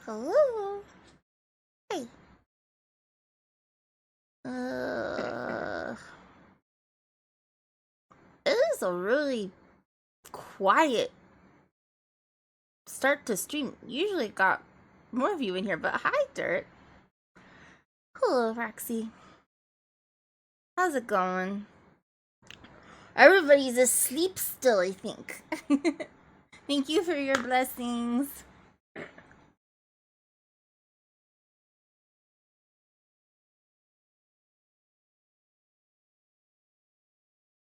Hello. Hey. Uh, it is a really quiet start to stream. Usually got more of you in here, but hi, Dirt. Hello, Roxy. How's it going? Everybody's asleep still, I think. Thank you for your blessings.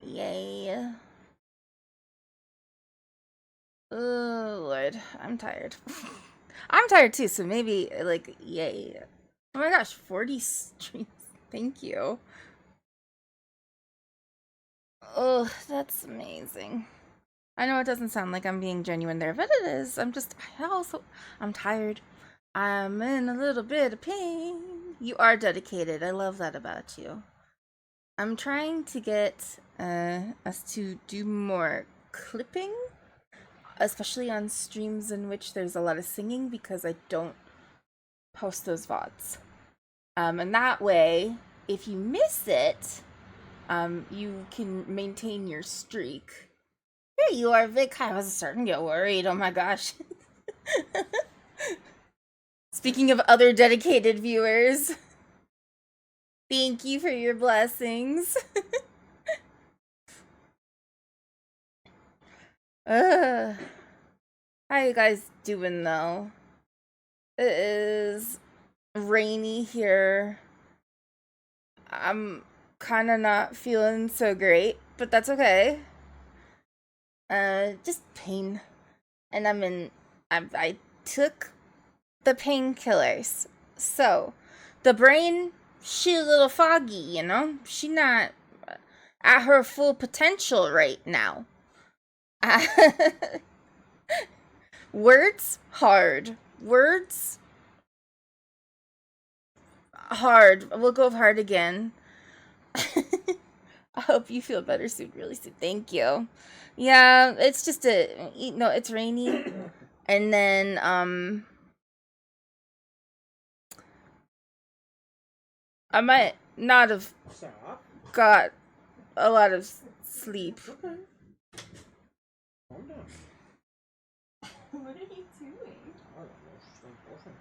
Yay. Oh, Lord. I'm tired. I'm tired too, so maybe, like, yay. Oh my gosh, 40 streams. Thank you. Oh, that's amazing. I know it doesn't sound like I'm being genuine there, but it is. I'm tired. I'm in a little bit of pain. You are dedicated. I love that about you. I'm trying to get us to do more clipping, especially on streams in which there's a lot of singing because I don't post those VODs. And that way, if you miss it, you can maintain your streak. There you are, Vic. I was starting to get worried. Oh my gosh. Speaking of other dedicated viewers, thank you for your blessings. How you guys doing though? It is rainy here. I'm kind of not feeling so great, but that's okay. Just pain. And I took the painkillers. So, the brain, she a little foggy, you know? She not at her full potential right now. Words, hard. Words, hard. We'll go with hard again. I hope you feel better soon, really soon. Thank you. Yeah, it's just it's rainy. And then, I might not have got a lot of sleep. Okay. Calm down. What are you doing? I don't know. She's going boyfriend.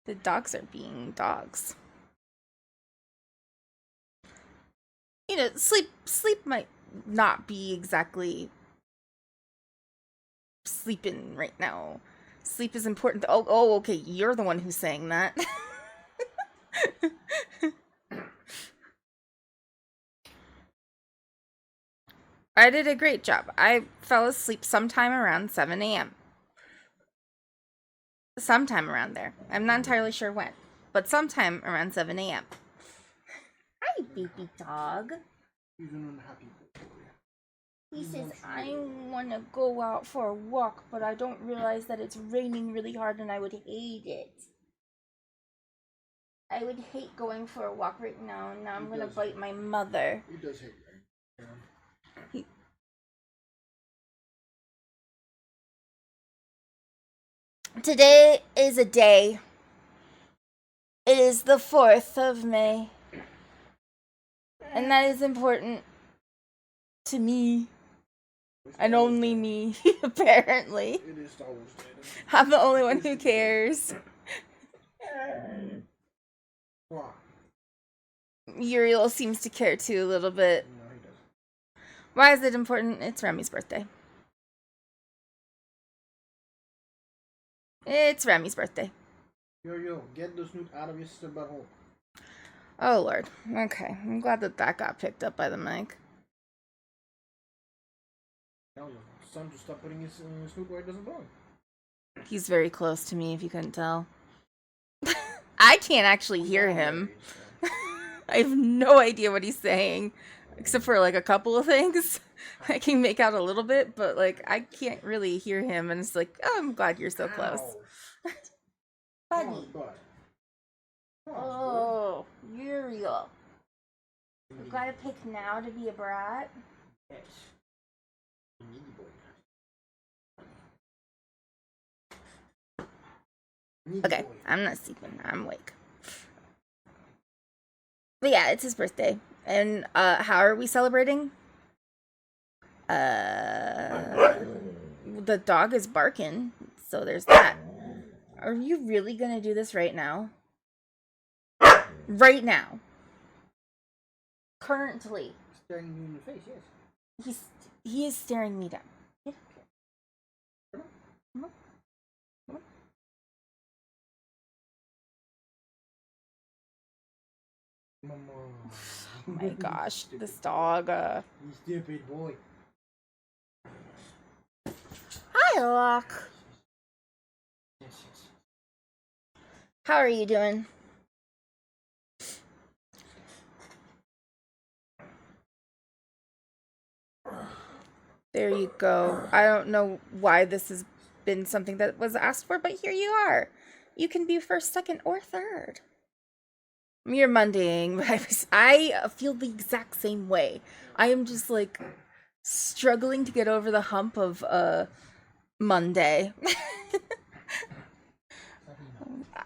The dogs are being dogs. You know, sleep might not be exactly sleeping right now. Sleep is important. Oh, okay. You're the one who's saying that. I did a great job. I fell asleep sometime around 7 a.m. Sometime around there. I'm not entirely sure when, but sometime around 7 a.m. Hi, baby dog. He's an unhappy boy. He says, I want to go out for a walk, but I don't realize that it's raining really hard and I would hate it. I would hate going for a walk right now, and now I'm going to bite my mother. He does hate rain. Yeah. Today is a day. It is the 4th of May. And that is important to me. And only me, apparently. It is Star Wars Day. I'm the only one who cares. Why? Uriel seems to care too a little bit. No, he doesn't. Why is it important? It's Remy's birthday. It's Remy's birthday. Yo, get the snoot out of your sister butthole. Oh, Lord. Okay. I'm glad that got picked up by the mic. Tell him. Son to stop putting his snoot where it doesn't belong. He's very close to me, if you couldn't tell. I can't actually hear him. I have no idea what he's saying, except for like a couple of things. I can make out a little bit, but like I can't really hear him, and it's like, oh, I'm glad you're so close. Buddy. Oh, Uriel. You gotta pick now to be a brat? Yes. Okay, I'm not sleeping. I'm awake. But yeah, it's his birthday. And how are we celebrating? The dog is barking, so there's that. Are you really gonna do this right now? Right now. Currently. Staring you in the face, yes. He is staring me down. Yeah. Come on. Come on. Oh my gosh, this dog. You stupid boy. Hi, Locke. Yes, yes. How are you doing? There you go. I don't know why this has been something that was asked for, but here you are. You can be first, second, or third. You're Mondaying, but I feel the exact same way. I am just like struggling to get over the hump of Monday.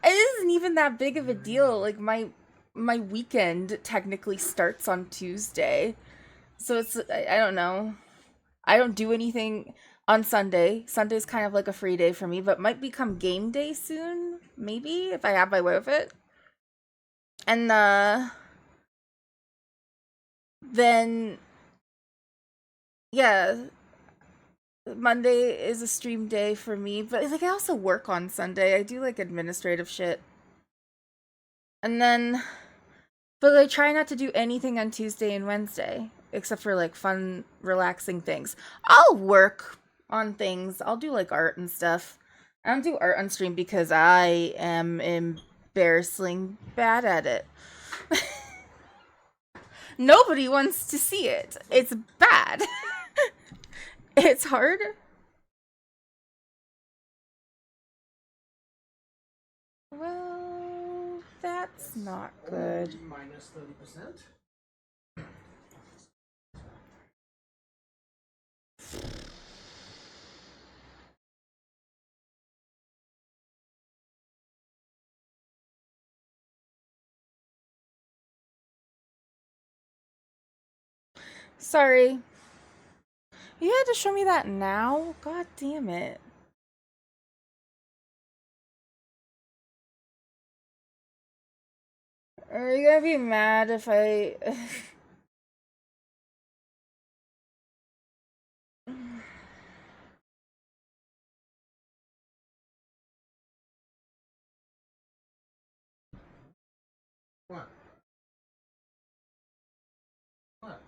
It isn't even that big of a deal. Like my weekend technically starts on Tuesday. So it's I don't know. I don't do anything on Sunday. Sunday's kind of like a free day for me, but might become game day soon, maybe if I have my way with it. And then yeah, Monday is a stream day for me, but like I also work on Sunday. I do like administrative shit. And then but I try not to do anything on Tuesday and Wednesday except for like fun, relaxing things. I'll work on things. I'll do like art and stuff. I don't do art on stream because I am embarrassingly bad at it. Nobody wants to see it. It's bad. It's hard. Well, that's not good. Minus 30%. Sorry. You had to show me that now? God damn it. Are you gonna be mad if I... What? What?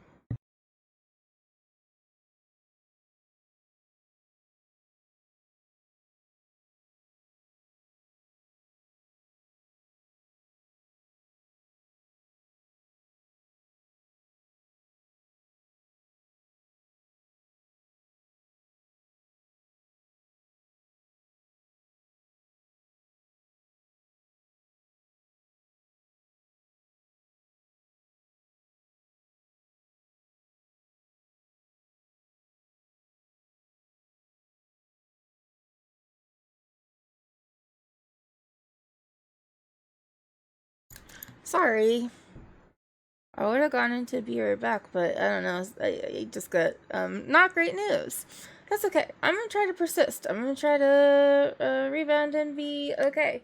Sorry. I would have gone in to be right back, but I don't know. I just got not great news. That's okay. I'm gonna try to persist. I'm gonna try to rebound and be okay.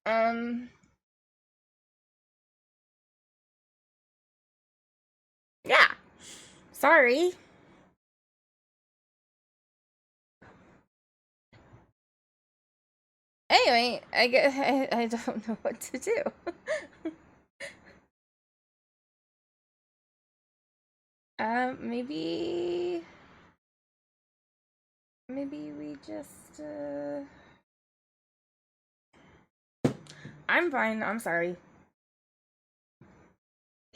Um, yeah. Sorry. Anyway, I don't know what to do. Maybe we just I'm fine. I'm sorry.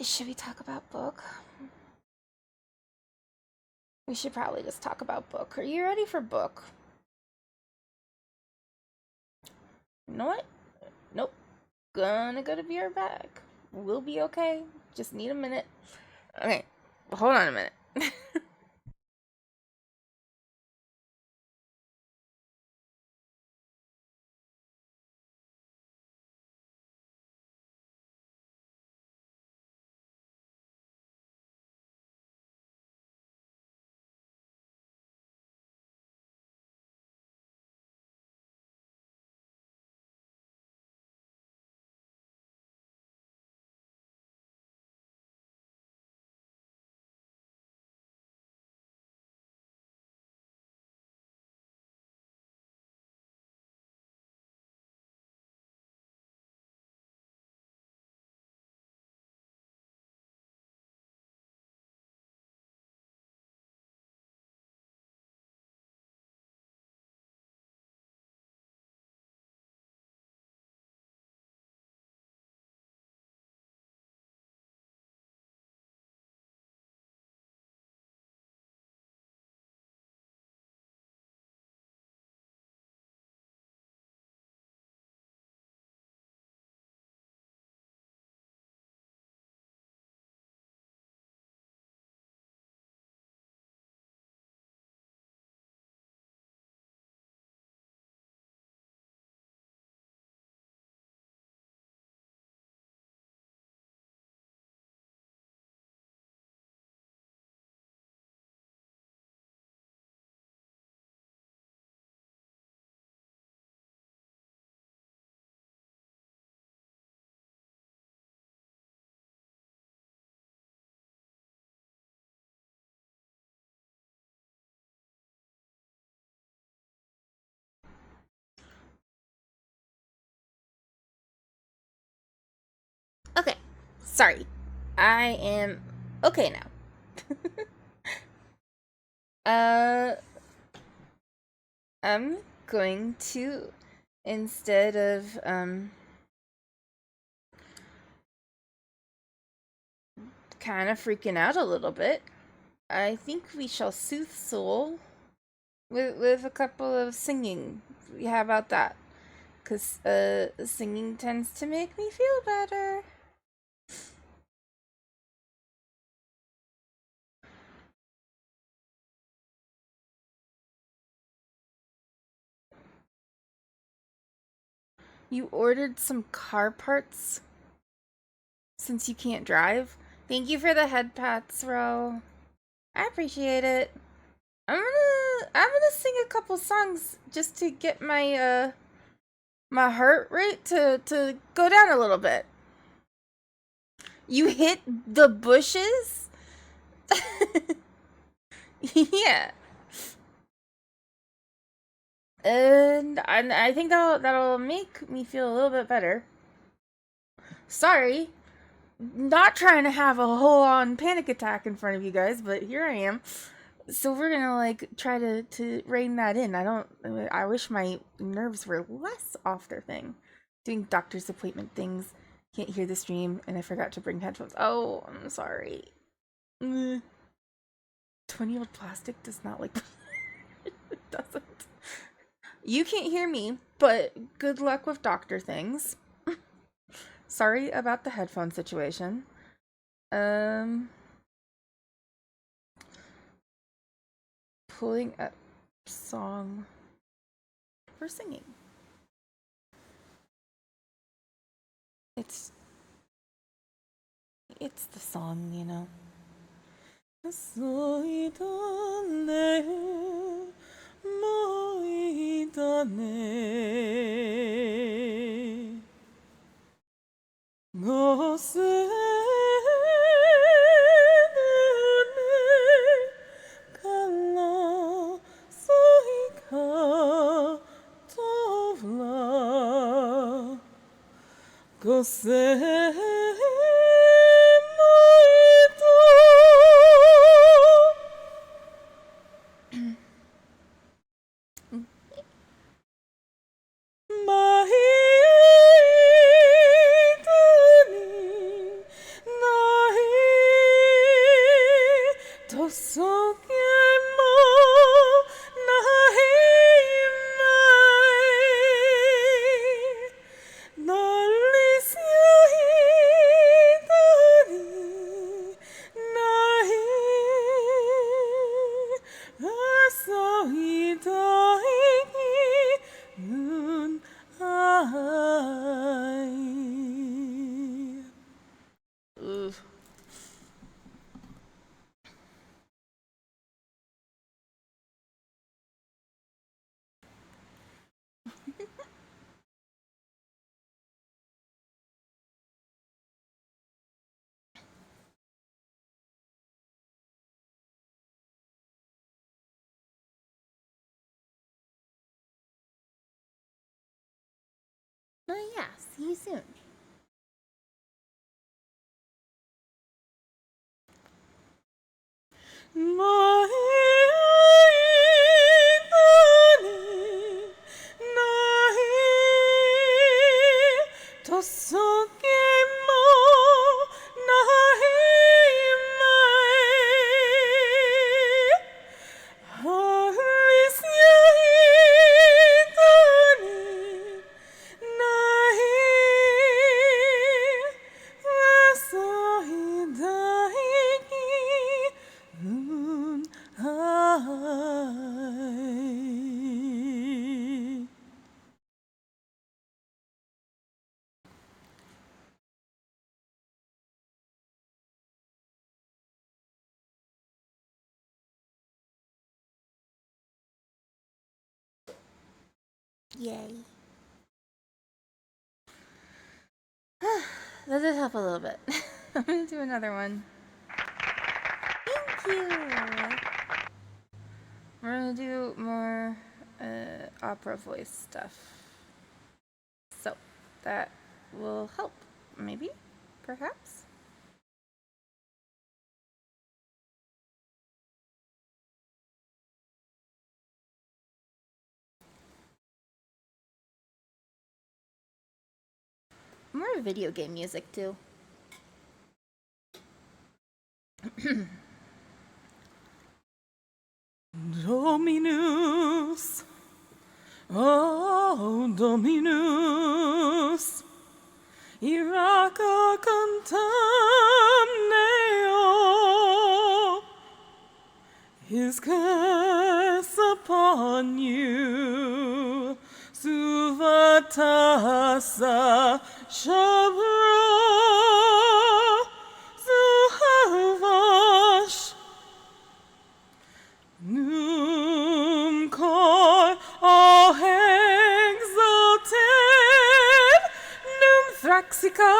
Should we talk about book? We should probably just talk about book. Are you ready for book? You know what? Nope. Gonna go to be right back. We'll be okay. Just need a minute. Okay. Hold on a minute. Sorry. I am okay now. I'm going to, instead of kind of freaking out a little bit, I think we shall soothe soul with a couple of singing. How about that? Because singing tends to make me feel better. You ordered some car parts since you can't drive? Thank you for the head pats, Ro. I appreciate it. I'm gonna sing a couple songs just to get my my heart rate to go down a little bit. You hit the bushes? Yeah. And I think that'll make me feel a little bit better. Sorry. Not trying to have a whole on panic attack in front of you guys, but here I am. So we're gonna like try to rein that in. I wish my nerves were less off their thing. Doing doctor's appointment things. Can't hear the stream, and I forgot to bring headphones. Oh, I'm sorry. 20-year-old plastic does not like it doesn't. You can't hear me, but good luck with doctor things. Sorry about the headphone situation. Pulling up song for singing. It's the song, you know. Oof. Oh yeah, see you soon. Yay. That did help a little bit. I'm gonna do another one. Thank you. We're gonna do more opera voice stuff. So that will help, maybe, perhaps. More video game music too. Dominus, oh Dominus, iraca contamneo, his curse upon you, suvatasa shabra, zuhavash, num cor o exalted, num thraxica.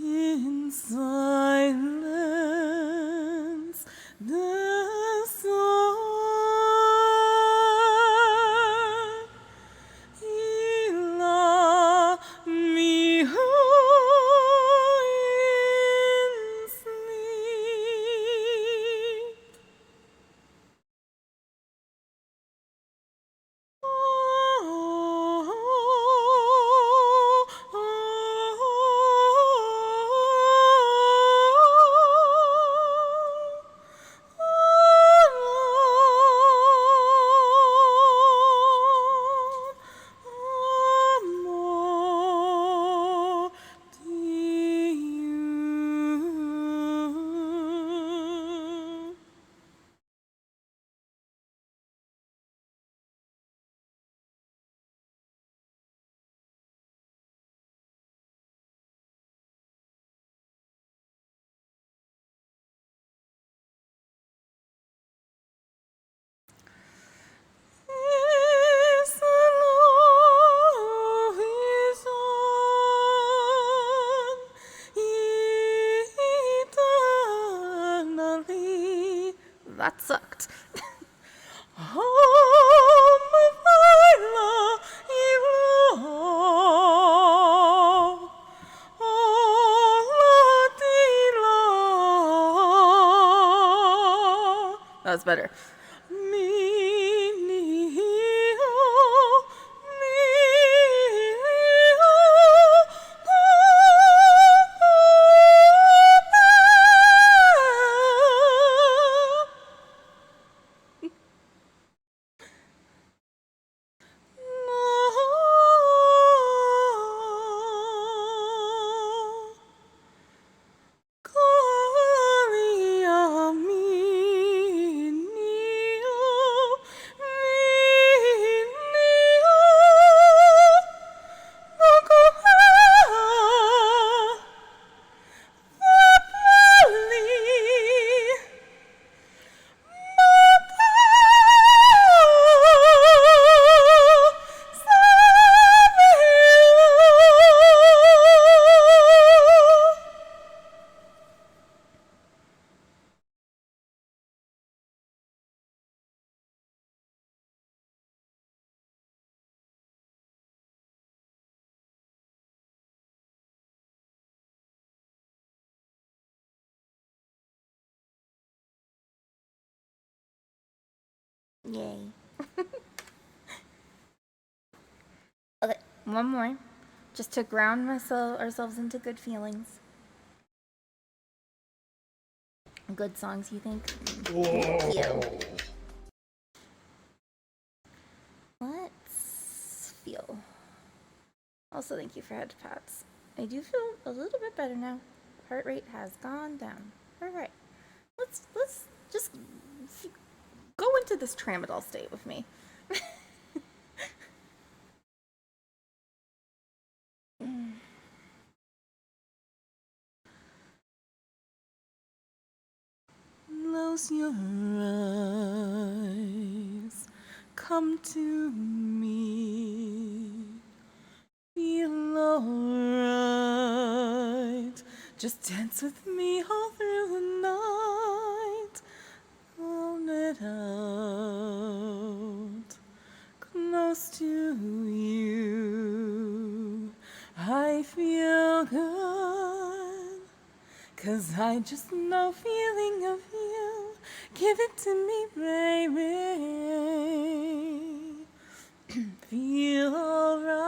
In silence, the sun, Ila miho in sleep. That sucked. That was better. Yay. Okay, one more. Just to ground ourselves into good feelings. Good songs, you think? Thank you. Let's feel. Also, thank you for head pats. I do feel a little bit better now. Heart rate has gone down. All right. Let's just go into this tramadol state with me. Close your eyes, come to me. Feel alright. Just dance with me all through the night. Hold it out, close to you. I feel good, 'cause I just know feeling of you. Give it to me, baby. Feel alright.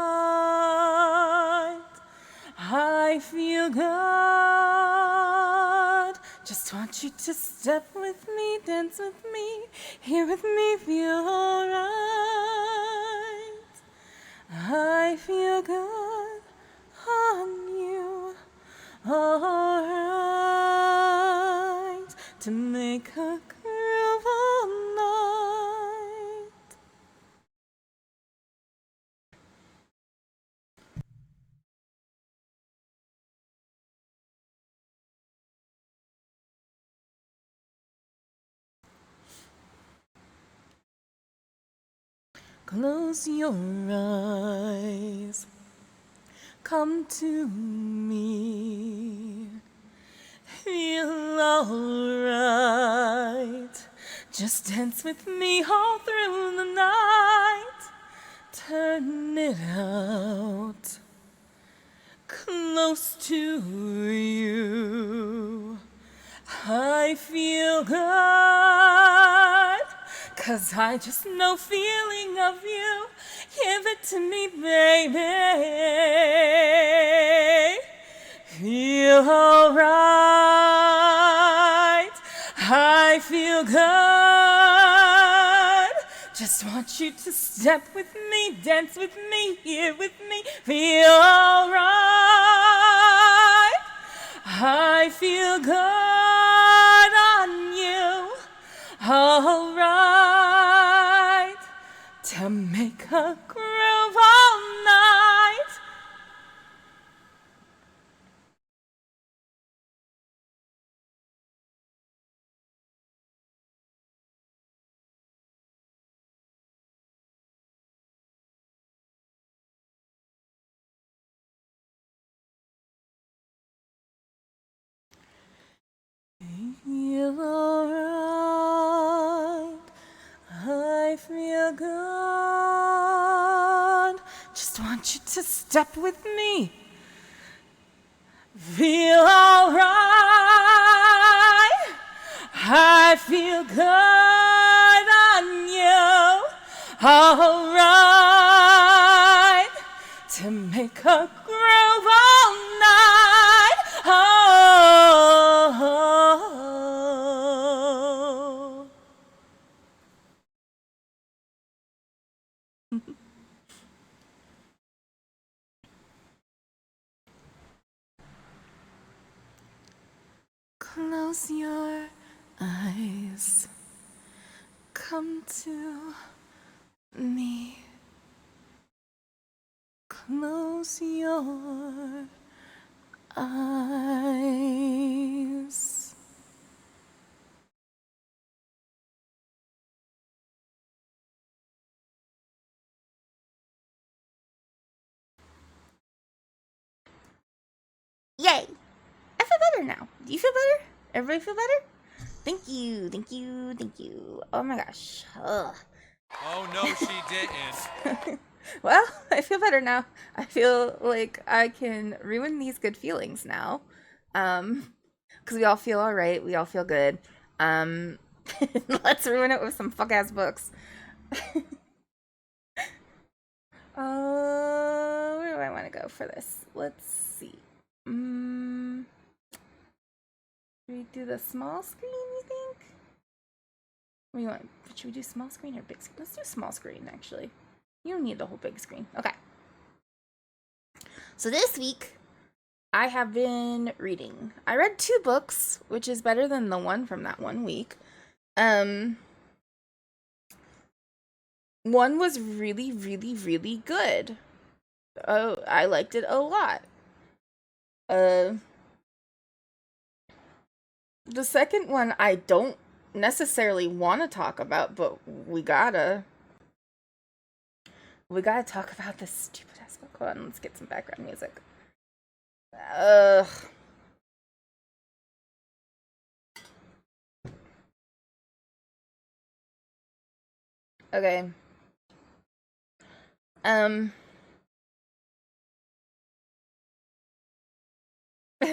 I feel good. Just want you to step with me, dance with me, here with me, feel alright. I feel good on you, alright, to make a groove all night. Close your eyes, come to me, feel alright. Just dance with me all through the night. Turn it out, close to you. I feel good, 'cause I just know feeling of you. Give it to me, baby. Feel alright. I feel good. Just want you to step with me, dance with me, here with me. Feel alright. I feel good on you, alright, to make a groove all night. Feel alright, I feel good. Just want you to step with me. Feel alright, I feel good on you. Alright, to make a groove all night. Oh. Close your eyes, come to me. Close your eyes. Yay! I feel better now. Do you feel better? Everybody feel better? Thank you, thank you, thank you. Oh my gosh. Ugh. Oh, no, she didn't. Well, I feel better now. I feel like I can ruin these good feelings now. Because we all feel alright. We all feel good. Let's ruin it with some fuck-ass books. Where do I want to go for this? Let's see. Should we do the small screen, you think? What do you want? Should we do small screen or big screen? Let's do small screen, actually. You don't need the whole big screen. Okay. So this week, I have been reading. I read 2 books, which is better than the one from that one week. One was really, really, really good. Oh, I liked it a lot. The second one I don't necessarily want to talk about, but we gotta talk about this stupid ass book. Hold on, let's get some background music. Ugh. Okay.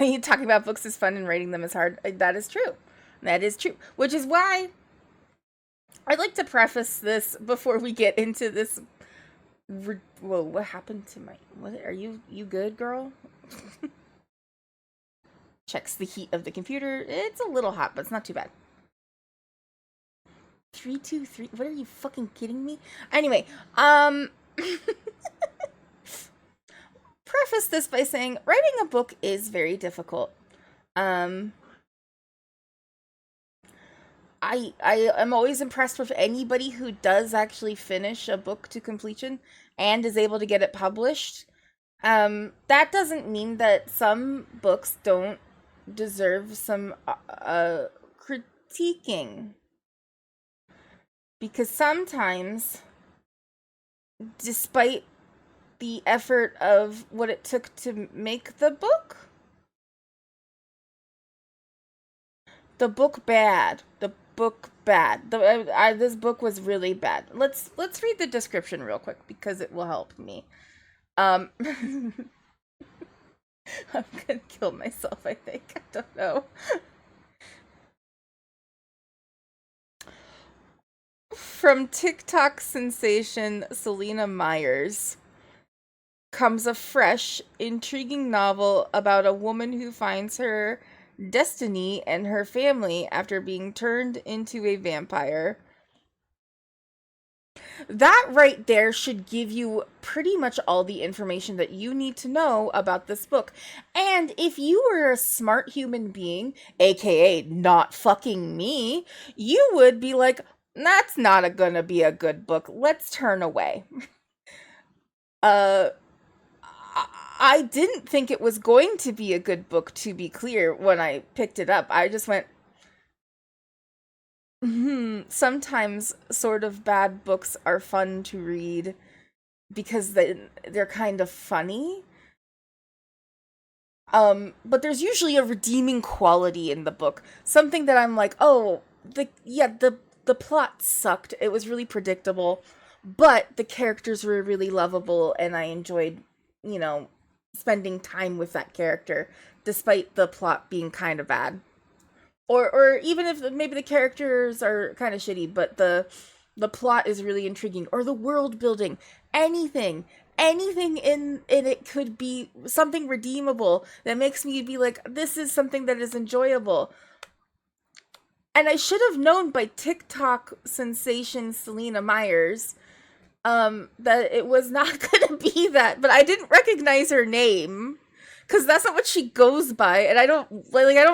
You talking about books is fun and writing them is hard. That is true. That is true. Which is why I'd like to preface this before we get into this. Whoa, what happened to my... What, are you good, girl? Checks the heat of the computer. It's a little hot, but it's not too bad. 3, 2, 3. What are you fucking kidding me? Anyway, preface this by saying writing a book is very difficult. I am always impressed with anybody who does actually finish a book to completion and is able to get it published. That doesn't mean that some books don't deserve some critiquing. Because sometimes, despite the effort of what it took to make the book bad. This book was really bad. Let's read the description real quick because it will help me. I'm gonna kill myself, I think. I don't know. From TikTok sensation Selena Myers comes a fresh, intriguing novel about a woman who finds her destiny and her family after being turned into a vampire. That right there should give you pretty much all the information that you need to know about this book. And if you were a smart human being, aka not fucking me, you would be like, that's not gonna be a good book. Let's turn away. I didn't think it was going to be a good book, to be clear, when I picked it up. I just went, sometimes sort of bad books are fun to read because they're kind of funny. But there's usually a redeeming quality in the book. Something that I'm like, oh, the plot sucked. It was really predictable, but the characters were really lovable and I enjoyed, spending time with that character despite the plot being kind of bad. Or even if maybe the characters are kind of shitty, but the plot is really intriguing, or the world building, anything in it could be something redeemable that makes me be like, this is something that is enjoyable. And I should have known by TikTok sensation Selena Myers that it was not gonna be that, but I didn't recognize her name because that's not what she goes by, and I don't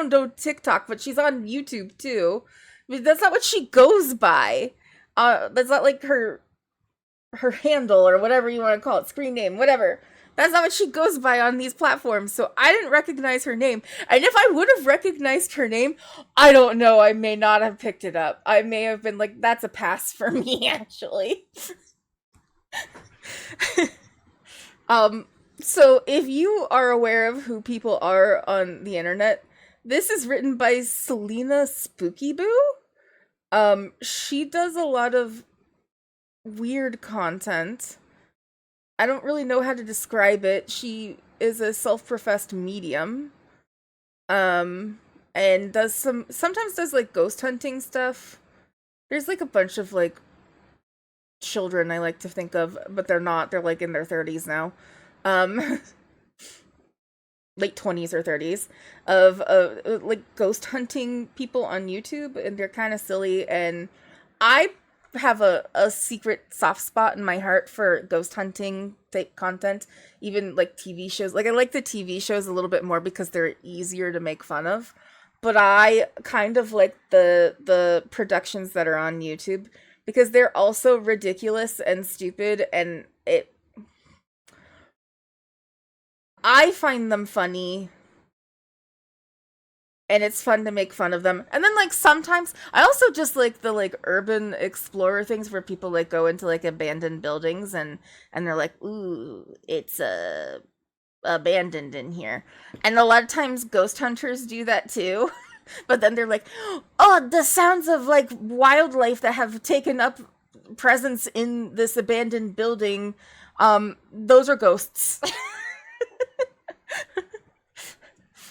know TikTok, but she's on YouTube too. I mean, that's not what she goes by. That's not like her handle or whatever you want to call it, screen name, whatever. That's not what she goes by on these platforms, so I didn't recognize her name. And if I would have recognized her name, I don't know, I may not have picked it up. I may have been like, that's a pass for me, actually. So if you are aware of who people are on the internet, this is written by Selena Spookyboo. She does a lot of weird content. I don't really know how to describe it. She is a self-professed medium. And sometimes does like ghost hunting stuff. There's like a bunch of like children I like to think of, but they're not. They're like in their 30s now. Late 20s or 30s of like ghost hunting people on YouTube, and they're kind of silly, and I have a secret soft spot in my heart for ghost hunting type content, even like TV shows. Like I like the TV shows a little bit more because they're easier to make fun of, but I kind of like the productions that are on YouTube because they're also ridiculous and stupid, and I find them funny. and it's fun to make fun of them. And then like sometimes I also just like the like urban explorer things where people like go into like abandoned buildings and they're like, "Ooh, it's abandoned in here." And a lot of times ghost hunters do that too. But then they're like, "Oh, the sounds of like wildlife that have taken up presence in this abandoned building, those are ghosts."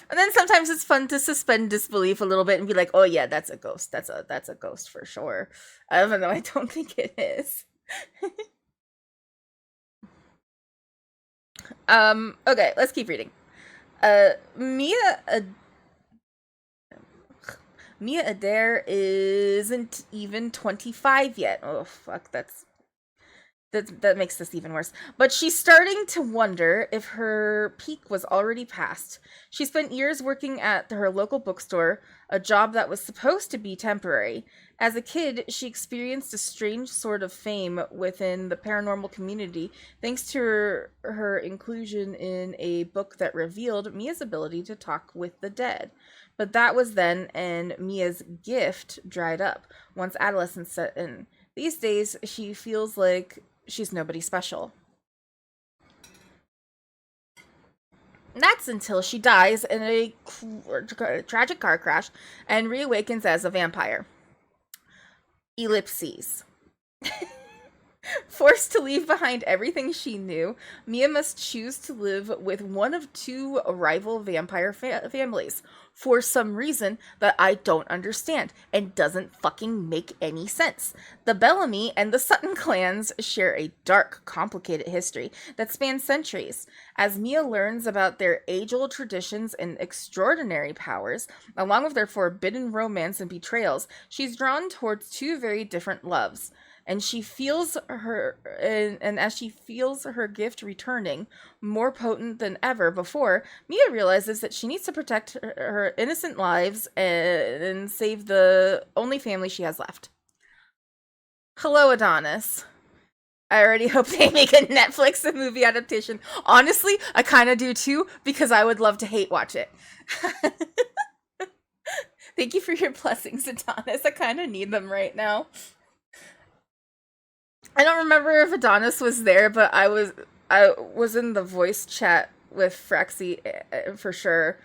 And then sometimes it's fun to suspend disbelief a little bit and be like, "Oh yeah, that's a ghost. That's a ghost for sure." Even though I don't think it is. Okay, let's keep reading. Mia Adair isn't even 25 yet. Oh fuck, that makes this even worse. But she's starting to wonder if her peak was already past. She spent years working at her local bookstore, a job that was supposed to be temporary. As a kid, she experienced a strange sort of fame within the paranormal community thanks to her inclusion in a book that revealed Mia's ability to talk with the dead. But that was then, and Mia's gift dried up once adolescence set in. These days, she feels like she's nobody special. That's until she dies in a tragic car crash and reawakens as a vampire. Ellipses. Forced to leave behind everything she knew, Mia must choose to live with one of two rival vampire families for some reason that I don't understand and doesn't fucking make any sense. The Bellamy and the Sutton clans share a dark, complicated history that spans centuries. As Mia learns about their age-old traditions and extraordinary powers, along with their forbidden romance and betrayals, she's drawn towards two very different loves. And she feels her, and as she feels her gift returning, more potent than ever before, Mia realizes that she needs to protect her innocent lives and save the only family she has left. Hello, Adonis. I already hope they make a Netflix movie adaptation. Honestly, I kind of do too, because I would love to hate watch it. Thank you for your blessings, Adonis. I kind of need them right now. I don't remember if Adonis was there, but I was in the voice chat with Fraxy for sure.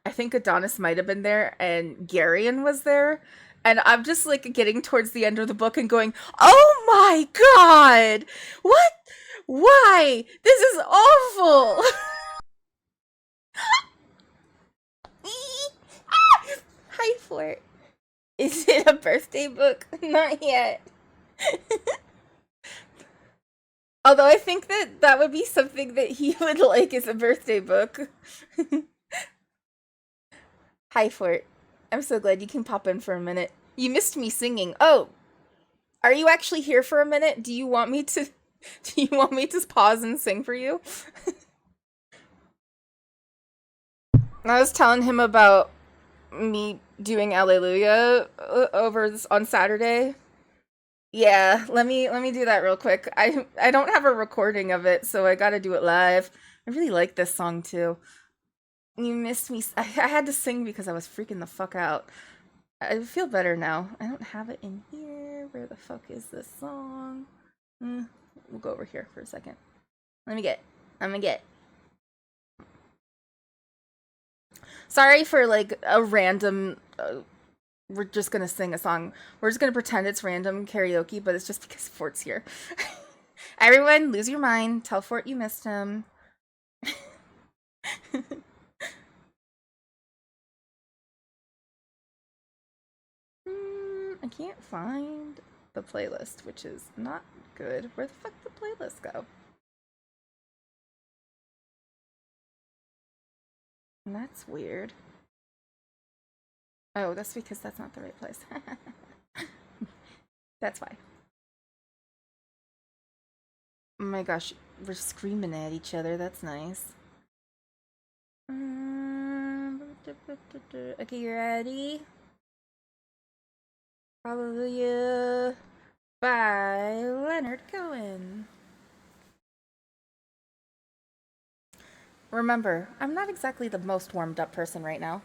I think Adonis might have been there, and Garion was there. And I'm just like getting towards the end of the book and going, "Oh my god! What? Why? This is awful!" Hi, Flirt. Is it a birthday book? Not yet. Although I think that would be something that he would like as a birthday book. Hi, Flirt. I'm so glad you can pop in for a minute. You missed me singing. Oh, are you actually here for a minute? Do you want me to pause and sing for you? I was telling him about me doing Alleluia over this on Saturday. Yeah, let me do that real quick. I don't have a recording of it, so I gotta do it live. I really like this song too. You missed me. I had to sing because I was freaking the fuck out. I feel better now. I don't have it in here. Where the fuck is this song? We'll go over here for a second. I'm gonna get. Sorry for like a random. We're just gonna sing a song. We're just gonna pretend it's random karaoke, but it's just because Fort's here. Everyone, lose your mind. Tell Fort you missed him. I can't find the playlist, which is not good. Where the fuck did the playlist go? That's weird. Oh, that's because that's not the right place. That's why. Oh my gosh, we're screaming at each other. That's nice. Okay, you ready? Hallelujah by Leonard Cohen. Remember, I'm not exactly the most warmed up person right now.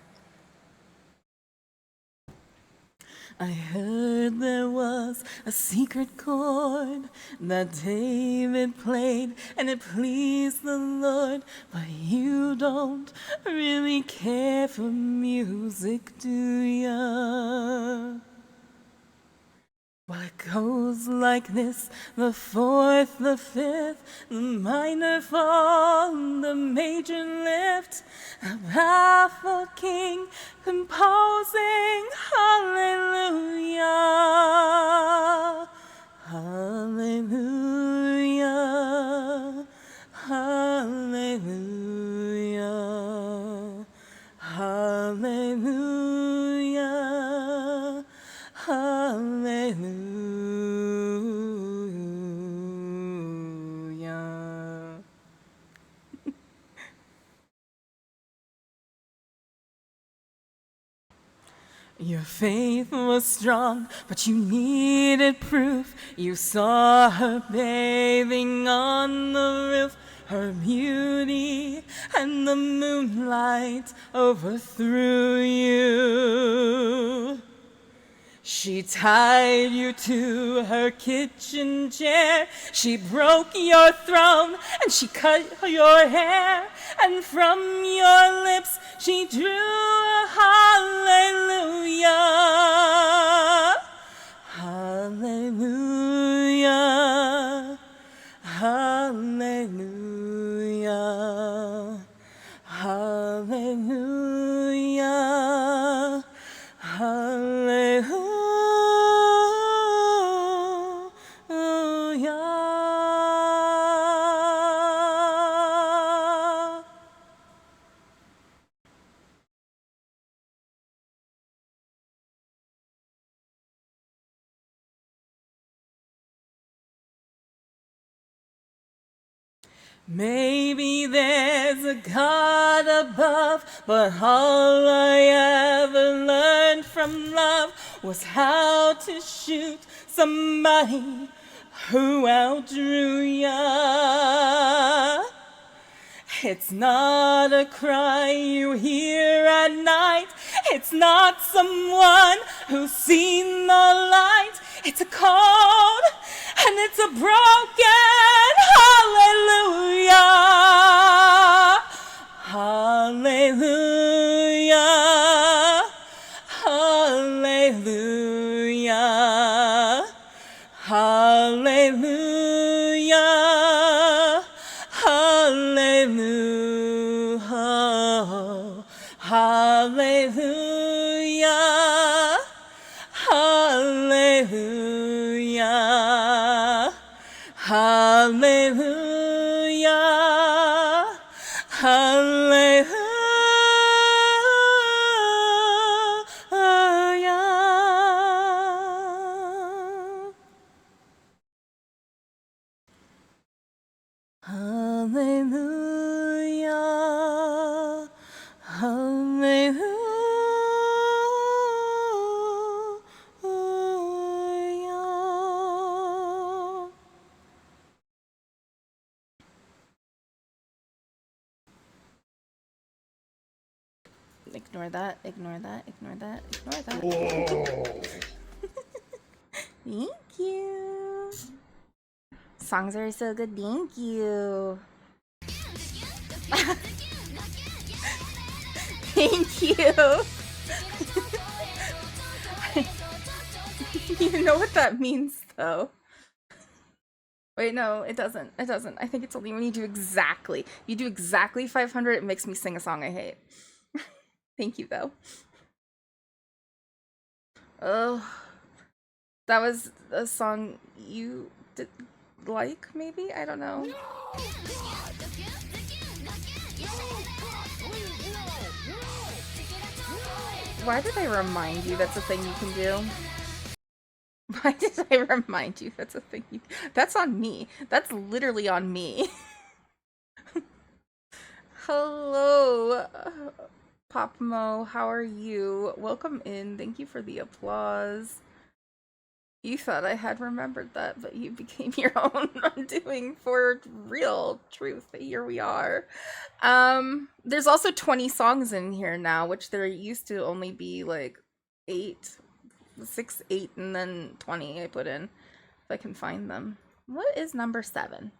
I heard there was a secret chord that David played and it pleased the Lord, but you don't really care for music, do ya? Well, it goes like this: the fourth, the fifth, the minor fall, the major lift, a baffled king composing hallelujah, hallelujah, hallelujah, hallelujah, hallelujah. Your faith was strong, but you needed proof. You saw her bathing on the roof. Her beauty and the moonlight overthrew you. She tied you to her kitchen chair. She broke your throne and she cut your hair. And from your lips she drew a hallelujah. Hallelujah. Hallelujah. Hallelujah. Hallelujah. Maybe there's a God above, but all I ever learned from love was how to shoot somebody who outdrew ya. It's not a cry you hear at night. It's not someone who's seen the light. It's a cold and it's a broken hallelujah. Hallelujah. Hallelujah. Hallelujah. Hallelujah. Hallelujah. Hallelujah. Hallelujah. Hallelujah. Hallelujah. Hallelujah. Ignore that, ignore that, ignore that, ignore that. Whoa. Thank you. Songs are so good, thank you. Thank you. You know what that means, though. Wait, no, it doesn't. It doesn't. I think it's only when you do exactly. You do exactly 500, it makes me sing a song I hate. Thank you, though. Oh, that was a song you did like, maybe? I don't know. Why did I remind you that's a thing you can do? Why did I remind you that's a thing you... That's on me. That's literally on me. Hello, Popmo. How are you? Welcome in. Thank you for the applause. You thought I had remembered that, but you became your own undoing for real truth. Here we are. There's also 20 songs in here now, which there used to only be like 8 6, 8, and then 20 I put in. If I can find them. What is number 7?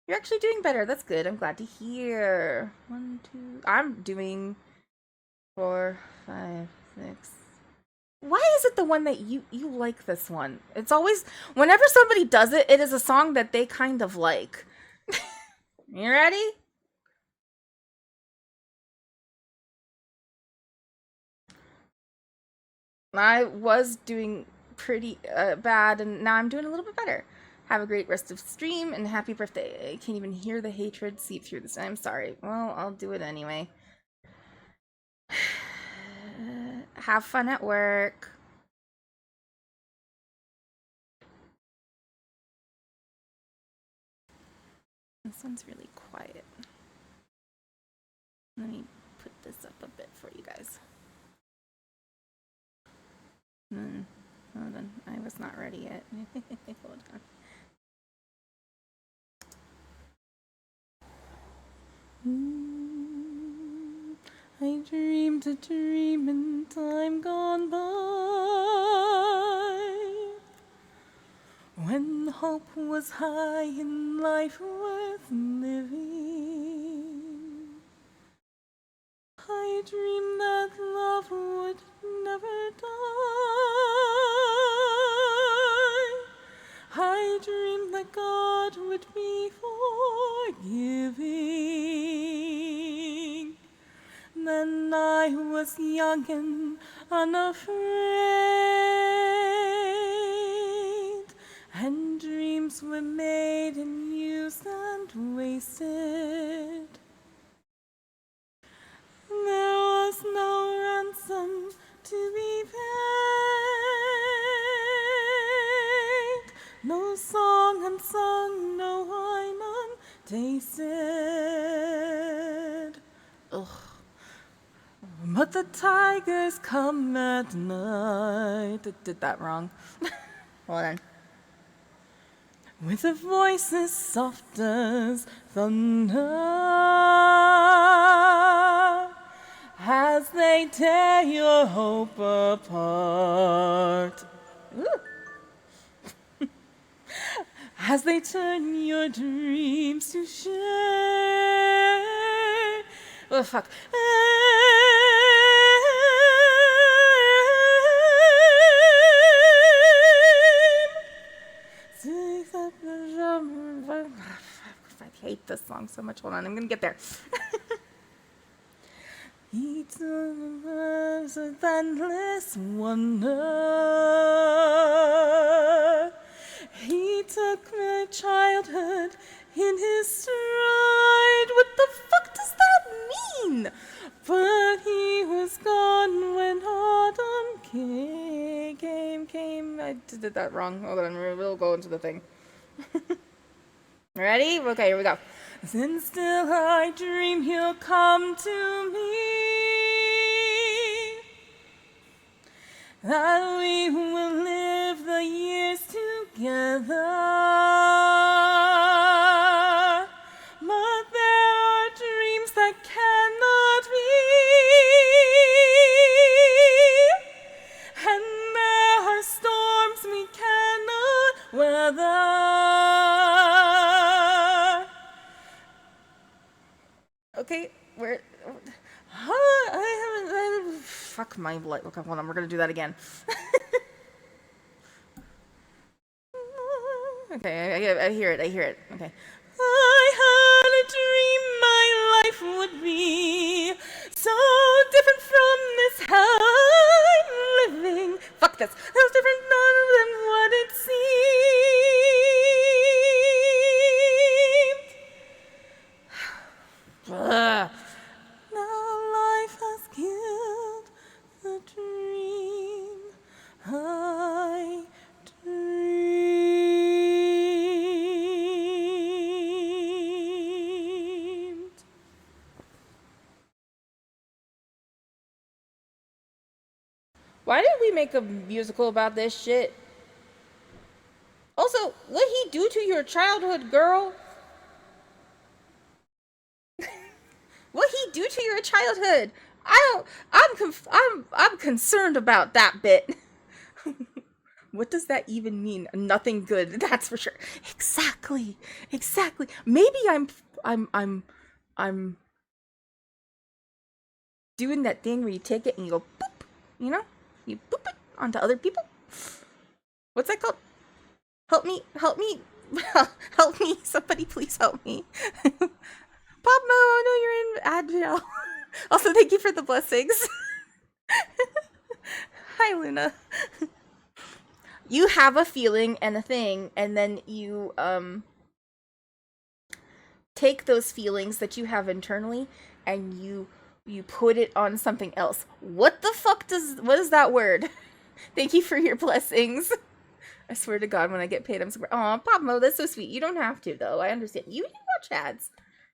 You're actually doing better. That's good. I'm glad to hear. 1, 2. I'm doing 4, 5, 6. Why is it the one that you like this one? It's always whenever somebody does it, it is a song that they kind of like. You ready? I was doing pretty bad, and now I'm doing a little bit better. Have a great rest of stream, and happy birthday. I can't even hear the hatred seep through this. I'm sorry. Well, I'll do it anyway. Have fun at work. This one's really quiet. Let me put this up a bit for you guys. Hold on. I was not ready yet. Hold on. I dreamed a dream in time gone by, when hope was high and life worth living. I dreamed that love would never die. I dreamed that God would be forgiving. Then I was young and unafraid, and dreams were made and used and wasted. There was no ransom to be paid, no song unsung, no wine untasted. Ugh. But the tigers come at night. Did that wrong. Hold on. With a voice as soft as thunder, as they tear your hope apart. Ooh. As they turn your dreams to shame. Oh, fuck. I hate this song so much. Hold on, I'm gonna get there. He deserves a endless wonder. He took my childhood in his stride. What the fuck does that mean? But he was gone when autumn came. I did that wrong. Hold on, we'll go into the thing. Ready? Okay, here we go. Then still I dream he'll come to me, that we will live the years together. But there are dreams that cannot be, and there are storms we cannot weather. Okay, where? I haven't. Fuck my light. Okay, hold on. We're gonna do that again. Okay, I hear it. Okay. I had a dream my life would be so different from this how I'm living. Fuck this. That was different than what it seemed. Ugh. Now life has killed the dream I dreamed. Why did we make a musical about this shit? Also, what he do to your childhood, girl? What he do to your childhood? I'm concerned about that bit. What does that even mean? Nothing good, that's for sure. Exactly. Maybe I'm doing that thing where you take it and you go boop, you know? You boop it onto other people. What's that called? Help me. Help me. Somebody please help me. Pop Mo, I know you're in Advil. Also, thank you for the blessings. Hi, Luna. You have a feeling and a thing, and then you take those feelings that you have internally and you put it on something else. What is that word? Thank you for your blessings. I swear to God, when I get paid, I'm super. Aw, Pop Mo, that's so sweet. You don't have to, though. I understand. You watch ads.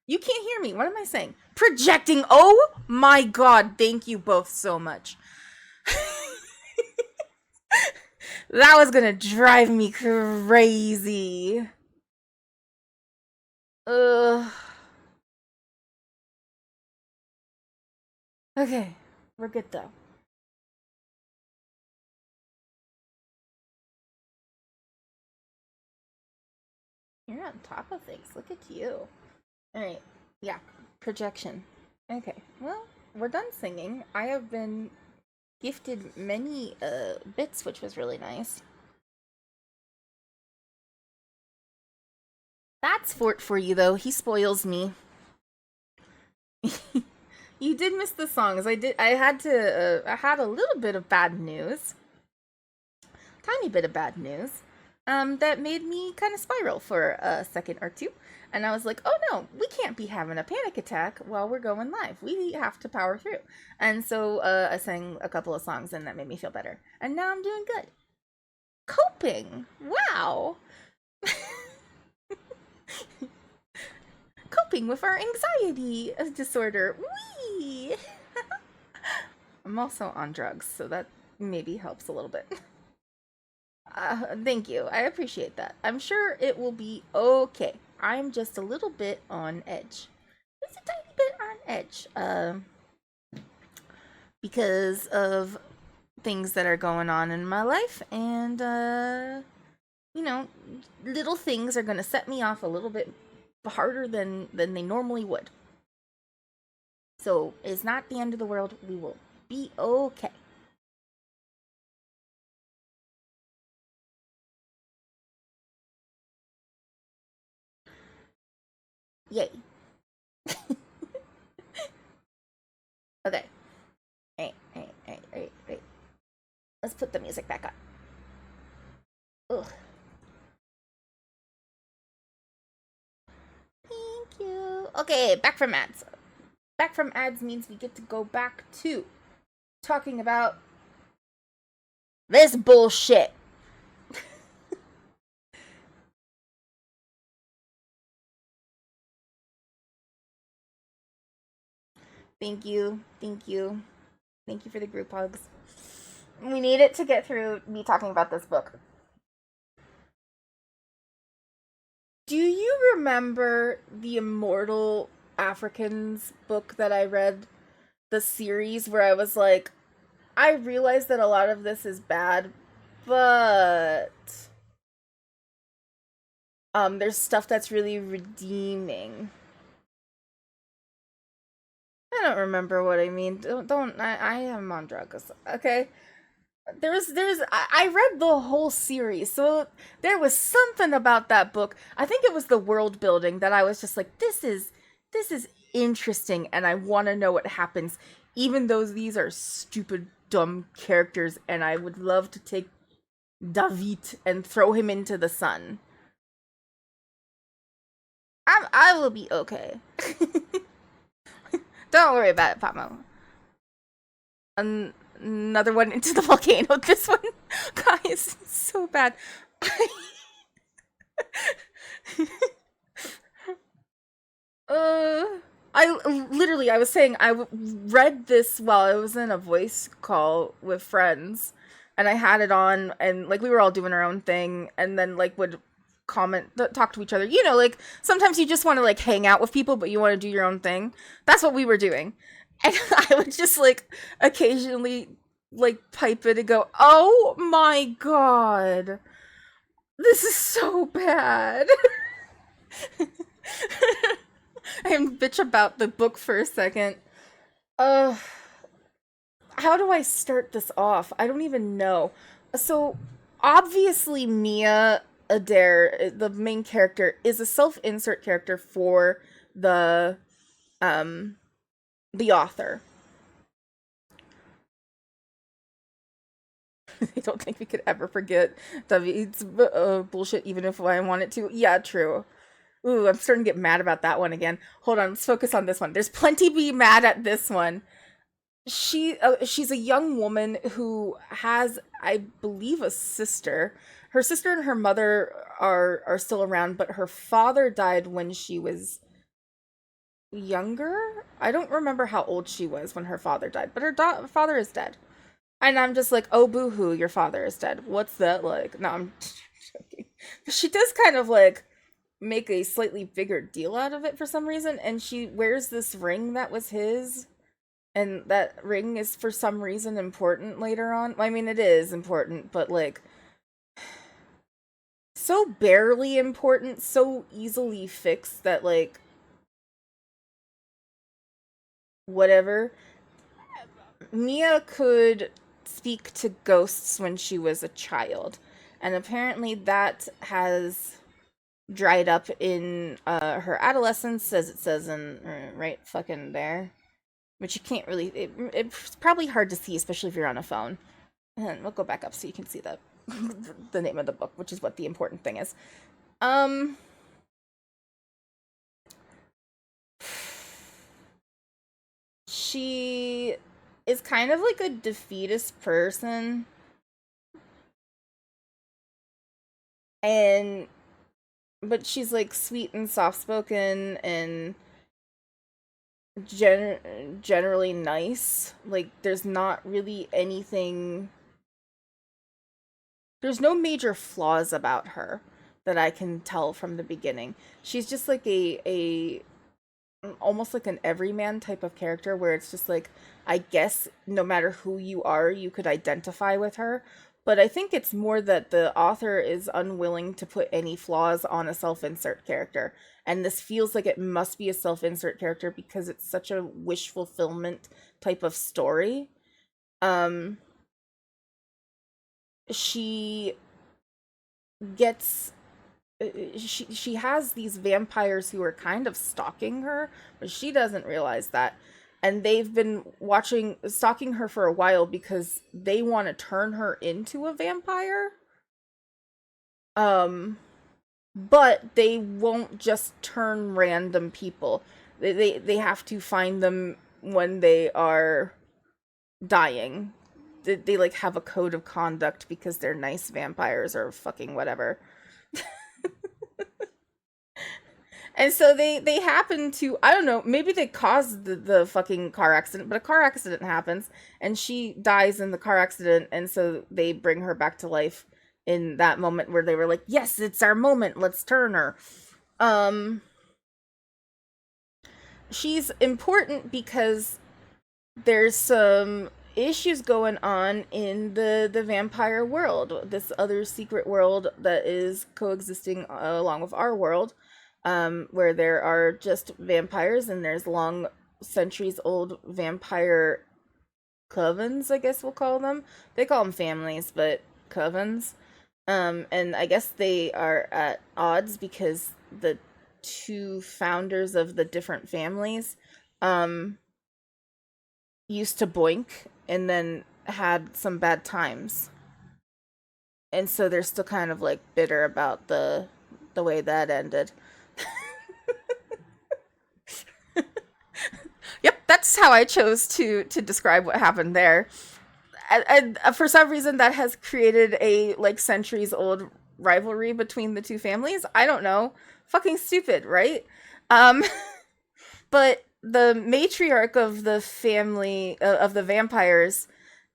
You can't hear me. What am I saying? Projecting. Oh my God. Thank you both so much. That was gonna drive me crazy. Ugh. Okay, we're good though. You're on top of things. Look at you. Alright, yeah, projection. Okay, well, we're done singing. I have been gifted many bits, which was really nice. That's Fort for you, though. He spoils me. You did miss the songs. I had a little bit of bad news. Tiny bit of bad news. That made me kind of spiral for a second or two. And I was like, oh no, we can't be having a panic attack while we're going live. We have to power through. And so I sang a couple of songs and that made me feel better. And now I'm doing good. Coping. Wow. Coping with our anxiety disorder. Whee! I'm also on drugs, so that maybe helps a little bit. Thank you. I appreciate that. I'm sure it will be okay. I'm just a little bit on edge. Just a tiny bit on edge. Because of things that are going on in my life. And, you know, little things are going to set me off a little bit harder than they normally would. So, it's not the end of the world. We will be okay. Yay. Okay. Hey. Let's put the music back on. Ugh. Thank you. Okay, back from ads. Back from ads means we get to go back to talking about this bullshit. Thank you for the group hugs. We need it to get through me talking about this book. Do you remember the Immortal Africans book that I read? The series where I was like, I realize that a lot of this is bad, but there's stuff that's really redeeming. I don't remember what I mean. I am on drugs. Okay. I read the whole series, so there was something about that book. I think it was the world building that I was just like, this is interesting, and I want to know what happens, even though these are stupid, dumb characters, and I would love to take David and throw him into the sun. I will be okay. Don't worry about it, Pamo. Another one into the volcano. This one, guys, so bad. I was saying, I read this while I was in a voice call with friends, and I had it on, and, like, we were all doing our own thing, and then, like, would comment, talk to each other. You know, like, sometimes you just want to, like, hang out with people, but you want to do your own thing. That's what we were doing. And I would just, like, occasionally like pipe it and go, "Oh my god, this is so bad." I am bitch about the book for a second. Uh, how do I start this off? I don't even know. So, obviously, Mia Adair, the main character, is a self-insert character for um the author. I don't think we could ever forget David's bullshit, even if I wanted to. Yeah, true. Ooh, I'm starting to get mad about that one again. Hold on, let's focus on this one. There's plenty to be mad at this one. She's a young woman who has, I believe, a sister. Her sister and her mother are still around, but her father died when she was younger. I don't remember how old she was when her father died, but her father is dead. And I'm just like, oh, boo-hoo, your father is dead. What's that like? No, I'm joking. But she does kind of like make a slightly bigger deal out of it for some reason, and she wears this ring that was his, and that ring is for some reason important later on. I mean, it is important, but like so barely important, so easily fixed that like whatever. Mia could speak to ghosts when she was a child, and apparently that has dried up in her adolescence, as it says in right fucking there, which you can't really. It's probably hard to see, especially if you're on a phone. And we'll go back up so you can see the the name of the book, which is what the important thing is. She is kind of like a defeatist person, and but she's like sweet and soft spoken and generally nice. Like there's not really anything, there's no major flaws about her that I can tell from the beginning. She's just like a almost like an everyman type of character where it's just like, I guess no matter who you are, you could identify with her. But I think it's more that the author is unwilling to put any flaws on a self-insert character. And this feels like it must be a self-insert character because it's such a wish fulfillment type of story. She gets she has these vampires who are kind of stalking her, but she doesn't realize that. And they've been stalking her for a while because they want to turn her into a vampire. But they won't just turn random people. They have to find them when they are dying. They like have a code of conduct because they're nice vampires or fucking whatever. And so they happen to, I don't know, maybe they caused the fucking car accident, but a car accident happens and she dies in the car accident, and so they bring her back to life in that moment where they were like, yes, it's our moment, let's turn her. She's important because there's some issues going on in the vampire world, this other secret world that is coexisting along with our world. Where there are just vampires, and there's long centuries old vampire covens, I guess we'll call them. They call them families, but covens. And I guess they are at odds because the two founders of the different families used to boink and then had some bad times. And so they're still kind of like bitter about the way that ended. Yep, that's how I chose to describe what happened there. And for some reason, that has created a like centuries old rivalry between the two families. I don't know, fucking stupid, right? But the matriarch of the family of the vampires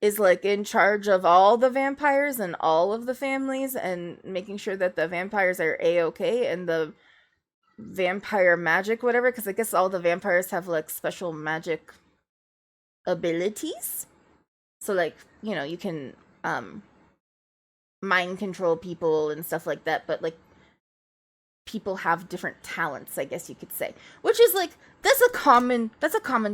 is like in charge of all the vampires and all of the families and making sure that the vampires are a-okay and the vampire magic, whatever, because I guess all the vampires have like special magic abilities. So like, you know, you can mind control people and stuff like that, but like people have different talents, I guess you could say. Which is like that's a common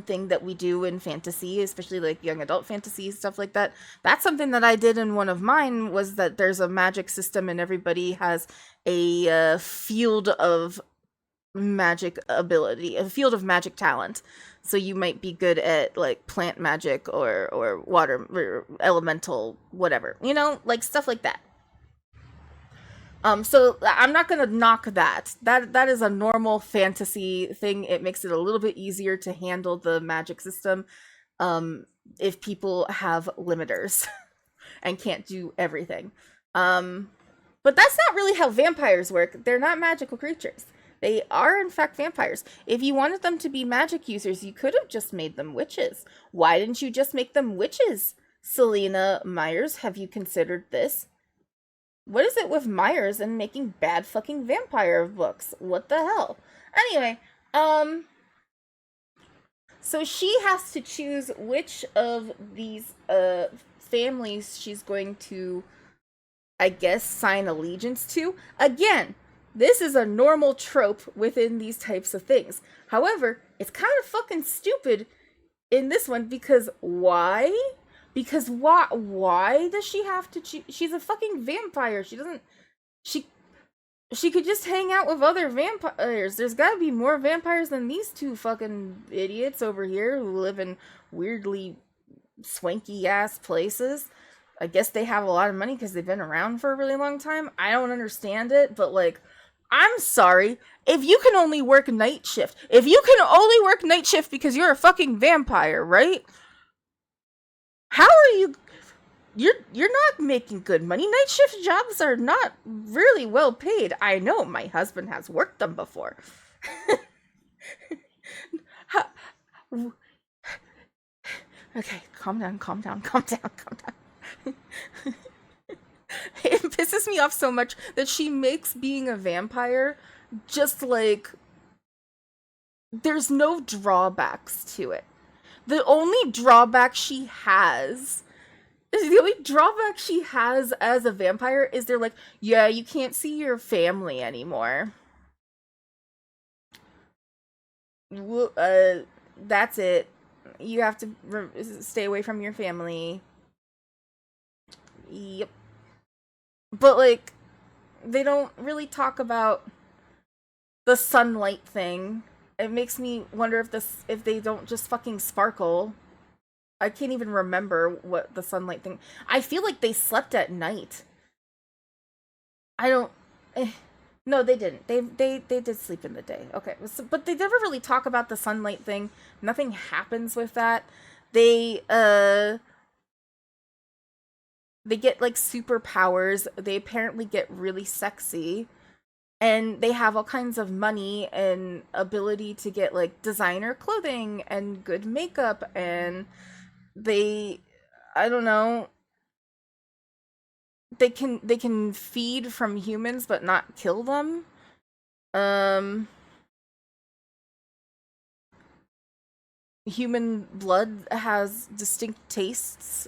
thing that we do in fantasy, especially like young adult fantasy stuff like that. That's something that I did in one of mine, was that there's a magic system and everybody has a field of magic ability, a field of magic talent. So you might be good at like plant magic or water or elemental whatever, you know, like stuff like that. So I'm not gonna knock that. That is a normal fantasy thing. It makes it a little bit easier to handle the magic system, if people have limiters and can't do everything. But that's not really how vampires work. They're not magical creatures. They are, in fact, vampires. If you wanted them to be magic users, you could have just made them witches. Why didn't you just make them witches? Selena Myers, have you considered this? What is it with Myers and making bad fucking vampire books? What the hell? Anyway, so she has to choose which of these families she's going to, I guess, sign allegiance to. Again, this is a normal trope within these types of things. However, it's kind of fucking stupid in this one because why? Because why does she have to choose? She's a fucking vampire. She could just hang out with other vampires. There's gotta be more vampires than these two fucking idiots over here who live in weirdly swanky ass places. I guess they have a lot of money because they've been around for a really long time. I don't understand it, but like, I'm sorry. If you can only work night shift, because you're a fucking vampire, right? How are you? You're not making good money. Night shift jobs are not really well paid. I know, my husband has worked them before. Okay, calm down. It pisses me off so much that she makes being a vampire just like there's no drawbacks to it. The only drawback she has as a vampire is they're like, yeah, you can't see your family anymore. That's it. You have to stay away from your family. Yep. But like, they don't really talk about the sunlight thing. It makes me wonder if they don't just fucking sparkle. I can't even remember what the sunlight thing. I feel like they slept at night. I don't. No, they didn't. They did sleep in the day. Okay, but they never really talk about the sunlight thing. Nothing happens with that. They get like superpowers. They apparently get really sexy. And they have all kinds of money and ability to get like designer clothing and good makeup, and I don't know, they can feed from humans but not kill them. Human blood has distinct tastes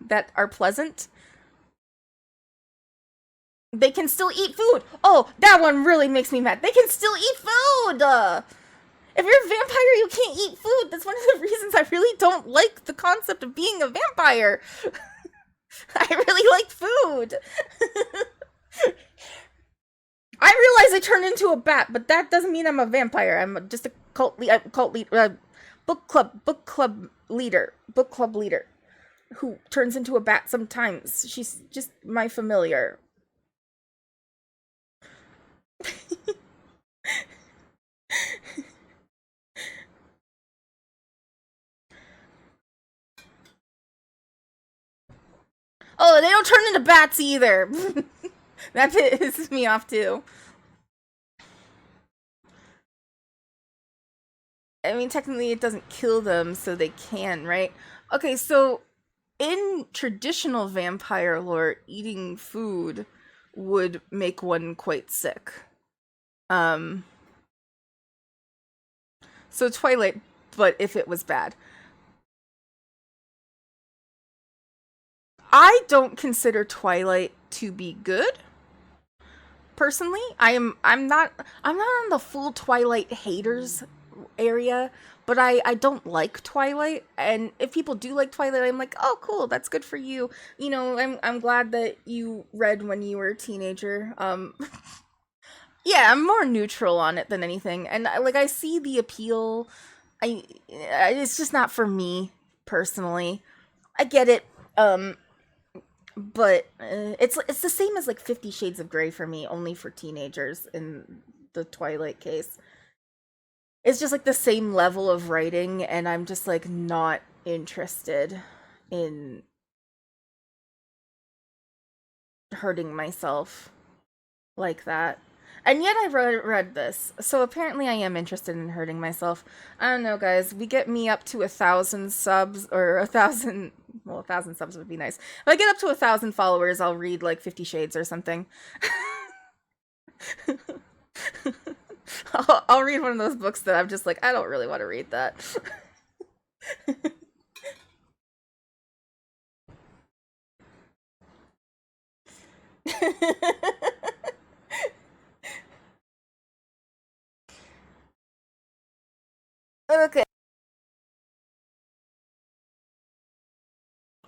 that are pleasant. They can still eat food. Oh, that one really makes me mad. They can still eat food. If you're a vampire, you can't eat food. That's one of the reasons I really don't like the concept of being a vampire. I really like food. I realize I turned into a bat, but that doesn't mean I'm a vampire. I'm just a book club leader who turns into a bat sometimes. She's just my familiar. Oh, they don't turn into bats either. That pisses me off too. I mean, technically it doesn't kill them, so they can, right? Okay, so in traditional vampire lore, eating food would make one quite sick. So Twilight, but if it was bad. I don't consider Twilight to be good. Personally, I'm not on the full Twilight haters area, but I don't like Twilight, and if people do like Twilight, I'm like, oh cool, that's good for you. You know, I'm glad that you read when you were a teenager. Yeah, I'm more neutral on it than anything, and I see the appeal. It's just not for me personally. I get it. But it's the same as like 50 Shades of Grey for me, only for teenagers in the Twilight case. It's just like the same level of writing, and I'm just like not interested in hurting myself like that. And yet I read this, so apparently I am interested in hurting myself. I don't know, guys. We get me up to 1,000 subs, or 1,000. Well, 1,000 subs would be nice. If I get up to 1,000 followers, I'll read like 50 Shades or something. I'll read one of those books that I'm just like, I don't really want to read that. Okay.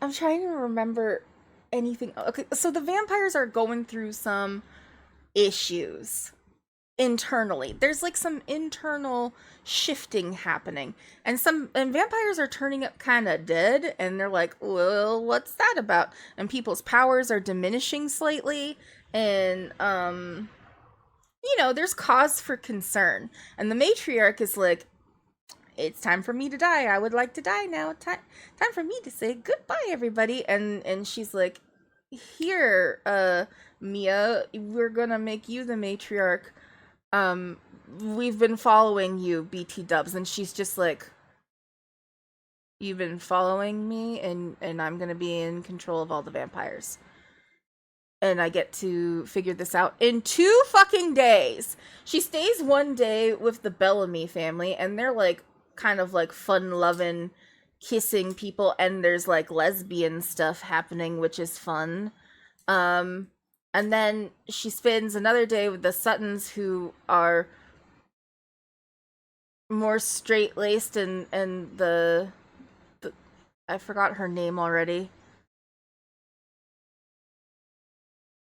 I'm trying to remember anything. Okay, so the vampires are going through some issues internally. There's like some internal shifting happening, and vampires are turning up kind of dead, and they're like, well, what's that about? And people's powers are diminishing slightly, and you know, there's cause for concern. And the matriarch is like, it's time for me to die. I would like to die now. Time for me to say goodbye, everybody. And she's like, here, Mia, we're gonna make you the matriarch. We've been following you, BT dubs. And she's just like, you've been following me, and I'm gonna be in control of all the vampires. And I get to figure this out in 2 fucking days. She stays 1 day with the Bellamy family, and they're like kind of like fun-loving, kissing people, and there's like lesbian stuff happening, which is fun. And then she spends another day with the Suttons, who are more straight-laced, and the I forgot her name already.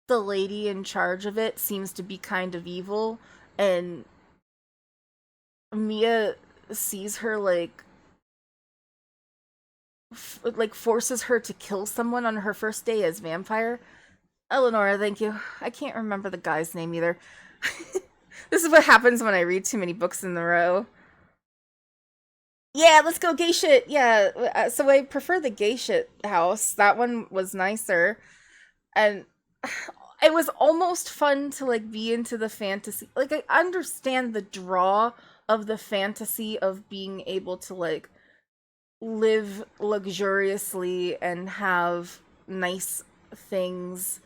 The lady in charge of it seems to be kind of evil, and Mia sees her like forces her to kill someone on her first day as vampire. Eleonora, thank you. I can't remember the guy's name either. This is what happens when I read too many books in a row. Yeah, let's go gay shit. Yeah, so I prefer the gay shit house. That one was nicer. And it was almost fun to like be into the fantasy. Like, I understand the draw of the fantasy of being able to like live luxuriously and have nice things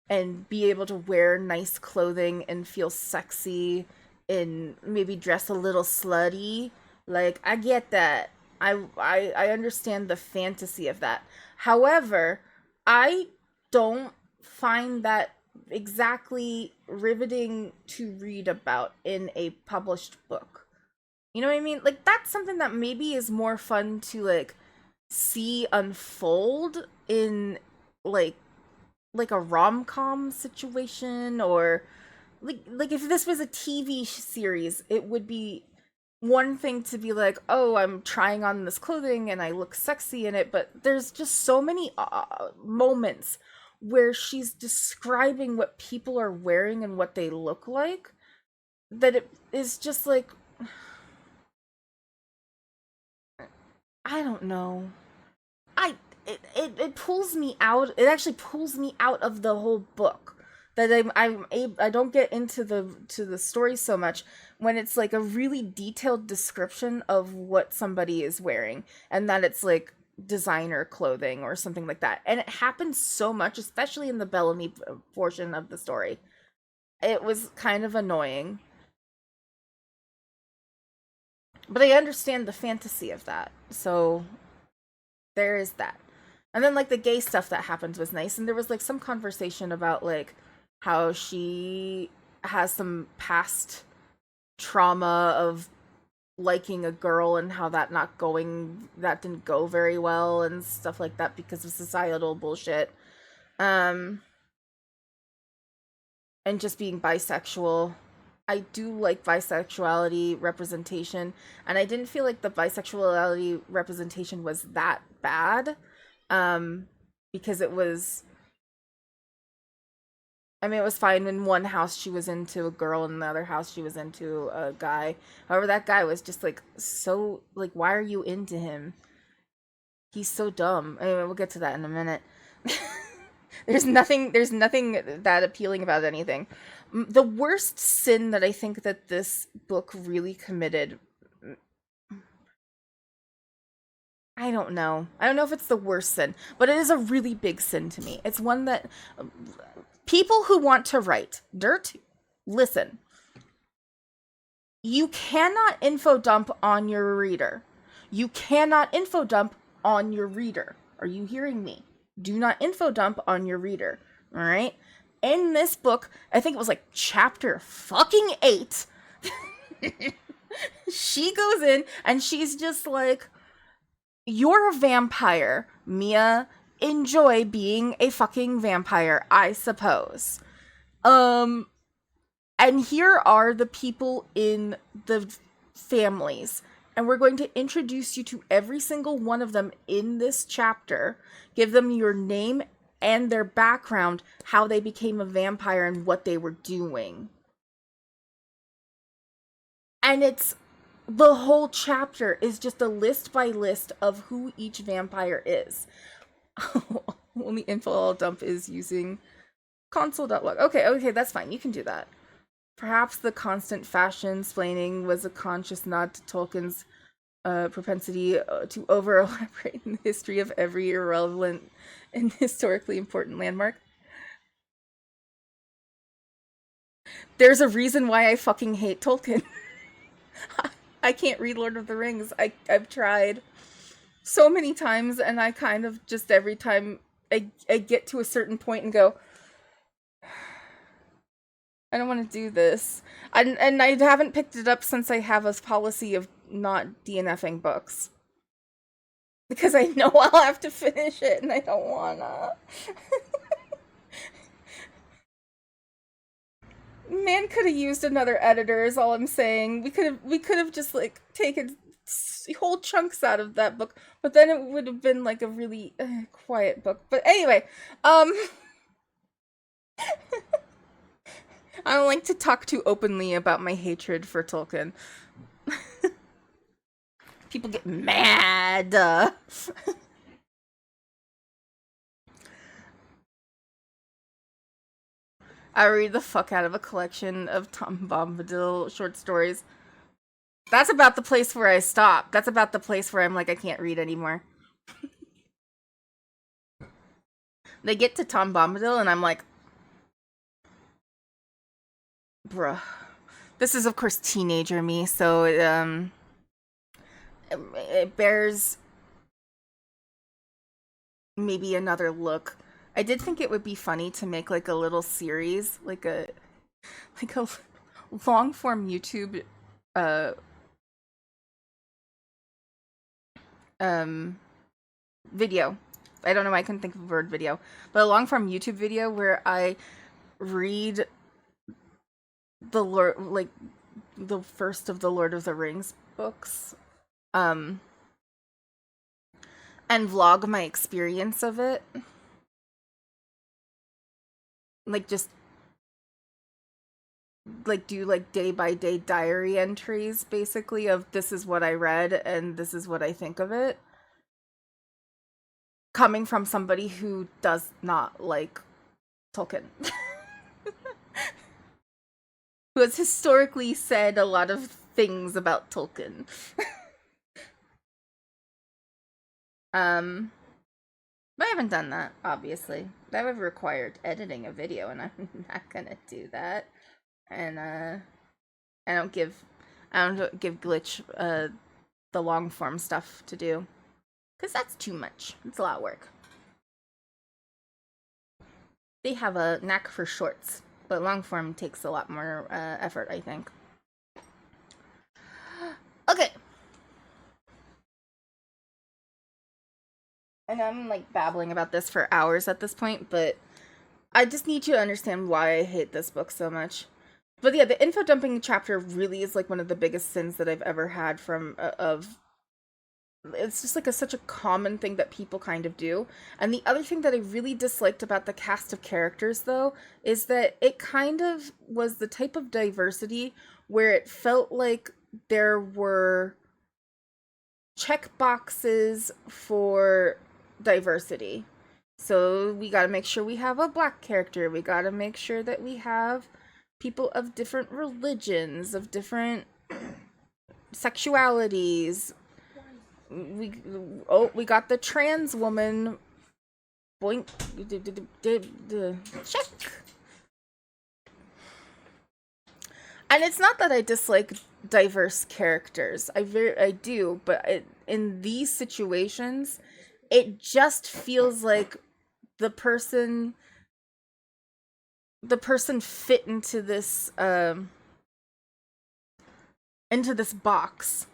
and be able to wear nice clothing and feel sexy and maybe dress a little slutty. Like, I get that. I understand the fantasy of that. However, I don't find that exactly riveting to read about in a published book. You know what I mean? Like, that's something that maybe is more fun to like see unfold in like a rom-com situation, or like if this was a TV series, it would be one thing to be like, oh, I'm trying on this clothing and I look sexy in it, but there's just so many moments where she's describing what people are wearing and what they look like, that it is just like, I don't know. It pulls me out. It actually pulls me out of the whole book. That I don't get into the story so much when it's like a really detailed description of what somebody is wearing, and that it's like designer clothing or something like that. And it happens so much, especially in the Bellamy portion of the story. It was kind of annoying. But I understand the fantasy of that. So there is that. And then like the gay stuff that happened was nice, and there was like some conversation about like how she has some past trauma of liking a girl and how that didn't go very well and stuff like that because of societal bullshit. And just being bisexual. I do like bisexuality representation, and I didn't feel like the bisexuality representation was that bad, because it was, I mean, it was fine. In one house she was into a girl, in the other house she was into a guy. However, that guy was just like so like, why are you into him? He's so dumb. Anyway, we'll get to that in a minute. There's nothing that appealing about anything. The worst sin that I think that this book really committed, I don't know if it's the worst sin, but it is a really big sin to me. It's one that people who want to write dirt, listen. You cannot info dump on your reader. You cannot info dump on your reader. Are you hearing me? Do not info dump on your reader. All right? In this book, I think it was like chapter fucking 8. She goes in and she's just like, you're a vampire, Mia. Enjoy being a fucking vampire, I suppose. And here are the people in the families, and we're going to introduce you to every single one of them in this chapter, give them your name and their background, how they became a vampire and what they were doing. And it's, the whole chapter is just a list by list of who each vampire is. Only info I'll dump is using console.log. Okay, that's fine. You can do that. Perhaps the constant fashion-splaining was a conscious nod to Tolkien's propensity to over-elaborate in the history of every irrelevant and historically important landmark. There's a reason why I fucking hate Tolkien. I can't read Lord of the Rings. I've tried so many times, and I kind of just every time I get to a certain point and go, I don't want to do this. And I haven't picked it up since I have a policy of not DNFing books. Because I know I'll have to finish it, and I don't wanna. Man could have used another editor, is all I'm saying. We could have just, like, taken whole chunks out of that book, but then it would have been, like, a really quiet book. But anyway, I don't like to talk too openly about my hatred for Tolkien. People get mad. I read the fuck out of a collection of Tom Bombadil short stories. That's about the place where I stop. That's about the place where I'm like, I can't read anymore. They get to Tom Bombadil and I'm like, bruh. This is, of course, teenager me, so it bears maybe another look. I did think it would be funny to make like a little series, like a long form YouTube video. I don't know why I couldn't think of the word video, but a long form YouTube video where I read the first of the Lord of the Rings books, and vlog my experience of it. Like, just, like, do, like, day-by-day diary entries, basically, of this is what I read, and this is what I think of it. Coming from somebody who does not like Tolkien. Who has historically said a lot of things about Tolkien. But I haven't done that, obviously. That would have required editing a video, and I'm not gonna do that. And I don't give Glitch the long form stuff to do, cause that's too much. It's a lot of work. they have a knack for shorts, but long form takes a lot more effort, I think. Okay. And I'm like babbling about this for hours at this point, but I just need you to understand why I hate this book so much. But yeah, the info dumping chapter really is like one of the biggest sins that I've ever had from it's just like such a common thing that people kind of do. And the other thing that I really disliked about the cast of characters, though, is that it kind of was the type of diversity where it felt like there were check boxes for diversity. So we got to make sure we have a black character. We got to make sure that we have people of different religions, of different sexualities. We got the trans woman. Boink. Check. And it's not that I dislike diverse characters. I do, but in these situations, it just feels like the person fit into this box,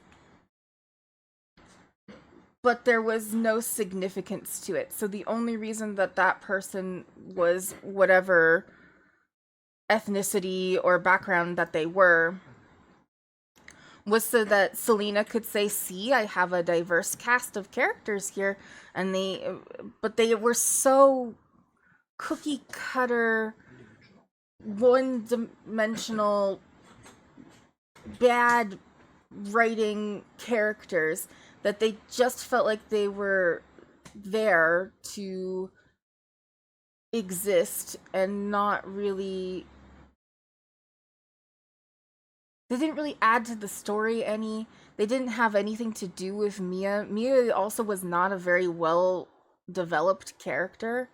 but there was no significance to it. So the only reason that person was whatever ethnicity or background that they were was so that Selena could say, see, I have a diverse cast of characters here. And they were so cookie cutter, one-dimensional, bad writing characters that they just felt like they were there to exist and not really... They didn't really add to the story any. They didn't have anything to do with Mia. Mia also was not a very well-developed character.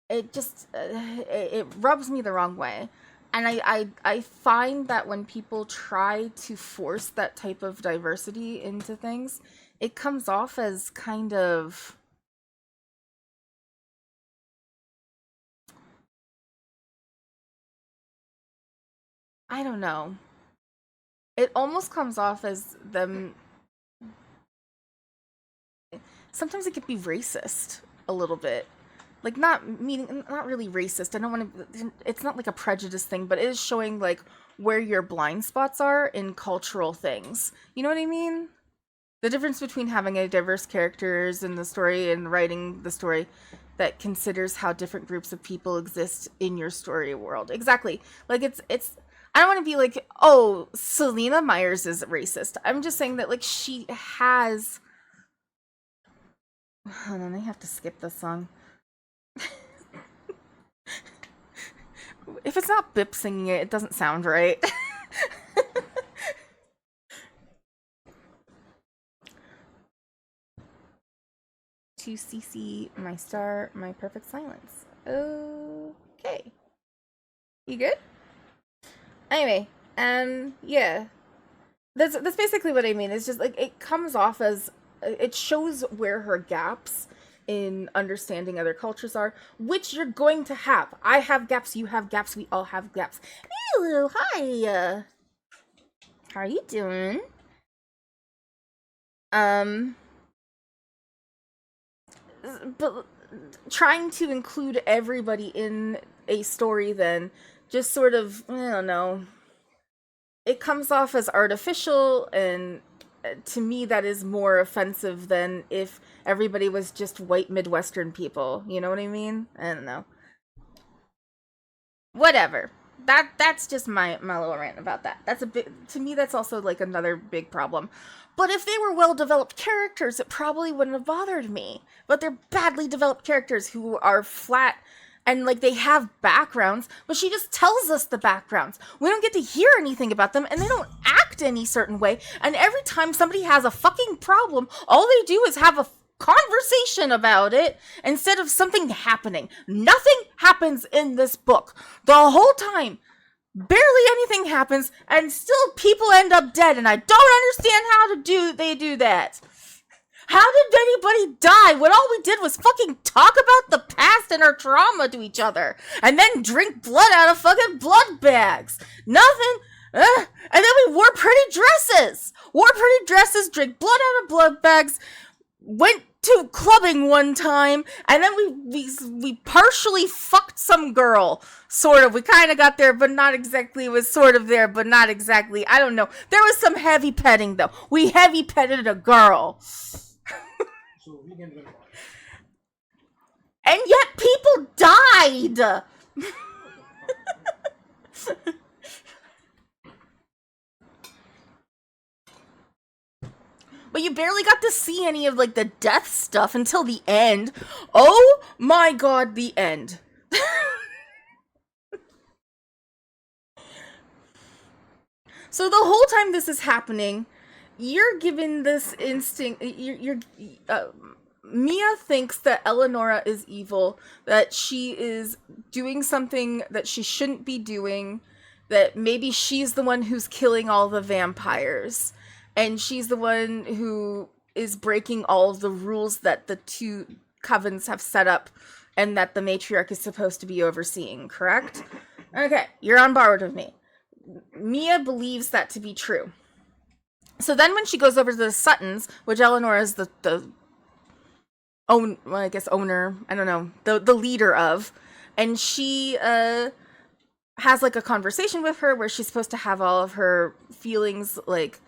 It just... it rubs me the wrong way. And I find that when people try to force that type of diversity into things, it comes off as kind of... I don't know. It almost comes off as them... Sometimes it can be racist a little bit. Like, not really racist. I don't want to... It's not like a prejudice thing, but it is showing, like, where your blind spots are in cultural things. You know what I mean? The difference between having a diverse characters in the story and writing the story that considers how different groups of people exist in your story world. Exactly. Like, it's... I don't want to be like, oh, Selena Myers is racist. I'm just saying that, like, she has... Hold on, I have to skip this song. If it's not Bip singing it, it doesn't sound right. To CC my star, my perfect silence. Okay. You good? Anyway, yeah. That's basically what I mean. It's just, like, it comes off as... It shows where her gaps in understanding other cultures are, which you're going to have. I have gaps, you have gaps, we all have gaps. Hello, hi. How are you doing? But trying to include everybody in a story then just sort of, I don't know, it comes off as artificial, and to me that is more offensive than if everybody was just white Midwestern people. You know what I mean? I don't know. Whatever. That's just my little rant about that. That's a bit, to me, that's also like another big problem. But if they were well-developed characters, it probably wouldn't have bothered me. But they're badly developed characters who are flat, and, like, they have backgrounds, but she just tells us the backgrounds. We don't get to hear anything about them, and they don't act any certain way. And every time somebody has a fucking problem, all they do is have a conversation about it instead of something happening. Nothing happens in this book. The whole time, barely anything happens, and still people end up dead, and I don't understand how they do that. How did anybody die when all we did was fucking talk about the past and our trauma to each other, and then drink blood out of fucking blood bags? Nothing. And then we wore pretty dresses. Drank blood out of blood bags, went to clubbing one time, and then we partially fucked some girl. Sort of. We kind of got there, but not exactly. It was sort of there, but not exactly. I don't know. There was some heavy petting, though. We heavy petted a girl. So vegan vampire. And yet people died. But you barely got to see any of, like, the death stuff until the end. Oh my god, the end. So the whole time this is happening, you're given this instinct. Mia thinks that Eleonora is evil, that she is doing something that she shouldn't be doing, that maybe she's the one who's killing all the vampires, and she's the one who is breaking all of the rules that the two covens have set up and that the matriarch is supposed to be overseeing, correct? Okay, you're on board with me. Mia believes that to be true. So then when she goes over to the Suttons, which Eleanor is the owner, I don't know, the leader of, and she has like a conversation with her where she's supposed to have all of her feelings like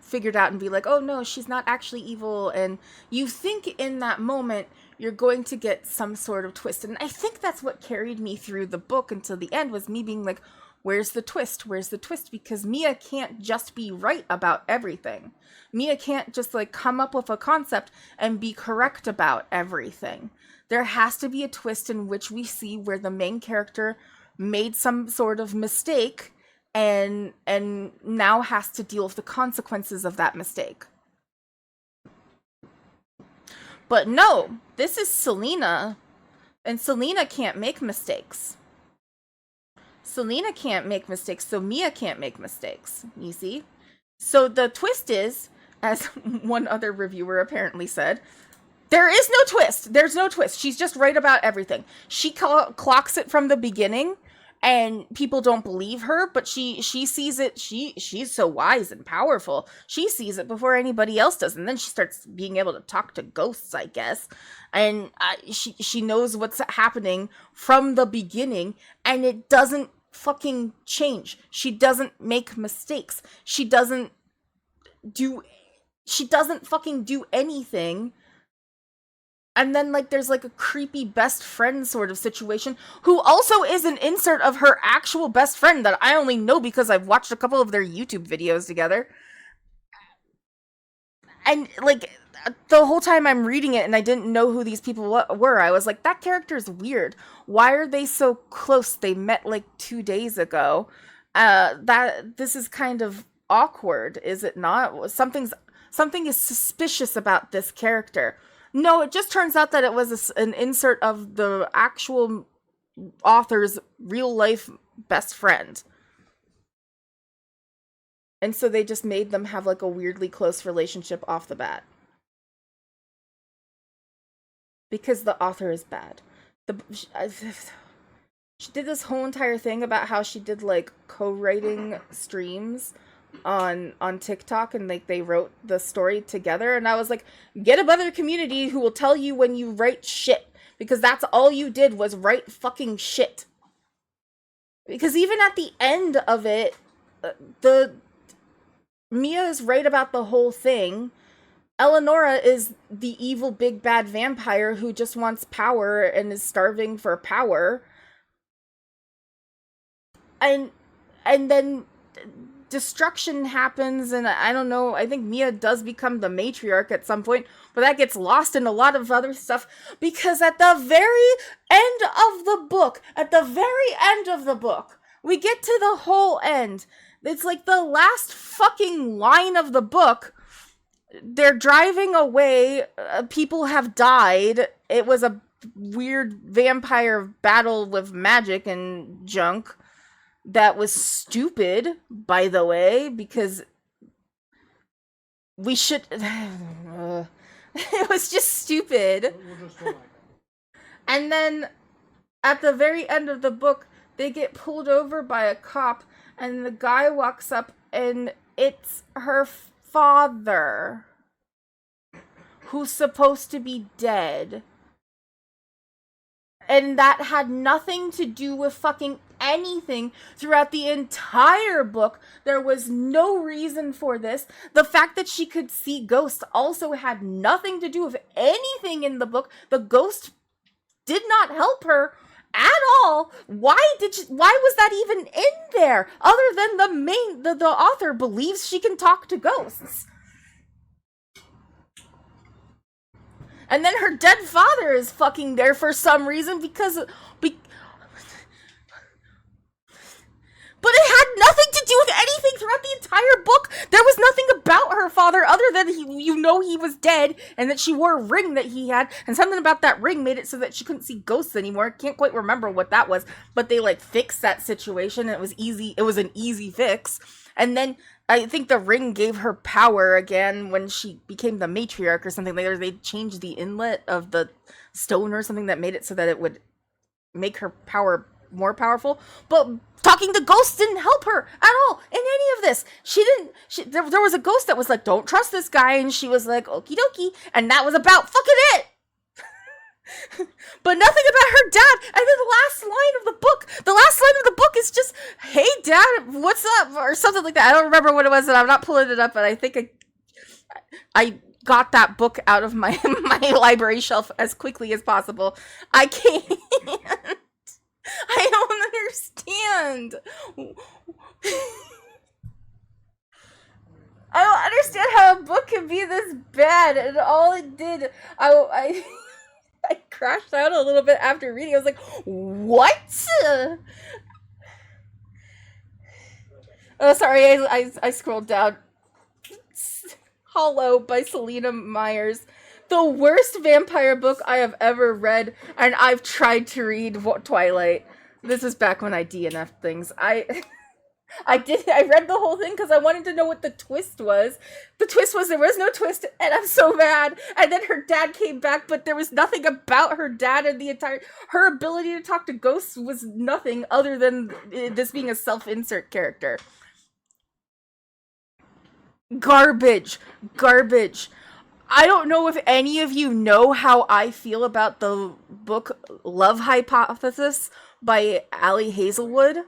figured out and be like, oh no, she's not actually evil, and you think in that moment you're going to get some sort of twist. And I think that's what carried me through the book until the end, was me being like, where's the twist? Where's the twist? Because Mia can't just be right about everything. Mia can't just like come up with a concept and be correct about everything. There has to be a twist in which we see where the main character made some sort of mistake and now has to deal with the consequences of that mistake. But no, this is Selena, and Selena can't make mistakes. Selena can't make mistakes, so Mia can't make mistakes, you see? So the twist is, as one other reviewer apparently said, there is no twist. There's no twist. She's just right about everything. She clocks it from the beginning, and people don't believe her, but she sees it. She's so wise and powerful. She sees it before anybody else does, and then she starts being able to talk to ghosts, I guess. And she knows what's happening from the beginning, and it doesn't fucking change. She doesn't make mistakes. She doesn't fucking do anything. And then, like, there's, like, a creepy best friend sort of situation, who also is an insert of her actual best friend that I only know because I've watched a couple of their YouTube videos together. And, like, the whole time I'm reading it and I didn't know who these people were, I was like, that character's weird. Why are they so close? They met, like, 2 days ago. This is kind of awkward, is it not? Something is suspicious about this character. No, it just turns out that it was an insert of the actual author's real-life best friend. And so they just made them have, like, a weirdly close relationship off the bat. Because the author is bad. She did this whole entire thing about how she did, like, co-writing streams on TikTok, and like they wrote the story together, and I was like, get a better community who will tell you when you write shit, because that's all you did was write fucking shit. Because even at the end of it, Mia is right about the whole thing. Eleonora is the evil big bad vampire who just wants power and is starving for power. And then destruction happens, and I don't know, I think Mia does become the matriarch at some point, but that gets lost in a lot of other stuff, because at the very end of the book, we get to the whole end. It's like the last fucking line of the book. They're driving away, people have died, it was a weird vampire battle with magic and junk. That was stupid, by the way, because we should. It was just stupid. We'll just go like that. And then at the very end of the book, they get pulled over by a cop, and the guy walks up, and it's her father, who's supposed to be dead. And that had nothing to do with fucking anything throughout the entire book. There was no reason for this. The fact that she could see ghosts also had nothing to do with anything in the book. The ghost did not help her at all. Why was that even in there? Other than the author believes she can talk to ghosts. And then her dead father is fucking there for some reason but it had nothing to do with anything throughout the entire book. There was nothing about her father other than he was dead, and that she wore a ring that he had, and something about that ring made it so that she couldn't see ghosts anymore. I can't quite remember what that was, but they like fixed that situation, and it was easy. It was an easy fix. And then I think the ring gave her power again when she became the matriarch or something. Later, they changed the inlet of the stone or something that made it so that it would make her power more powerful. But talking to ghosts didn't help her at all in any of this. There was a ghost that was like, don't trust this guy. And she was like, okie dokie. And that was about fucking it. But nothing about her dad. And then the last line of the book is just, hey dad, what's up? Or something like that. I don't remember what it was, and I'm not pulling it up, but I think I got that book out of my library shelf as quickly as possible. I can't. I don't understand. I don't understand how a book can be this bad, and all it did, I crashed out a little bit after reading. I was like, what? Oh, sorry, I scrolled down. Hollow by Selena Myers. The worst vampire book I have ever read, and I've tried to read Twilight. This was back when I DNF'd things. I read the whole thing because I wanted to know what the twist was. The twist was there was no twist, and I'm so mad. And then her dad came back, but there was nothing about her dad and her ability to talk to ghosts was nothing other than this being a self-insert character. Garbage. I don't know if any of you know how I feel about the book Love Hypothesis by Ali Hazelwood.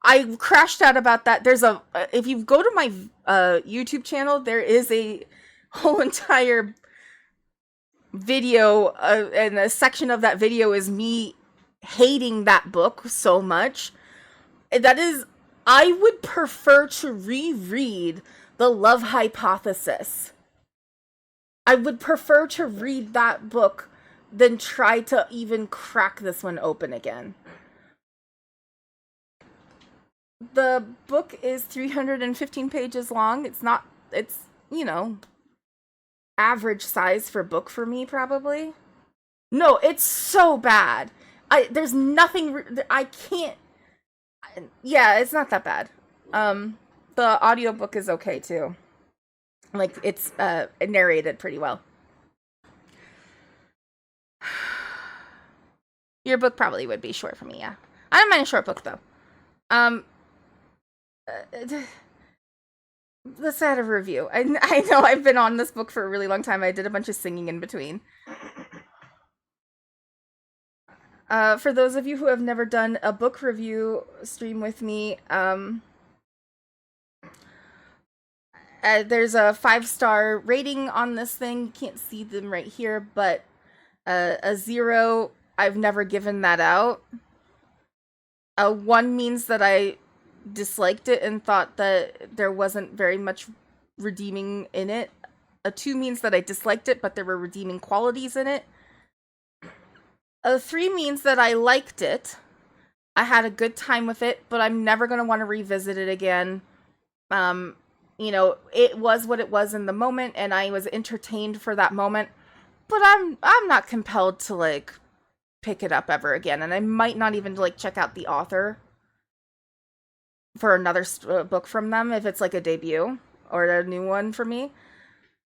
I crashed out about that. If you go to my YouTube channel, there is a whole entire video, and a section of that video is me hating that book so much. I would prefer to reread The Love Hypothesis. I would prefer to read that book than try to even crack this one open again. The book is 315 pages long. It's, average size for book for me, probably. No, it's so bad. There's nothing, I can't, yeah, it's not that bad. The audiobook is okay, too. Like, it's narrated pretty well. Your book probably would be short for me, yeah. I don't mind a short book, though. Let's add a review. I know I've been on this book for a really long time. I did a bunch of singing in between. For those of you who have never done a book review stream with me, there's a 5-star rating on this thing. You can't see them right here, but a 0, I've never given that out. A 1 means that I disliked it and thought that there wasn't very much redeeming in it. A 2 means that I disliked it, but there were redeeming qualities in it. A 3 means that I liked it. I had a good time with it, but I'm never going to want to revisit it again. It was what it was in the moment, and I was entertained for that moment, but I'm not compelled to, pick it up ever again, and I might not even, check out the author for another book from them if it's, a debut or a new one for me.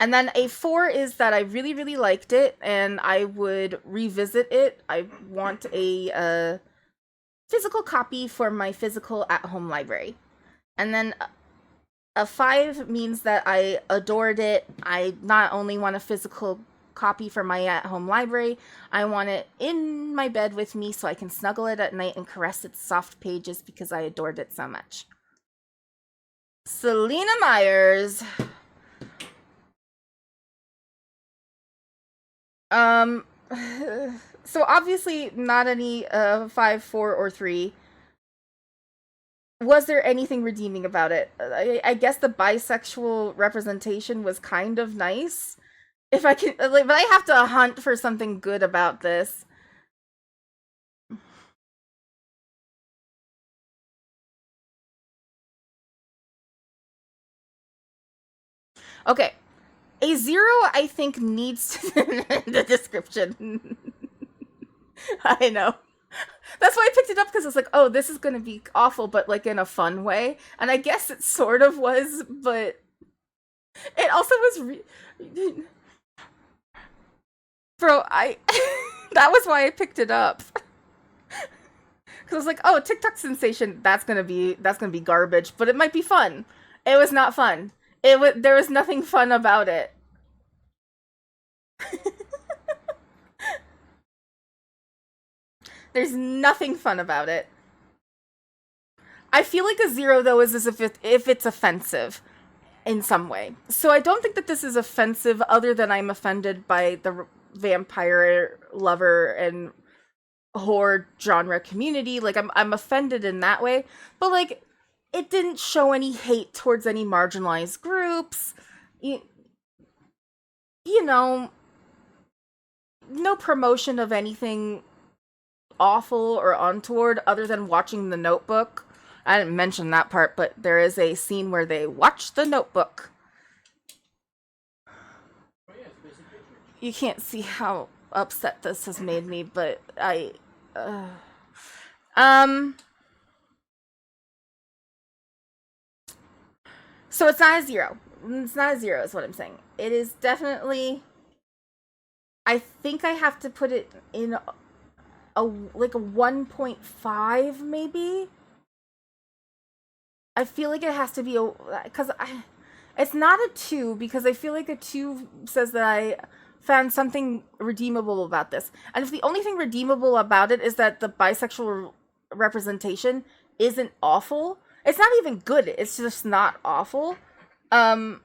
And then a 4 is that I really, really liked it, and I would revisit it. I want a physical copy for my physical at-home library. And then a 5 means that I adored it. I not only want a physical copy for my at-home library, I want it in my bed with me so I can snuggle it at night and caress its soft pages because I adored it so much. Selena Myers. So obviously not any 5, 4, or 3. Was there anything redeeming about it? I guess the bisexual representation was kind of nice. If I can, like, but I have to hunt for something good about this. Okay. A 0, I think, needs the description. I know. That's why I picked it up, because it's like, oh, this is going to be awful, but like in a fun way. And I guess it sort of was, but it also was... Bro, that was why I picked it up. Because I was like, oh, TikTok sensation, that's gonna be garbage, but it might be fun. It was not fun. There was nothing fun about it. There's nothing fun about it. I feel like a 0, though, is as if it's offensive in some way. So I don't think that this is offensive, other than I'm offended by the vampire lover and horror genre community. Like, I'm offended in that way. But, like, it didn't show any hate towards any marginalized groups. You know, no promotion of anything awful or untoward other than watching The Notebook. I didn't mention that part, but there is a scene where they watch The Notebook. You can't see how upset this has made me, but so it's not a 0. It's not a 0 is what I'm saying. It is definitely... I think I have to put it in a 1.5, maybe? I feel like it has to be because it's not a 2, because I feel like a 2 says that I found something redeemable about this. And if the only thing redeemable about it is that the bisexual representation isn't awful, it's not even good, it's just not awful. I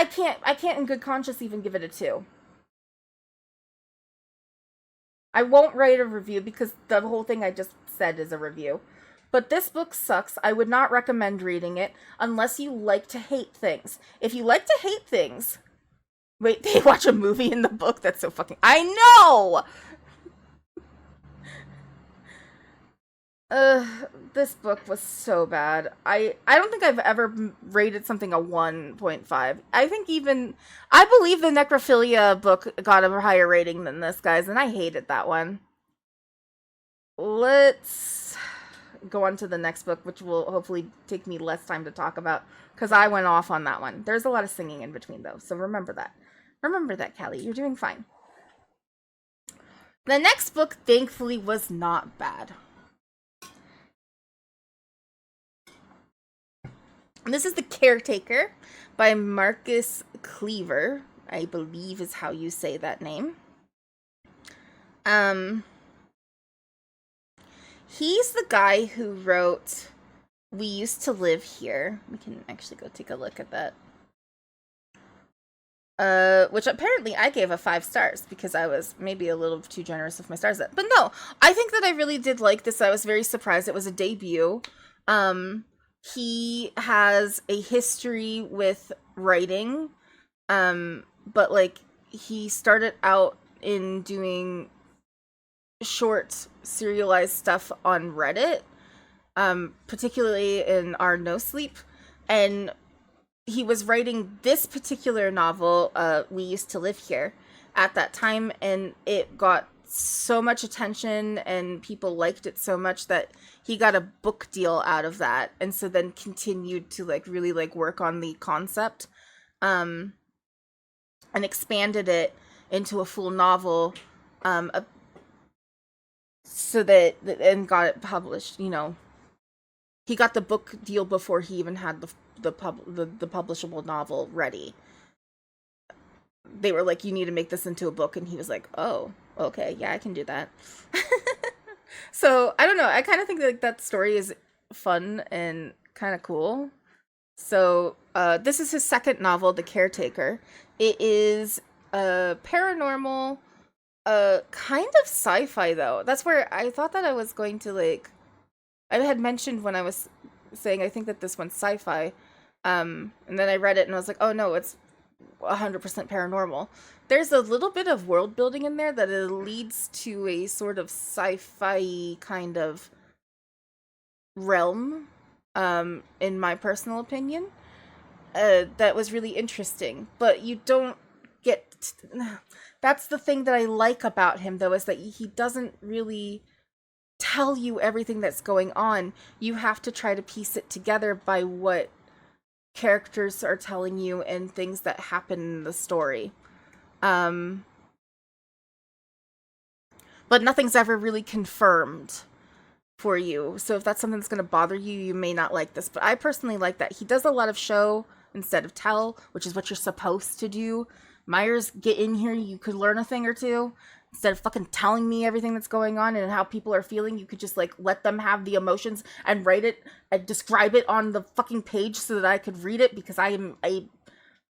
can't in good conscience even give it a 2. I won't write a review because the whole thing I just said is a review. But this book sucks. I would not recommend reading it unless you like to hate things. If you like to hate things... Wait, they watch a movie in the book? That's so fucking... I know! This book was so bad. I don't think I've ever rated something a 1.5. I believe the Necrophilia book got a higher rating than this, guys, and I hated that one. Let's go on to the next book, which will hopefully take me less time to talk about, because I went off on that one. There's a lot of singing in between, though, so remember that. Remember that, Callie. You're doing fine. The next book, thankfully, was not bad. This is The Caretaker by Marcus Cleaver, I believe is how you say that name. He's the guy who wrote We Used to Live Here. We can actually go take a look at that. Which apparently I gave a 5 stars because I was maybe a little too generous with my stars. But no, I think that I really did like this. I was very surprised. It was a debut. He has a history with writing, but like he started out in doing short serialized stuff on Reddit, particularly in our No Sleep, and he was writing this particular novel, We Used to Live Here, at that time, and it got so much attention and people liked it so much that he got a book deal out of that, and so then continued to like really like work on the concept. and expanded it into a full novel, so that and got it published. You know, he got the book deal before he even had the publishable novel ready. They were like, you need to make this into a book, and he was like, oh, okay, yeah, I can do that. So I don't know, I kind of think that story is fun and kind of cool. So this is his second novel, The Caretaker. It is paranormal, kind of sci-fi though. That's where I thought that I was going to like, I had mentioned when I was saying I think that this one's sci-fi, and then I read it and I was like, oh no, it's 100% paranormal. There's a little bit of world building in there that it leads to a sort of sci-fi kind of realm, in my personal opinion, that was really interesting. But you don't get... That's the thing that I like about him, though, is that he doesn't really tell you everything that's going on. You have to try to piece it together by what characters are telling you and things that happen in the story. But nothing's ever really confirmed for you. So if that's something that's going to bother you, you may not like this. But I personally like that. He does a lot of show instead of tell, which is what you're supposed to do. Myers, get in here, you could learn a thing or two. Instead of fucking telling me everything that's going on and how people are feeling, you could just, like, let them have the emotions and write it and describe it on the fucking page so that I could read it, because I am a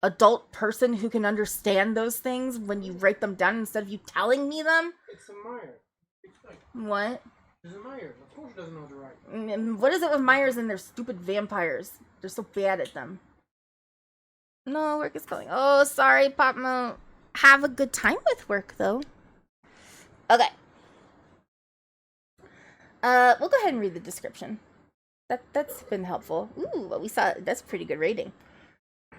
adult person who can understand those things when you write them down instead of you telling me them. It's a Myers. What? It's a Myers. Of course he doesn't know what to write. And what is it with Myers and their stupid vampires? They're so bad at them. No, work is calling. Oh, sorry, Pop Mo. Have a good time with work, though. Okay. We'll go ahead and read the description. That's been helpful. Ooh, what we saw, that's a pretty good rating.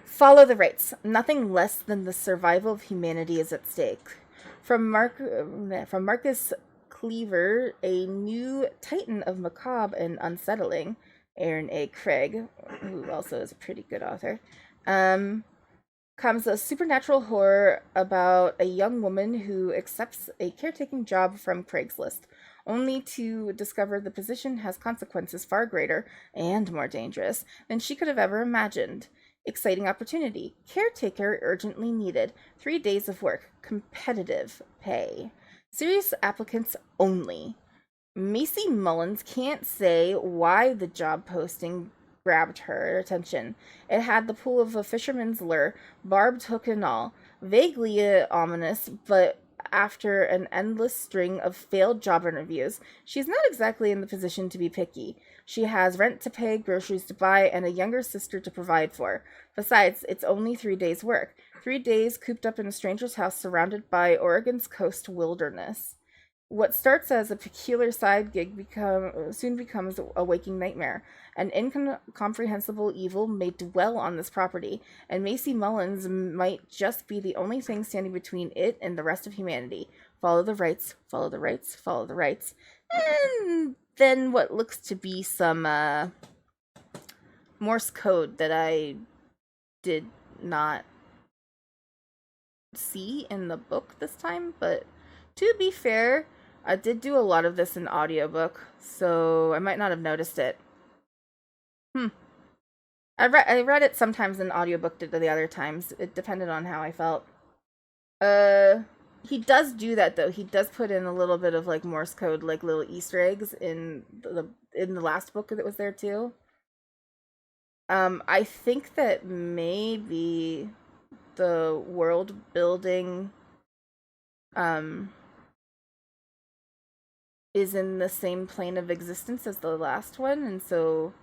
Follow the rights. Nothing less than the survival of humanity is at stake. From Marcus Cleaver, a new titan of macabre and unsettling, Aaron A. Craig, who also is a pretty good author, comes a supernatural horror about a young woman who accepts a caretaking job from Craigslist, only to discover the position has consequences far greater and more dangerous than she could have ever imagined. Exciting opportunity. Caretaker urgently needed. 3 days of work. Competitive pay. Serious applicants only. Macy Mullins can't say why the job posting grabbed her attention. It had the pull of a fisherman's lure, barbed hook and all. Vaguely ominous, but after an endless string of failed job interviews, she's not exactly in the position to be picky. She has rent to pay, groceries to buy, and a younger sister to provide for. Besides, it's only 3 days' work. 3 days cooped up in a stranger's house surrounded by Oregon's coast wilderness. What starts as a peculiar side gig soon becomes a waking nightmare. An incomprehensible evil may dwell on this property, and Macy Mullins might just be the only thing standing between it and the rest of humanity. Follow the rights, follow the rights, follow the rights. And then what looks to be some Morse code that I did not see in the book this time, but to be fair, I did do a lot of this in audiobook, so I might not have noticed it. I read it sometimes in audiobook the other times. It depended on how I felt. He does do that though. He does put in a little bit of like Morse code, like little Easter eggs in the last book that was there too. I think that maybe the world building is in the same plane of existence as the last one, and so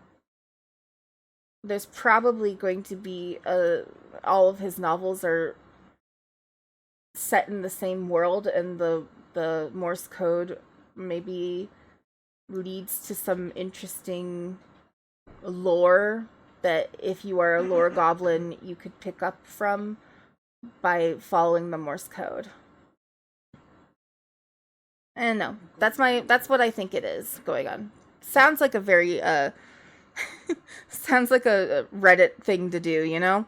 there's probably going to be all of his novels are set in the same world, and the Morse code maybe leads to some interesting lore that if you are a lore goblin you could pick up from by following the Morse code. I don't know. That's what I think it is going on. Sounds like a very sounds like a Reddit thing to do, you know?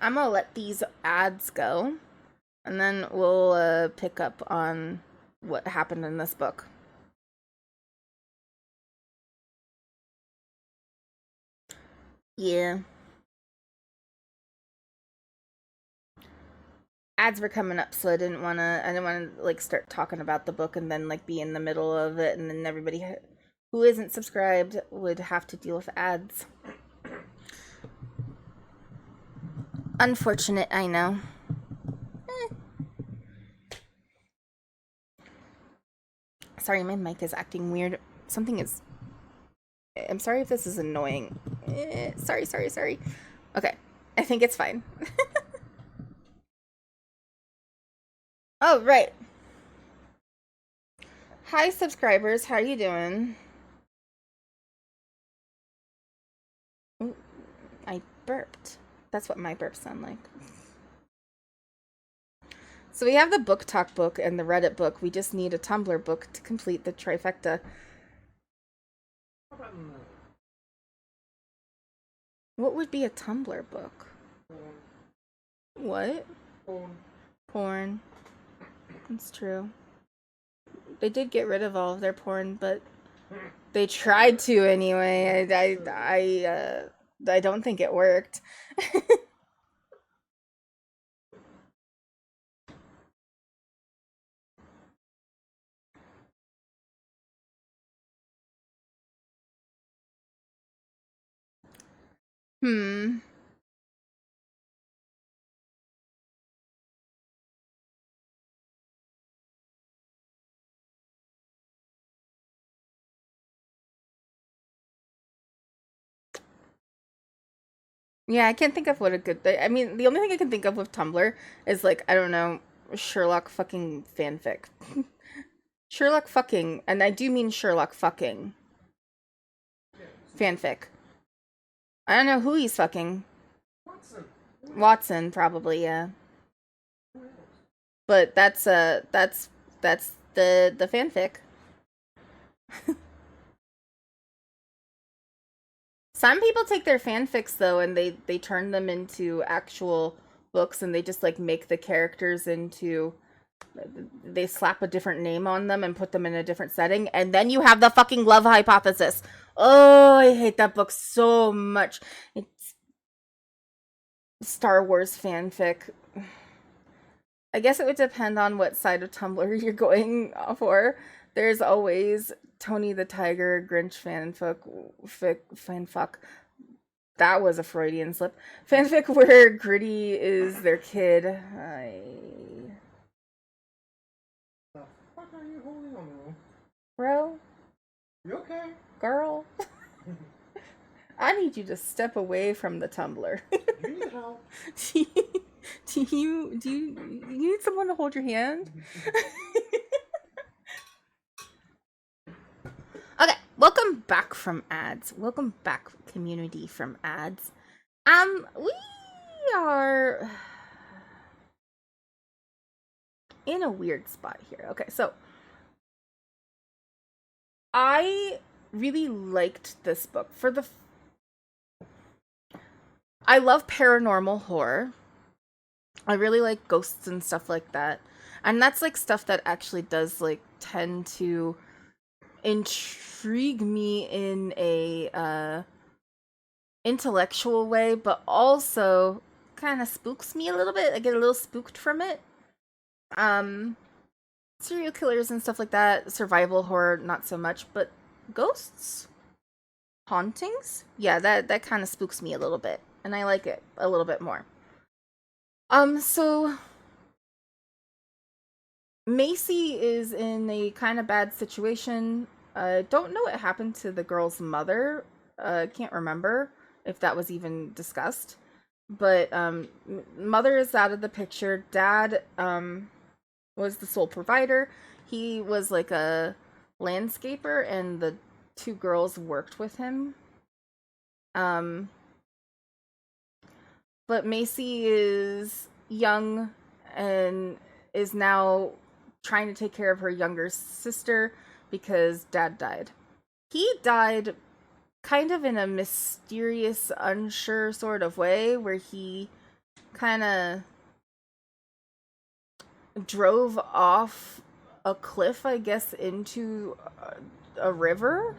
I'm gonna let these ads go, and then we'll pick up on what happened in this book. Yeah. Ads were coming up, so I didn't wanna like start talking about the book and then like be in the middle of it, and then everybody who isn't subscribed would have to deal with ads. Unfortunate, I know. Sorry, my mic is acting weird. Something is... I'm sorry if this is annoying. Sorry. Okay, I think it's fine. Oh, right. Hi, subscribers. How you doing? Ooh, I burped. That's what my burps sound like. So we have the book talk book and the Reddit book. We just need a Tumblr book to complete the trifecta. What would be a Tumblr book? What? Porn. That's true. They did get rid of all of their porn, but they tried to anyway. I don't think it worked. Yeah, I can't think of what a good... I mean, the only thing I can think of with Tumblr is, like, I don't know, Sherlock fucking fanfic. Sherlock fucking, and I do mean Sherlock fucking. Fanfic. I don't know who he's fucking. Watson, probably, yeah. But that's the fanfic. Some people take their fanfics though and they turn them into actual books, and they just like make the characters into... They slap a different name on them and put them in a different setting, and then you have the fucking Love Hypothesis. Oh, I hate that book so much. It's Star Wars fanfic. I guess it would depend on what side of Tumblr you're going for. There's always Tony the Tiger Grinch fanfuck. That was a Freudian slip. Fanfic where Gritty is their kid. The fuck are you holding on to? Bro? You okay? Girl? I need you to step away from the Tumblr. You need help. Do you need someone to hold your hand? Okay, welcome back from ads. Welcome back, community, from ads. We are in a weird spot here. Okay, so I really liked this book I love paranormal horror. I really like ghosts and stuff like that. And that's like stuff that actually does like tend to intrigue me in a intellectual way, but also kind of spooks me a little bit. I get a little spooked from it. Serial killers and stuff like that, survival horror, not so much, but ghosts? Hauntings? Yeah, that kind of spooks me a little bit, and I like it a little bit more. So Macy is in a kind of bad situation. Don't know what happened to the girl's mother. Can't remember if that was even discussed. But mother is out of the picture. Dad was the sole provider. He was like a landscaper, and the two girls worked with him. But Macy is young and is now trying to take care of her younger sister, because dad died. He died kind of in a mysterious, unsure sort of way, where he kind of drove off a cliff, I guess, into a river.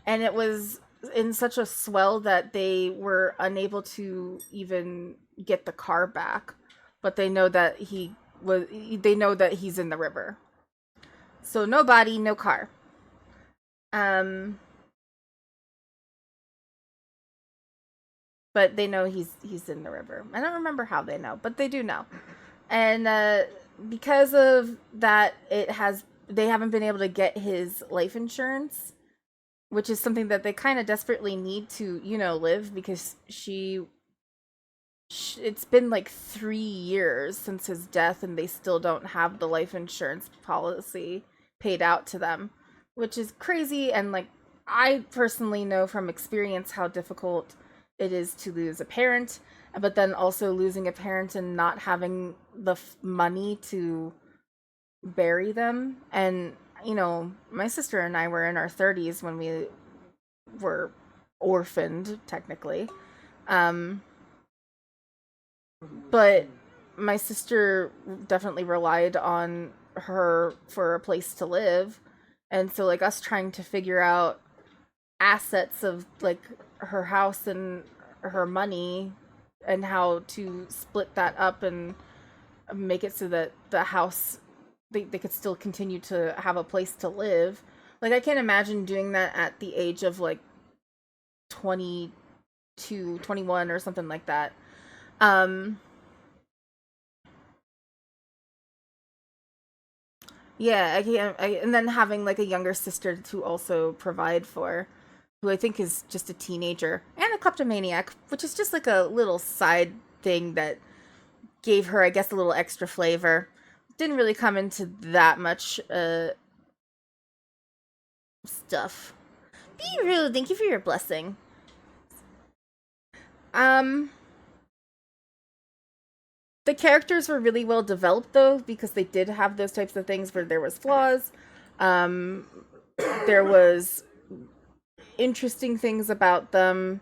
And it was in such a swell that they were unable to even get the car back. But they know that he's in the river. So no body, no car. But they know he's in the river. I don't remember how they know, but they do know. And because of that, they haven't been able to get his life insurance, which is something that they kind of desperately need to, live, because it's been like 3 years since his death, and they still don't have the life insurance policy paid out to them, which is crazy. And like, I personally know from experience how difficult it is to lose a parent, but then also losing a parent and not having the money to bury them. And my sister and I were in our 30s when we were orphaned, technically. But my sister definitely relied on her for a place to live. And so, like, us trying to figure out assets of, like, her house and her money and how to split that up and make it so that the house, they could still continue to have a place to live. Like, I can't imagine doing that at the age of, like, 22, 21 or something like that. Yeah, and then having, like, a younger sister to also provide for, who I think is just a teenager and a kleptomaniac, which is just like a little side thing that gave her, I guess, a little extra flavor. Didn't really come into that much stuff. Be rude. Thank you for your blessing. The characters were really well developed, though, because they did have those types of things where there was flaws. There was interesting things about them.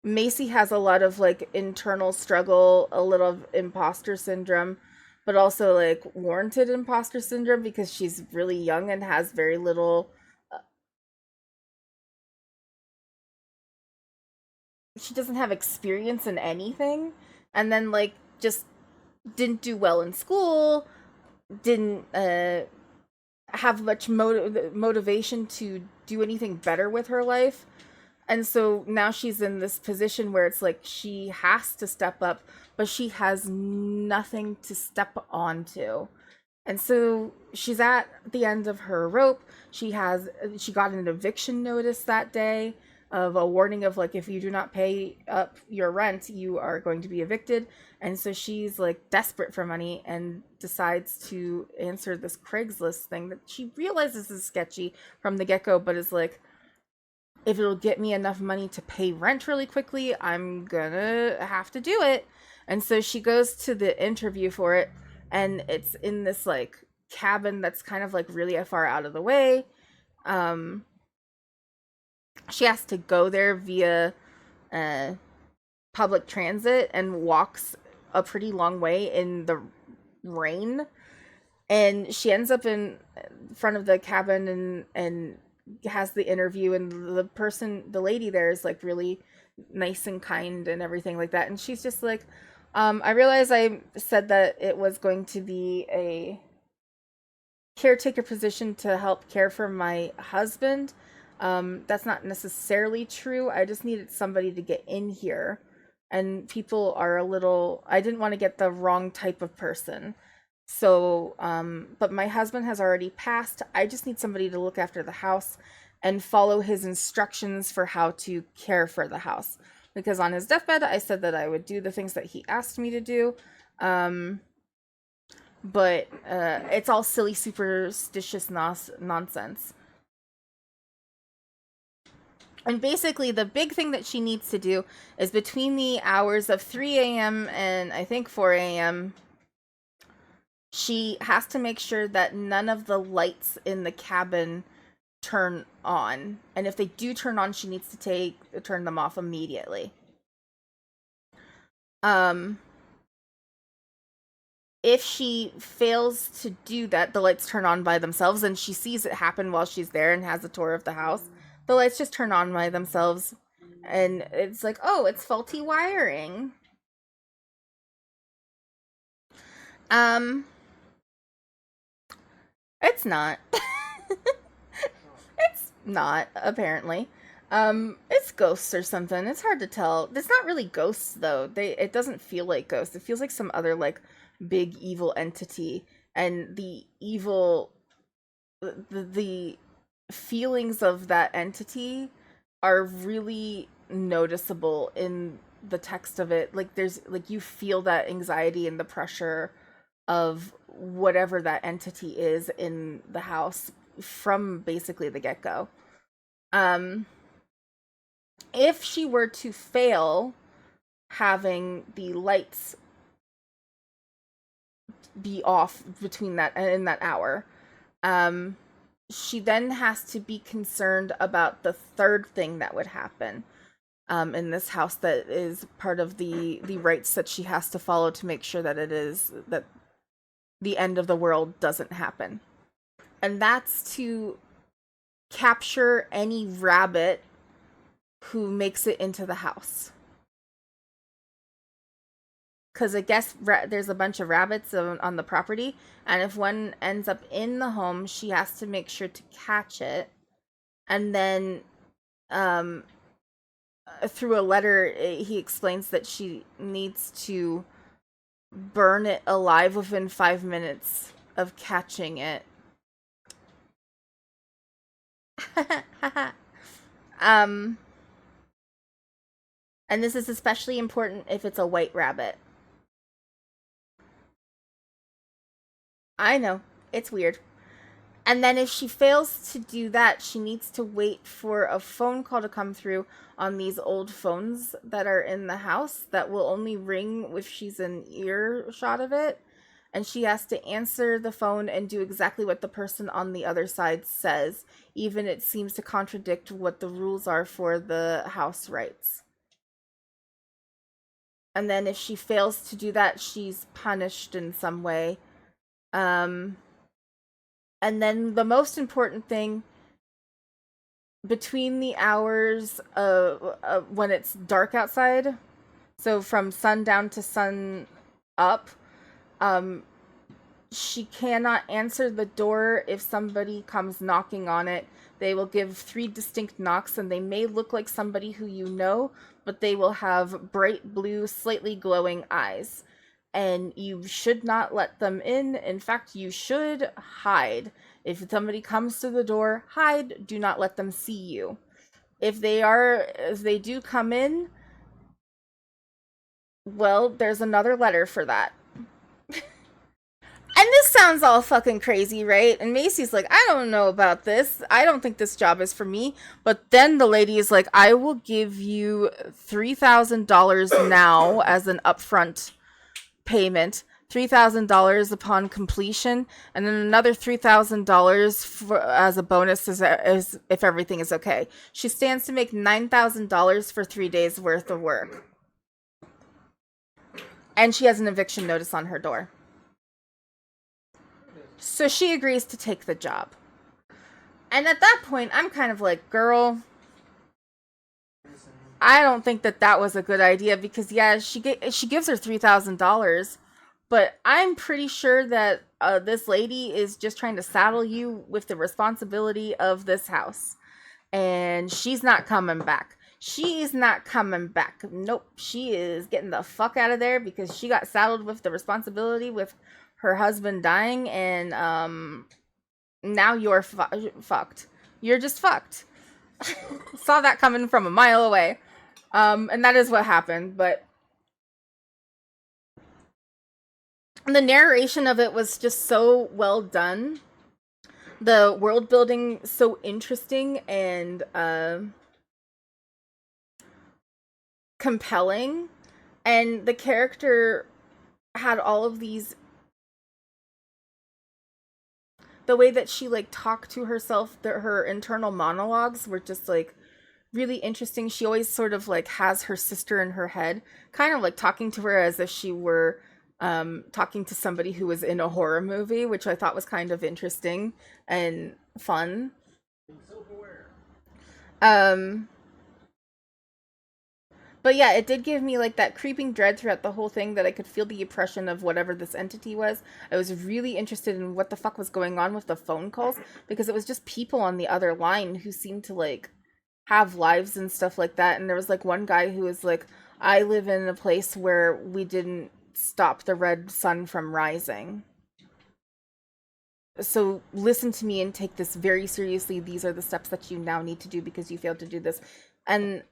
Macy has a lot of, like, internal struggle, a little of imposter syndrome, but also, like, warranted imposter syndrome because she's really young and has very little. She doesn't have experience in anything, and then, like, just didn't do well in school, didn't have much motivation to do anything better with her life. And so now she's in this position where it's like she has to step up, but she has nothing to step onto. And so she's at the end of her rope. She got an eviction notice that day of a warning of, like, if you do not pay up your rent, you are going to be evicted. And so she's, like, desperate for money and decides to answer this Craigslist thing that she realizes is sketchy from the get-go, but is like, if it'll get me enough money to pay rent really quickly, I'm gonna have to do it. And so she goes to the interview for it, and it's in this, like, cabin that's kind of, like, really far out of the way. She has to go there via public transit and walks a pretty long way in the rain. And she ends up in front of the cabin and has the interview, and the lady there is, like, really nice and kind and everything like that. And she's just like, I realize I said that it was going to be a caretaker position to help care for my husband. That's not necessarily true. I just needed somebody to get in here, and people are I didn't want to get the wrong type of person. So, but my husband has already passed. I just need somebody to look after the house and follow his instructions for how to care for the house. Because on his deathbed, I said that I would do the things that he asked me to do. But it's all silly, superstitious nonsense. And basically, the big thing that she needs to do is between the hours of 3 a.m. and I think 4 a.m., she has to make sure that none of the lights in the cabin turn on. And if they do turn on, she needs to turn them off immediately. If she fails to do that, the lights turn on by themselves, and she sees it happen while she's there and has a tour of the house. The lights just turn on by themselves, and it's like, oh, it's faulty wiring. It's not. It's not, apparently. It's ghosts or something. It's hard to tell. It's not really ghosts, though. It doesn't feel like ghosts. It feels like some other, like, big evil entity. And the evil... The feelings of that entity are really noticeable in the text of it. Like, there's... Like, you feel that anxiety and the pressure of whatever that entity is in the house from basically the get-go. If she were to fail having the lights be off between that in that hour, she then has to be concerned about the third thing that would happen in this house that is part of the rites that she has to follow to make sure that that the end of the world doesn't happen. And that's to capture any rabbit who makes it into the house. Because I guess there's a bunch of rabbits on the property, and if one ends up in the home, she has to make sure to catch it. And then through a letter, he explains that she needs to burn it alive within 5 minutes of catching it. And this is especially important if it's a white rabbit. I know, it's weird. And then if she fails to do that, she needs to wait for a phone call to come through on these old phones that are in the house that will only ring if she's in earshot of it. And she has to answer the phone and do exactly what the person on the other side says, even it seems to contradict what the rules are for the house rights. And then if she fails to do that, she's punished in some way. And then the most important thing, between the hours of when it's dark outside, so from sundown to sun up, she cannot answer the door if somebody comes knocking on it. They will give 3 distinct knocks, and they may look like somebody who you know, but they will have bright blue, slightly glowing eyes. And you should not let them in. In fact, you should hide. If somebody comes to the door, hide. Do not let them see you. If they do come in, well, there's another letter for that. And this sounds all fucking crazy, right? And Macy's like, I don't know about this. I don't think this job is for me. But then the lady is like, I will give you $3,000 now as an upfront payment, $3,000 upon completion, and then another $3,000 as a bonus as if everything is okay. She stands to make $9,000 for 3 days worth of work. And she has an eviction notice on her door. So she agrees to take the job. And at that point, I'm kind of like, girl, I don't think that was a good idea, because yeah, she gives her $3,000, but I'm pretty sure that this lady is just trying to saddle you with the responsibility of this house, and she's not coming back. She's not coming back. Nope, she is getting the fuck out of there, because she got saddled with the responsibility with her husband dying, and now you're fucked. You're just fucked. Saw that coming from a mile away. And that is what happened, but the narration of it was just so well done. The world building so interesting and compelling, and the character had all of these the way that she like talked to herself, her internal monologues were just like really interesting. She always sort of like has her sister in her head, kind of like talking to her as if she were talking to somebody who was in a horror movie, which I thought was kind of interesting and fun. But yeah, it did give me like that creeping dread throughout the whole thing, that I could feel the oppression of whatever this entity was. I was really interested in what the fuck was going on with the phone calls, because it was just people on the other line who seemed to like have lives and stuff like that. And there was like one guy who was like, I live in a place where we didn't stop the red sun from rising. So listen to me and take this very seriously. These are the steps that you now need to do because you failed to do this. And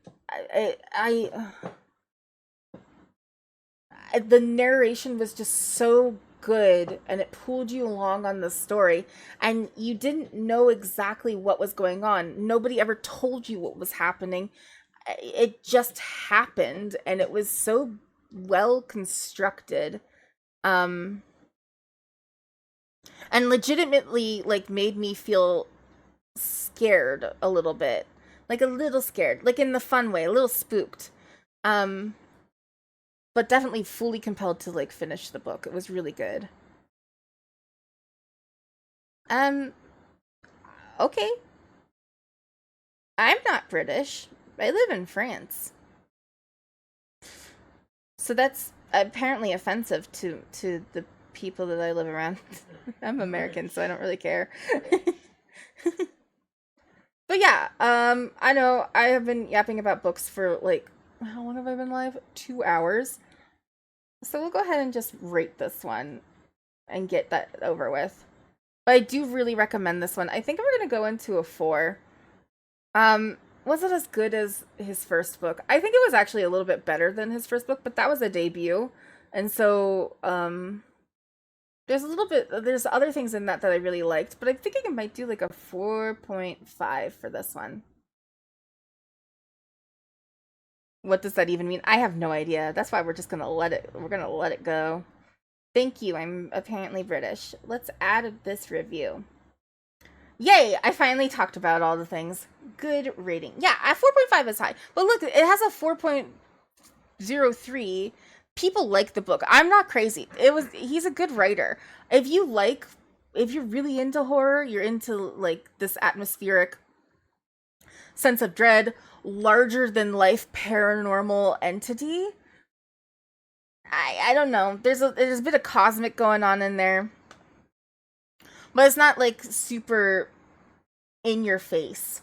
the narration was just so good, and it pulled you along on the story, and you didn't know exactly what was going on. Nobody ever told you what was happening. It just happened, and it was so well constructed. And legitimately like made me feel scared a little bit. Like a little scared, like in the fun way, a little spooked. But definitely fully compelled to like finish the book. It was really good. Okay. I'm not British. I live in France. So that's apparently offensive to the people that I live around. I'm American, so I don't really care. But yeah, I know I have been yapping about books for like, how long have I been live? 2 hours. So we'll go ahead and just rate this one and get that over with. But I do really recommend this one. I think we're gonna go into a 4. Was it as good as his first book? I think it was actually a little bit better than his first book, but that was a debut. And so, there's other things in that I really liked, but I'm thinking I might do like a 4.5 for this one. What does that even mean? I have no idea. That's why we're gonna let it go. Thank you, I'm apparently British. Let's add this review. Yay, I finally talked about all the things. Good rating. Yeah, at 4.5 is high. But look, it has a 4.03. People like the book. I'm not crazy. He's a good writer. If you're really into horror, you're into like this atmospheric sense of dread, larger than life paranormal entity. I don't know. There's a bit of cosmic going on in there. But it's not like super in your face.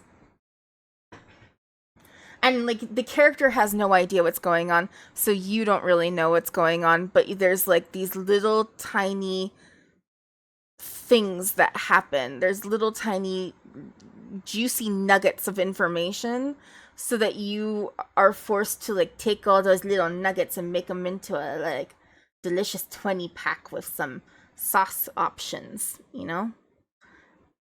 And like the character has no idea what's going on, so you don't really know what's going on, but there's like these little tiny things that happen. There's little tiny juicy nuggets of information, so that you are forced to like take all those little nuggets and make them into a like delicious 20-pack with some sauce options, you know?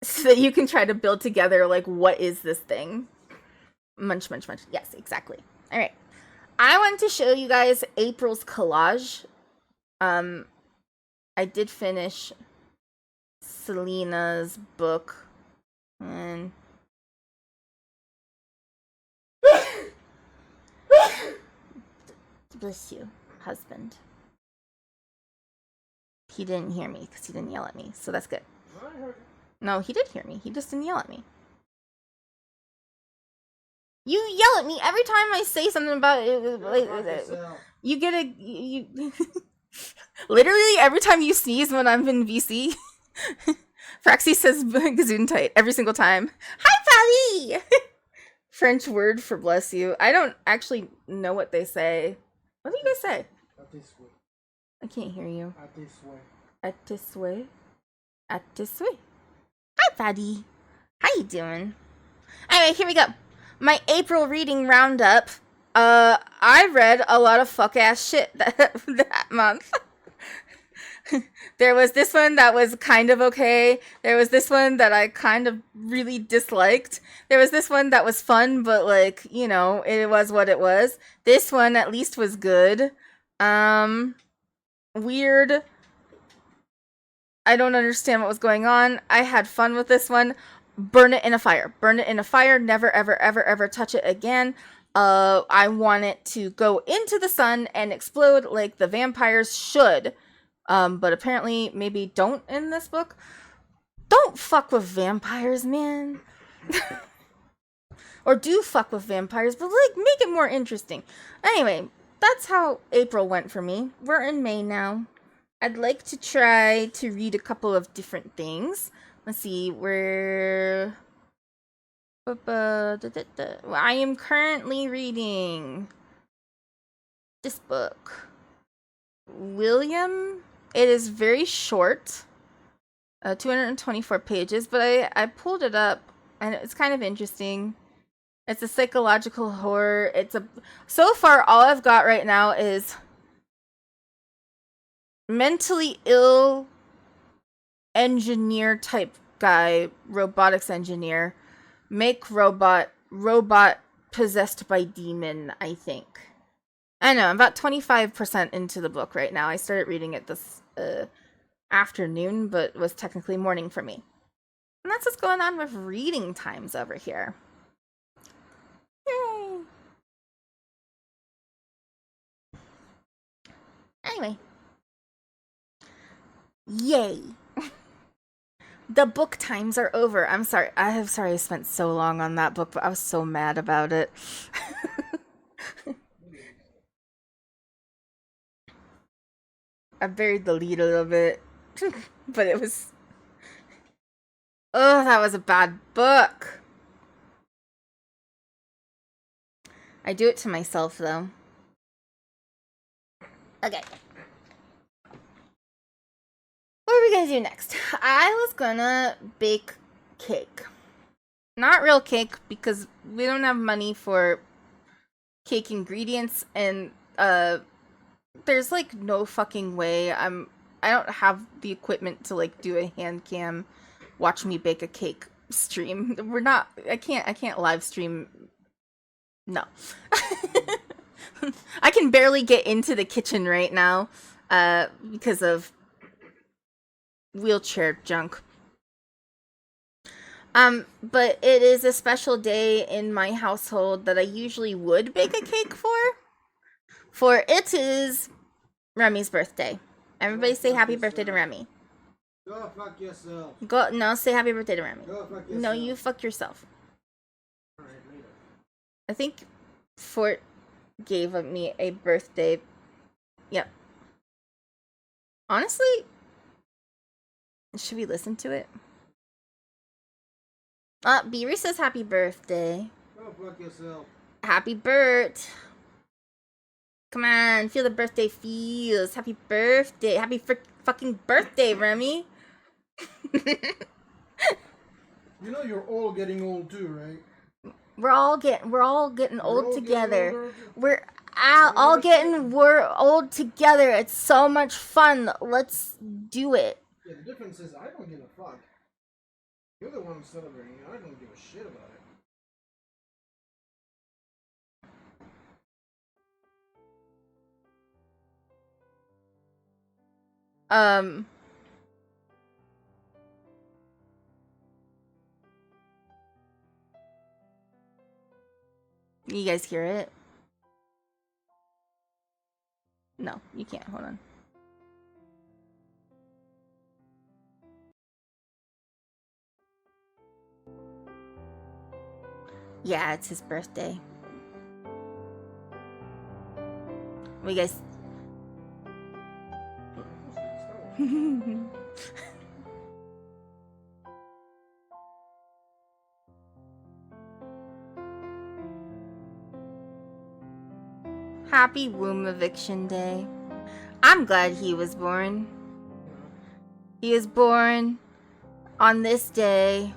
So that you can try to build together like, what is this thing? Munch, munch, munch. Yes, exactly. All right. I want to show you guys April's collage. I did finish Selena's book. And bless you, husband. He didn't hear me because he didn't yell at me, so that's good. No, he did hear me. He just didn't yell at me. You yell at me every time I say something about it. You get you literally every time you sneeze when I'm in VC. Fraxy says Gesundheit every single time. Hi, Patty! French word for bless you. I don't actually know what they say. What do you guys say? I can't hear you. At this way. At this way. Hi, Patty. How you doing? Anyway, here we go. My April reading roundup. I read a lot of fuck-ass shit that month. There was this one that was kind of okay. There was this one that I kind of really disliked. There was this one that was fun, but like, you know, it was what it was. This one at least was good. Weird. I don't understand what was going on. I had fun with this one. Burn it in a fire. Burn it in a fire. Never, ever, ever, ever touch it again. I want it to go into the sun and explode like the vampires should. But apparently maybe don't in this book. Don't fuck with vampires, man. Or do fuck with vampires, but like make it more interesting. Anyway, that's how April went for me. We're in May now. I'd like to try to read a couple of different things. Let's see, I am currently reading this book. William. It is very short. 224 pages, but I pulled it up and it's kind of interesting. It's a psychological horror. So far all I've got right now is mentally ill engineer type guy, robotics engineer, make robot possessed by demon, I think. I know, I'm about 25% into the book right now. I started reading it this afternoon, but it was technically morning for me. And that's what's going on with reading times over here. Yay! Anyway. Yay! The book times are over. I'm sorry. I spent so long on that book, but I was so mad about it. I buried the lead a little bit. But it was... Oh, that was a bad book. I do it to myself, though. Okay. What are we gonna do next? I was gonna bake cake. Not real cake, because we don't have money for cake ingredients, and there's like no fucking way I don't have the equipment to like do a hand cam watch me bake a cake stream. I can't live stream. No. I can barely get into the kitchen right now because of wheelchair junk. But it is a special day in my household that I usually would bake a cake for it is Remy's birthday. Everybody say happy birthday to Remy. Go fuck yourself. No, say happy birthday to Remy. Go fuck yourself. No, you fuck yourself. Alright, later. I think Fort gave me a birthday. Yep. Honestly, should we listen to it? Beaver says happy birthday. Go fuck yourself. Happy Bert. Come on, feel the birthday feels. Happy birthday. Happy fucking birthday, Remy. You know you're all getting old too, right? We're all getting old together. We're We're all getting old together. It's so much fun. Let's do it. Yeah, the difference is I don't give a fuck. You're the one celebrating it. I don't give a shit about it. You guys hear it? No, you can't. Hold on. Yeah, it's his birthday. You guys. Happy womb eviction day. I'm glad he was born. He was born on this day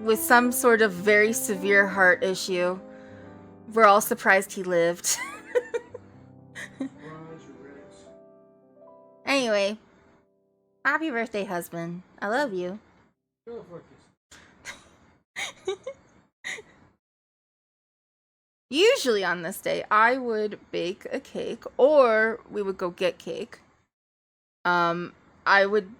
with some sort of very severe heart issue. We're all surprised he lived. Anyway, happy birthday, husband. I love you. Go fuck yourself. Usually on this day, I would bake a cake, or we would go get cake. I would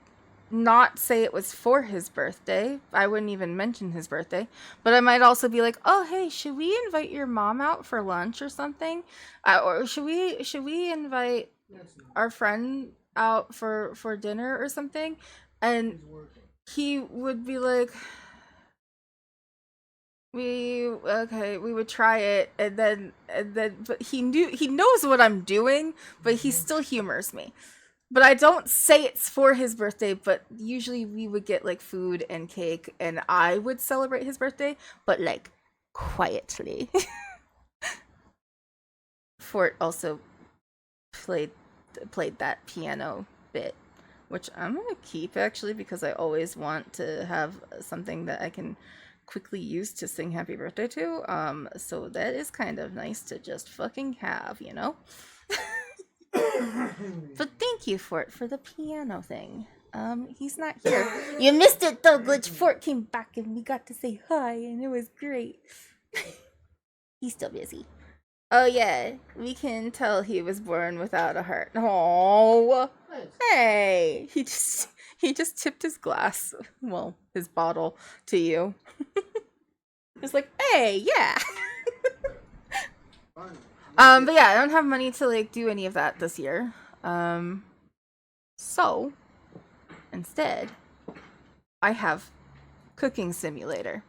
not say it was for his birthday. I wouldn't even mention his birthday. But I might also be like, "Oh, hey, should we invite your mom out for lunch or something? Or should we invite That's not. our friend out for dinner or something?" And He's working. he would be like, we would try it, and then but he knows what I'm doing, but he still humors me. But I don't say it's for his birthday, but usually we would get like food and cake, and I would celebrate his birthday, but like quietly. Fort also played that piano bit, which I'm gonna keep actually because I always want to have something that I can quickly use to sing happy birthday to. So that is kind of nice to just fucking have, you know? But thank you, Fort, for the piano thing. He's not here. You missed it though, Glitch. Fort came back and we got to say hi, and it was great. He's still busy. Oh yeah, we can tell he was born without a heart. Oh, Nice. hey, he just tipped his glass, well, his bottle to you. It's like, hey, yeah. Fine. But yeah, I don't have money to like do any of that this year. So instead, I have Cooking Simulator.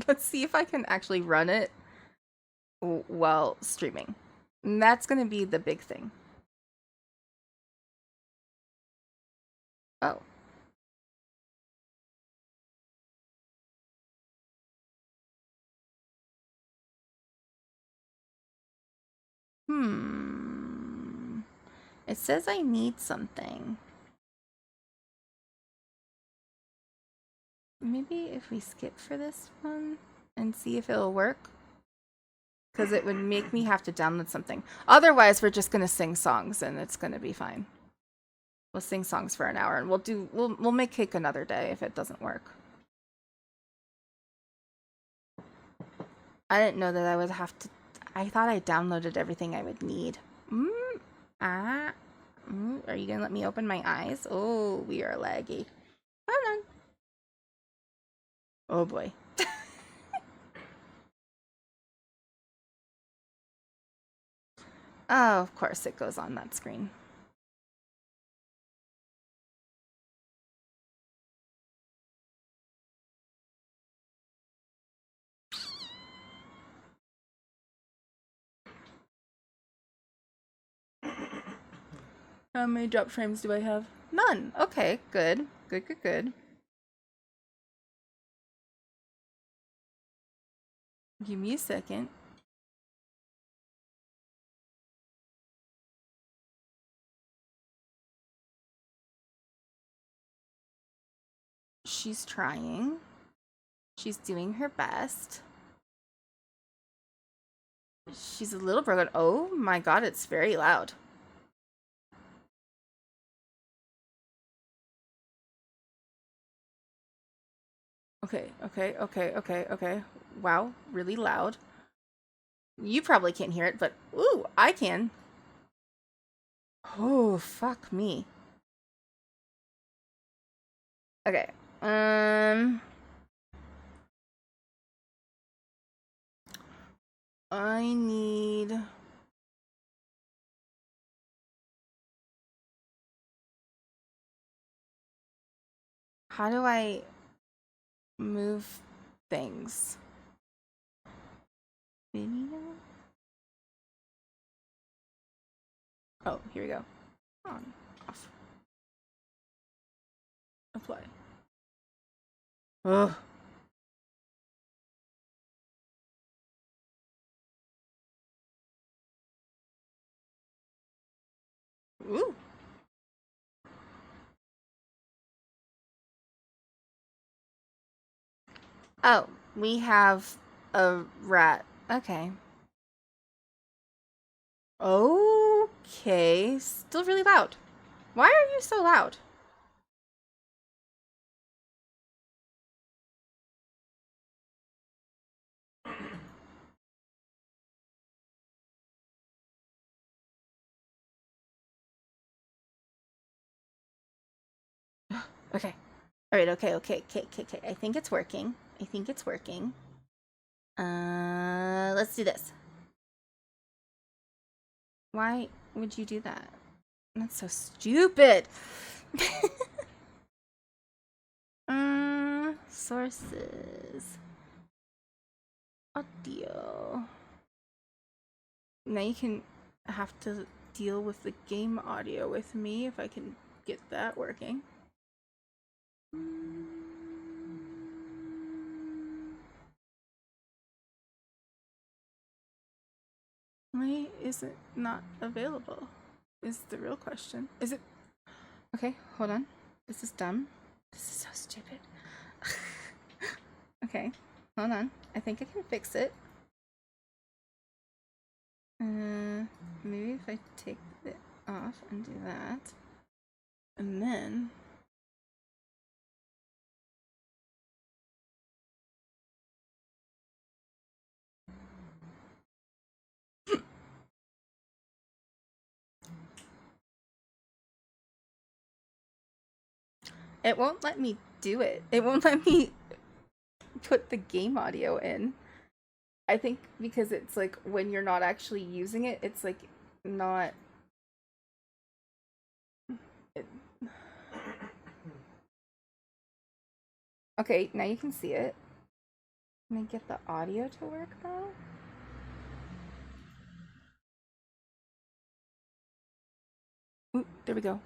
Let's see if I can actually run it while streaming. And that's gonna be the big thing. Oh. It says I need something. Maybe if we skip for this one and see if it'll work. Because it would make me have to download something. Otherwise, we're just gonna sing songs and it's gonna be fine. We'll sing songs for an hour and we'll make cake another day if it doesn't work. I didn't know that I would have to. I thought I downloaded everything I would need. Are you gonna let me open my eyes? Oh, we are laggy. Hold on. Oh boy. Oh, of course it goes on that screen. How many drop frames do I have? None. Okay, good. Good. Give me a second. She's trying. She's doing her best. She's a little broken. Oh my god, it's very loud. Okay. Wow, really loud. You probably can't hear it, but ooh, I can. Oh, fuck me. Okay. I need... How do I move things? Video? Oh, here we go. On, off. Apply. Ugh. Ooh. Oh, we have a rat. Okay. Okay. Still really loud. Why are you so loud? Okay. All right. Okay. I think it's working. Let's do this. Why would you do that? That's so stupid. Sources. Audio. Now you can have to deal with the game audio with me if I can get that working. Why is it not available? Is the real question. Is it? Okay, hold on. This is dumb. This is so stupid. Okay, hold on. I think I can fix it. Maybe if I take it off and do that. And then... It won't let me do it. It won't let me put the game audio in. I think because it's like when you're not actually using it, it's like not... Okay, now you can see it. Can I get the audio to work though? Ooh, there we go.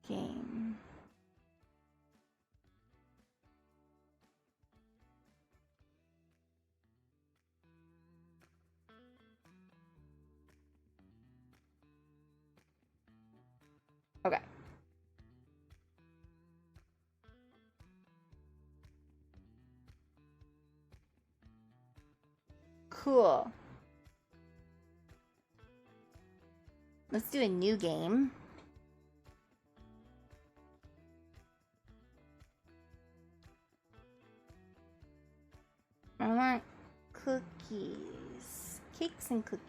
Game. Okay. Cool. Let's do a new game. I want cookies. Cakes and cookies.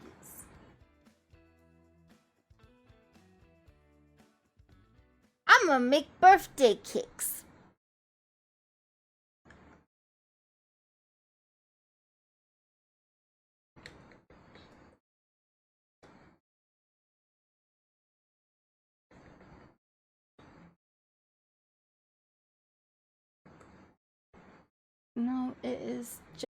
I'm gonna make birthday cakes. No, it is just...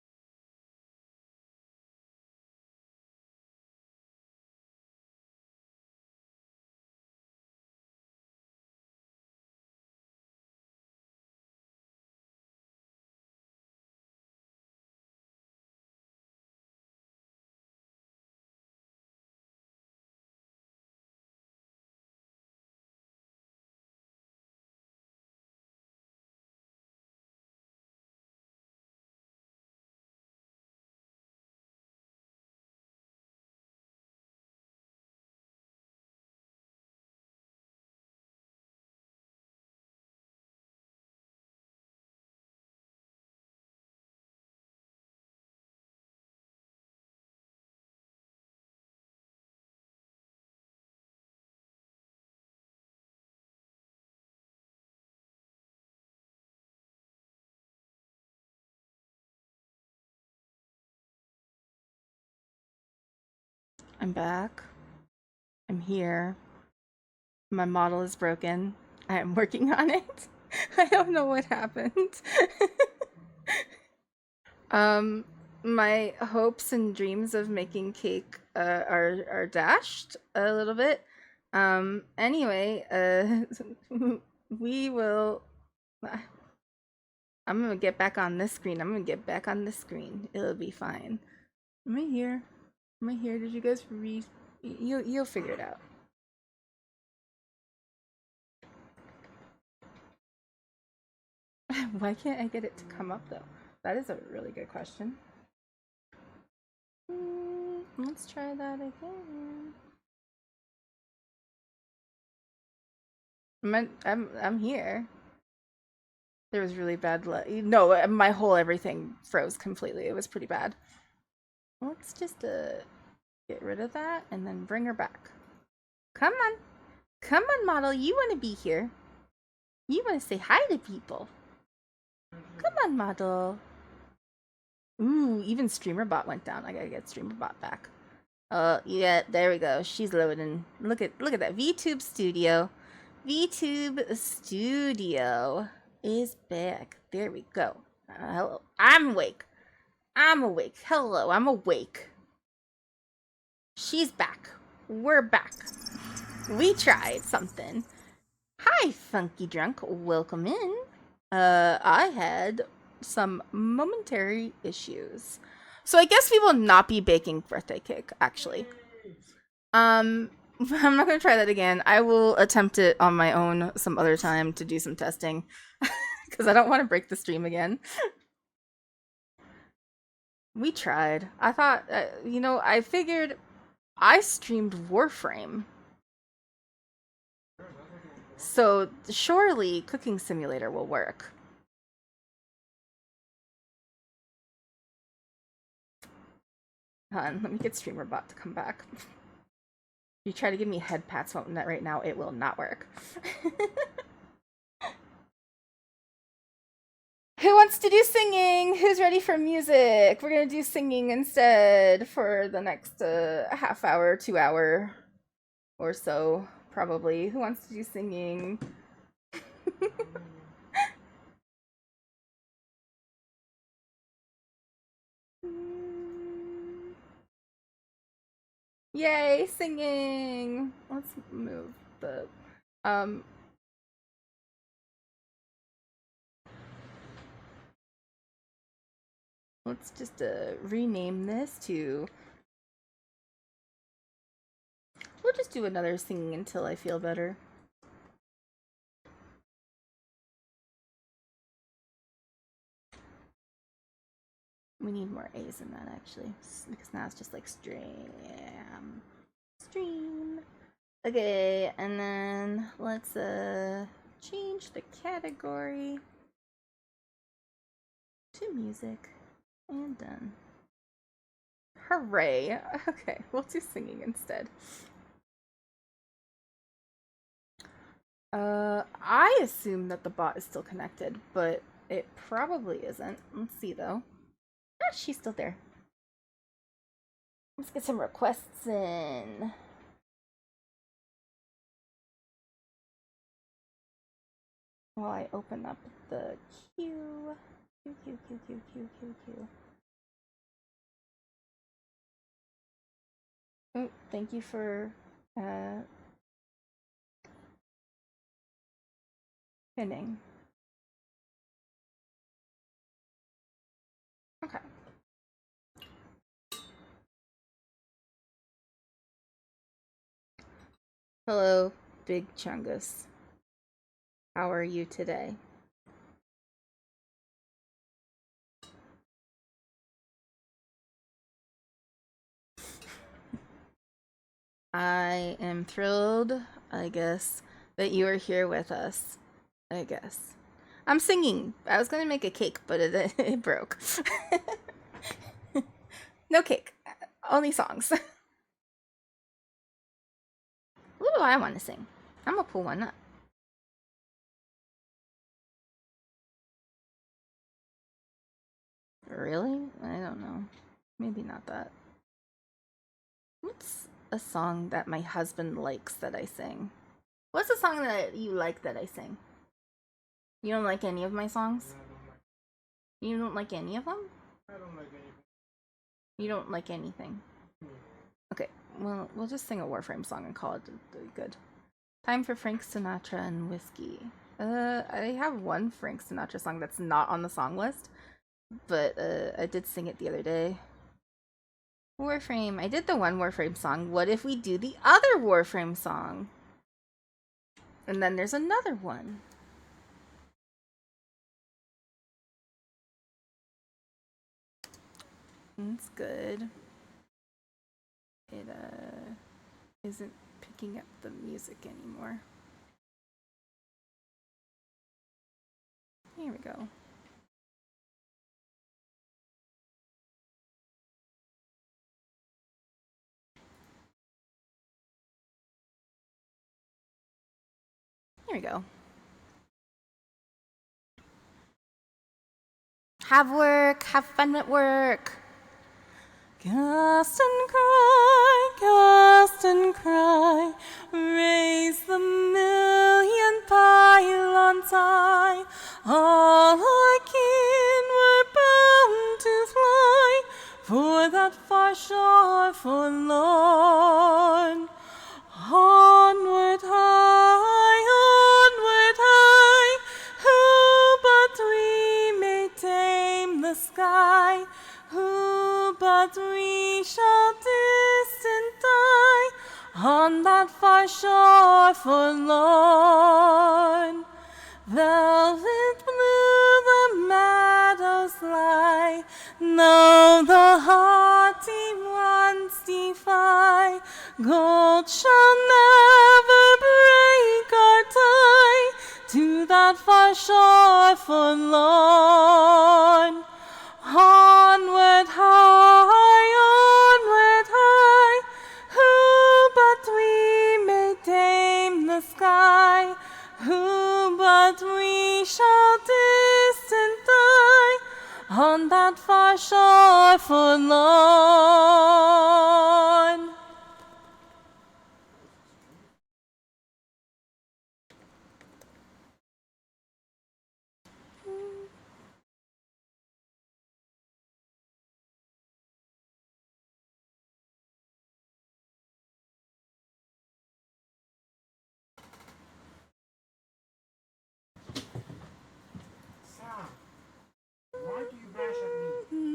I'm back. I'm here. My model is broken. I am working on it. I don't know what happened. My hopes and dreams of making cake are dashed a little bit. Anyway, we will... I'm gonna get back on this screen. It'll be fine. Am I here? Did you guys read? You'll figure it out. Why can't I get it to come up though? That is a really good question. Let's try that again. I'm here. There was really bad no, my whole everything froze completely. It was pretty bad. Let's just get rid of that and then bring her back. Come on. Come on, model. You want to be here. You want to say hi to people. Come on, model. Ooh, even StreamerBot went down. I gotta get StreamerBot back. Yeah, there we go. She's loading. Look at that. VTube Studio. VTube Studio is back. There we go. Hello. I'm awake. I'm awake. Hello, I'm awake. She's back. We're back. We tried something. Hi, Funky Drunk. Welcome in. I had some momentary issues. So I guess we will not be baking birthday cake, actually. I'm not gonna try that again. I will attempt it on my own some other time to do some testing. Because I don't want to break the stream again. We tried. I thought, I figured I streamed Warframe. So surely Cooking Simulator will work. Hold on, let me get StreamerBot to come back. You try to give me head pats right now, it will not work. Who wants to do singing? Who's ready for music? We're gonna do singing instead for the next half hour, 2 hour or so, probably. Who wants to do singing? Yay, singing! Let's move the let's just rename this to, we'll just do another singing until I feel better. We need more A's in that, actually, because now it's just like stream. Okay, and then let's change the category to music, and done. Hooray! Okay, we'll do singing instead. I assume that the bot is still connected, but it probably isn't. Let's see though. Ah, she's still there. Let's get some requests in. While I open up the queue. Queue. Oh, thank you for pinning. Okay. Hello, Big Chungus. How are you today? I am thrilled, I guess, that you are here with us. I guess. I'm singing. I was gonna make a cake, but it broke. No cake. Only songs. What do I want to sing? I'm gonna pull one up. Really? I don't know. Maybe not that. What's a song that my husband likes that I sing? What's a song that you like that I sing? You don't like any of my songs? You don't like any of them? I don't like anything. You don't like anything? Okay, well, we'll just sing a Warframe song and call it good. Time for Frank Sinatra and whiskey. I have one Frank Sinatra song that's not on the song list, but I did sing it the other day. Warframe. I did the one Warframe song. What if we do the other Warframe song? And then there's another one. It's good. It isn't picking up the music anymore. Here we go. Here we go. Have work, have fun at work. Cast and cry, raise the million pylons high. All our kin were bound to fly for that far shore forlorn. Onward high, who but we may tame the sky? Who but we shall distant die on that far shore forlorn? Velvet blue the meadows lie, no, the haughty ones defy. Gold shall never break our tie to that far shore forlorn. Onward high, who but we may tame the sky? Who but we shall distant die on that far shore forlorn? Sam, why do you bash at me?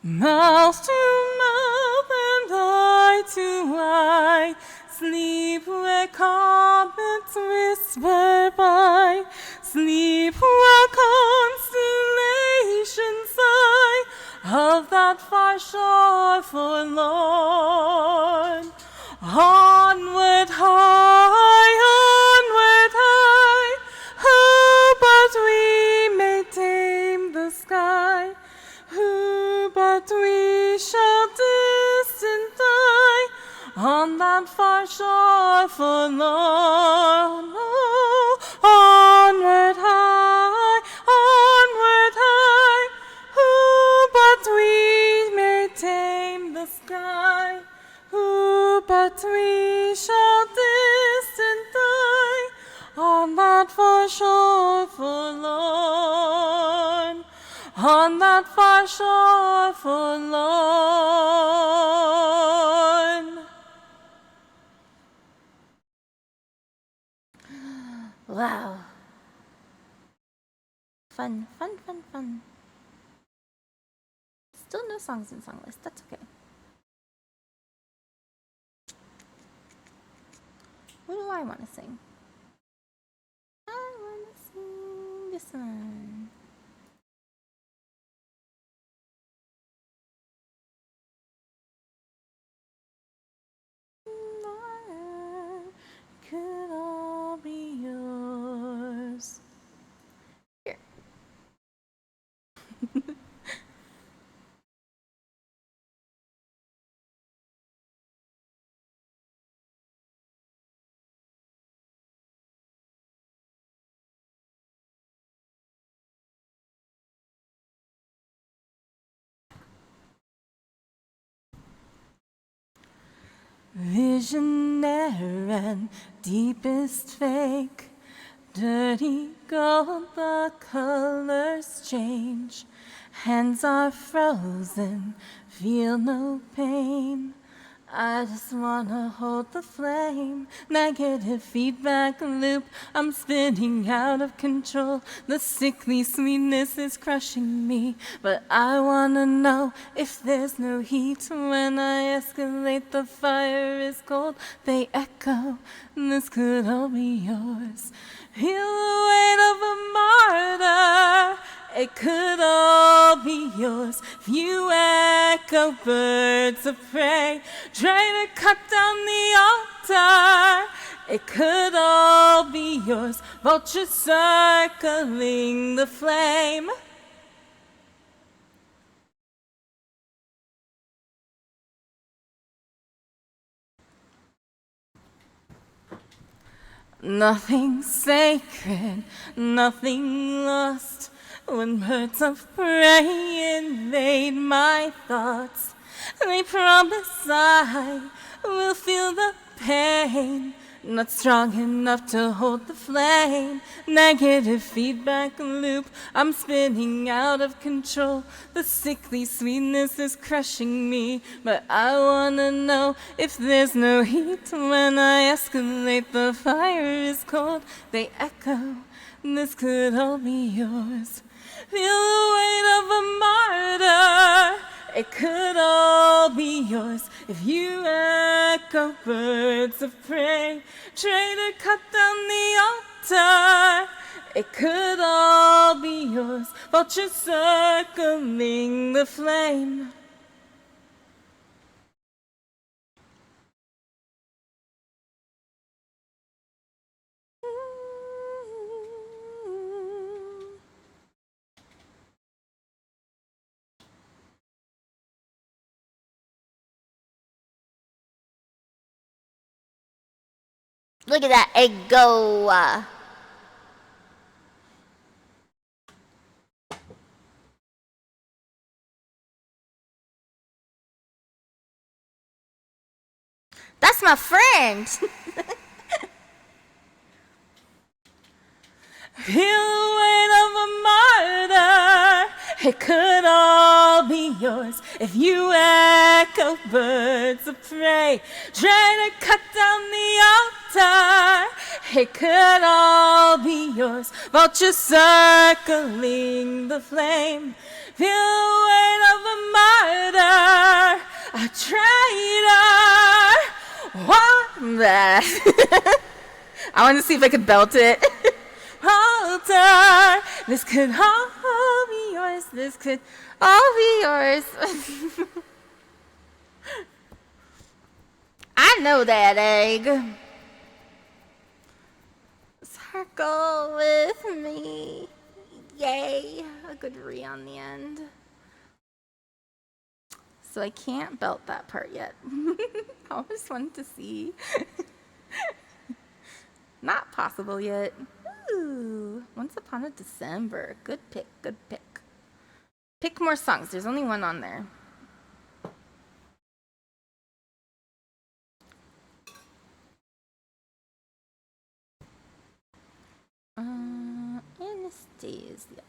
Mouth to mouth and eye to eye, sleep where comets whisper by, sleep while constellations sigh of that far shore forlorn. Onward high, who but we may tame the sky? Who but we shall distant die on that far shore forlorn? Onward high, who but we may tame the sky? Who but we shall distant die on that far shore forlorn? On that far shore forlorn. Wow. Fun. Still no songs in song list. That's okay. What do I want to sing? I want to sing this one. Could all be yours. Here. Visionaire and deepest fake, dirty gold, the colors change. Hands are frozen, feel no pain. I just wanna hold the flame. Negative feedback loop, I'm spinning out of control. The sickly sweetness is crushing me. But I wanna know if there's no heat. When I escalate, the fire is cold. They echo, this could all be yours. Feel the weight of a martyr. It could all be yours if you echo birds of prey, trying to cut down the altar. It could all be yours, vultures circling the flame. Nothing sacred, nothing lost. When birds of prey invade my thoughts, they promise I will feel the pain. Not strong enough to hold the flame. Negative feedback loop, I'm spinning out of control. The sickly sweetness is crushing me, but I wanna know if there's no heat when I escalate. The fire is cold, they echo, this could all be yours. Feel the weight of a martyr. It could all be yours if you echo birds of prey. Traitor, cut down the altar. It could all be yours. Vultures circling the flame. Look at that egg go. That's my friend. Feel the weight of a martyr. It could all be yours if you echo birds of prey. Try to cut down the altar. It could all be yours. Vultures circling the flame. Feel the weight of a martyr. A traitor. What? I wanted to see if I could belt it. Altar. This could all be yours. This could All be yours. I know that egg. Circle with me. Yay. A good re on the end. So I can't belt that part yet. I just wanted to see. Not possible yet. Ooh, Once Upon a December. Good pick, good pick. Pick more songs. There's only one on there. Anastasia.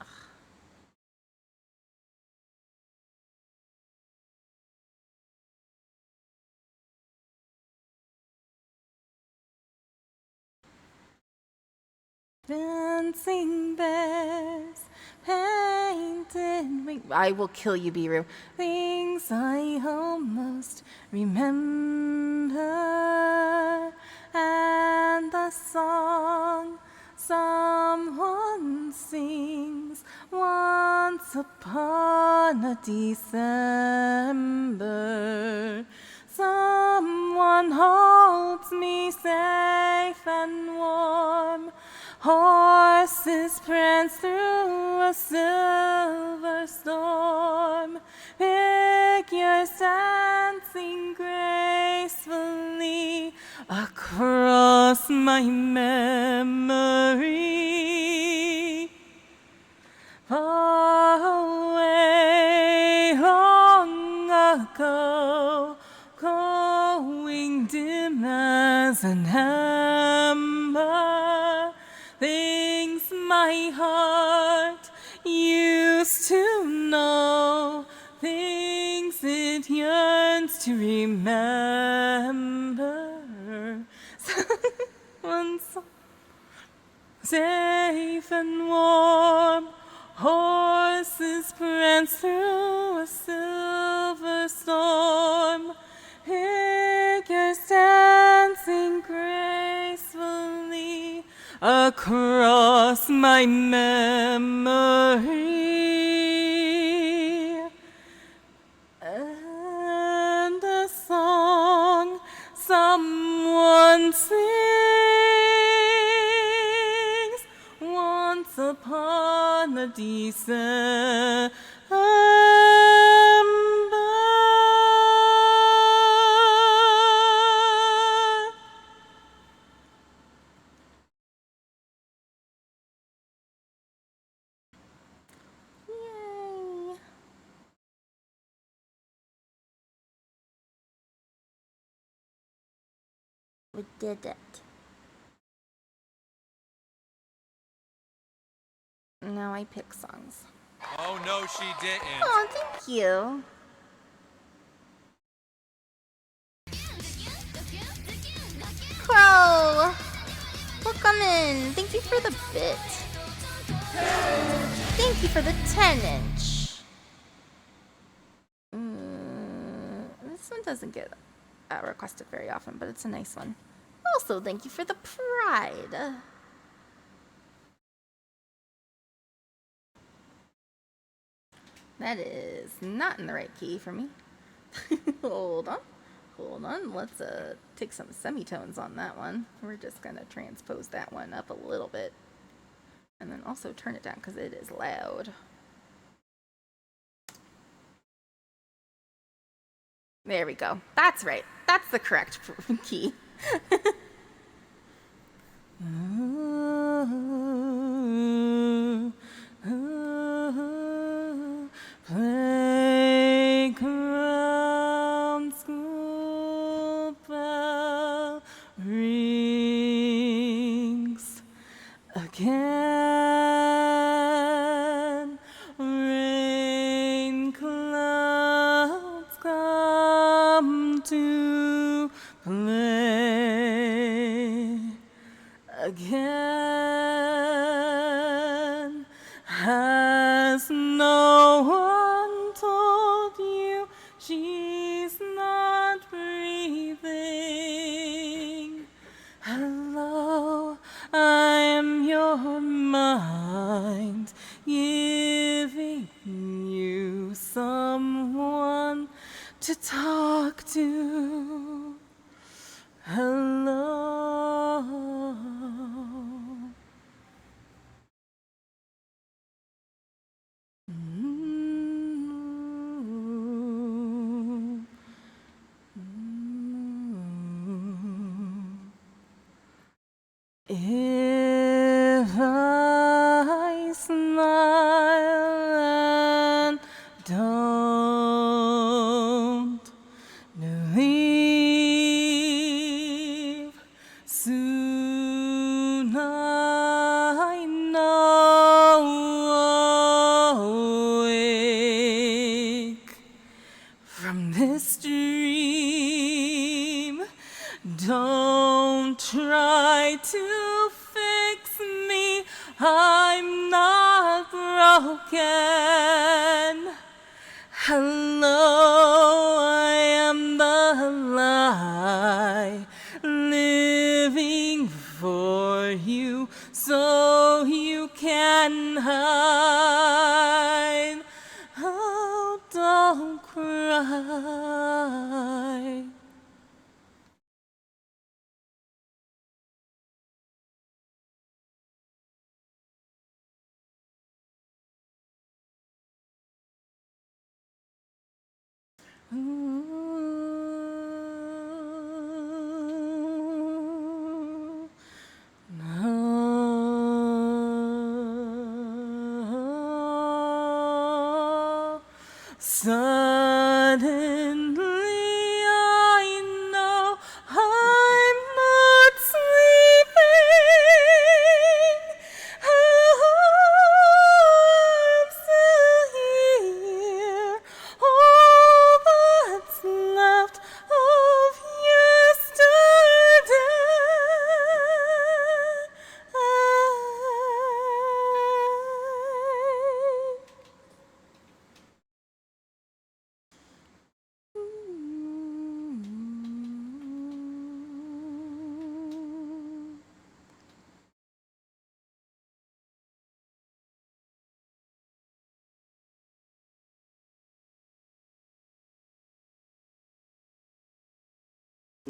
dancing bears, painted wings. I will kill you, Biru. Things I almost remember, and the song someone sings once upon a December. Someone holds me safe and warm. Horses prance through a silver storm. Figures dancing gracefully across my memory. Far away long ago, going dim as an ember, things my heart used to know, things it yearns to remember. Someone so safe and warm, horses prance through a silver storm, figures dancing gracefully across my memory. And a song someone sings once upon a December. We did it. Now I pick songs. Oh no, she didn't. Oh, thank you. Crow! Welcome in. Thank you for the bit. Thank you for the 10-inch. This one doesn't get requested very often, but it's a nice one. Also, thank you for the pride. That is not in the right key for me. Hold on. Hold on. Let's take some semitones on that one. We're just going to transpose that one up a little bit. And then also turn it down because it is loud. There we go. That's right. That's the correct key. Playground school bell rings again. Rain clouds come to play again. Has no one told you she's not breathing? Hello, I am your mind, giving you someone to talk to. Hello. If I smile and don't believe, soon I know awake from this dream. Don't try to fix me, I'm not broken. Hello, I am the lie, living for you so you can hide. Oh, don't cry. Suddenly I know I'm not sleeping. I'm still here. All that's left of yesterday.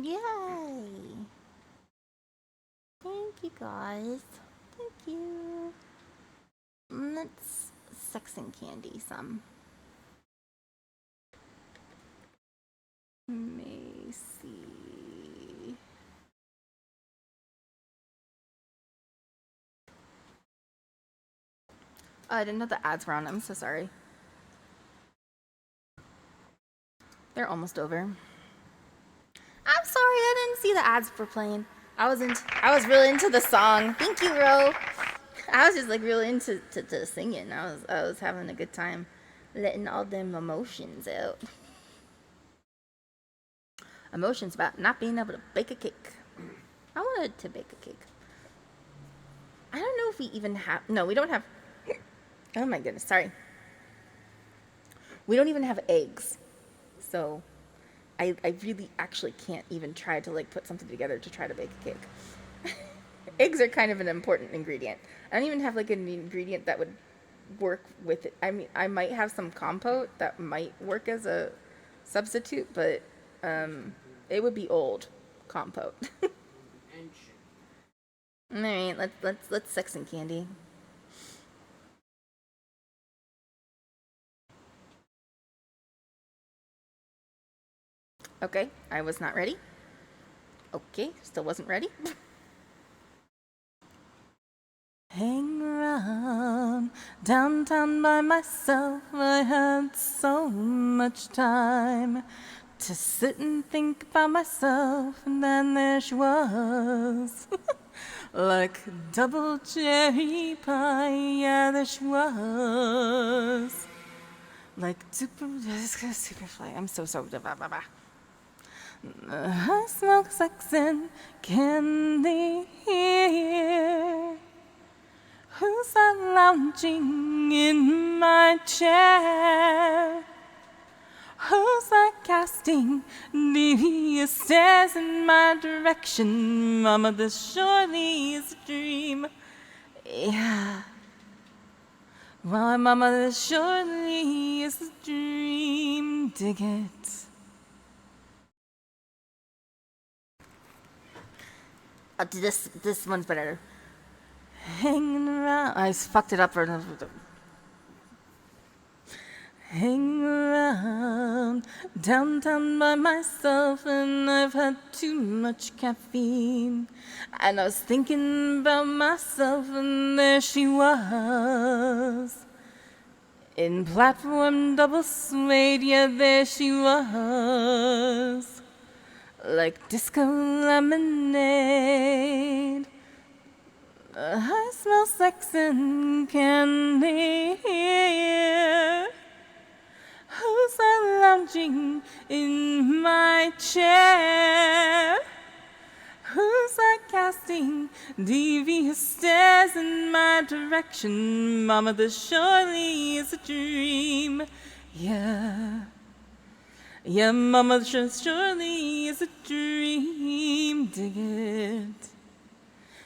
Yay! Thank you guys. Thank you. Let's sex and candy some. Macy. I didn't know the ads were on. I'm so sorry. They're almost over. I'm sorry I didn't see the ads for playing. I was really into the song. Thank you, Ro. I was just like really into to singing. I was having a good time, letting all them emotions out. Emotions about not being able to bake a cake. I wanted to bake a cake. I don't know if we even have. No, we don't have. Oh my goodness, sorry. We don't even have eggs, so I really actually can't even try to like put something together to try to bake a cake. Eggs are kind of an important ingredient. I don't even have like an ingredient that would work with it. I mean, I might have some compote that might work as a substitute, but it would be old compote. All right, let's sex and candy. Okay, I was not ready. Okay, still wasn't ready. Hang around downtown by myself. I had so much time to sit and think about myself, and then there she was. Like double cherry pie, yeah, there she was. Like Superfly, I'm so blah, blah, blah. I smoke sex and candy here. Who's that lounging in my chair? Who's that casting devious stares in my direction? Mama, this surely is a dream. Yeah. Why, Mama, this surely is a dream. Dig it. I'll do this one's better. Hanging around. I fucked it up for another. Hang around downtown by myself, and I've had too much caffeine. And I was thinking about myself, and there she was. In platform double suede, yeah, there she was. Like disco lemonade. I smell sex and candy here. Who's that lounging in my chair? Who's that casting devious stares in my direction? Mama, this surely is a dream. Yeah. Yeah, Mama, this surely is a dream. Dig it.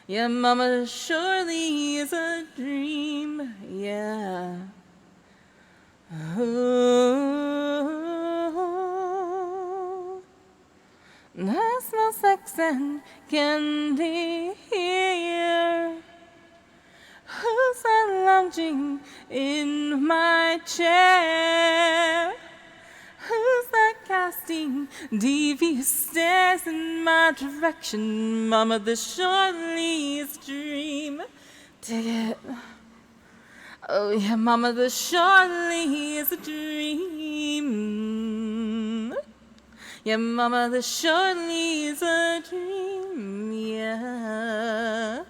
Yeah, Mama, surely is a dream. Yeah. Oh, I smell sex and candy here. Who's that lounging in my chair? Who's that casting devious stares in my direction? Mama, this surely is a dream. Dig it. Oh yeah, Mama, this surely is a dream. Yeah, Mama, this surely is a dream. Yeah.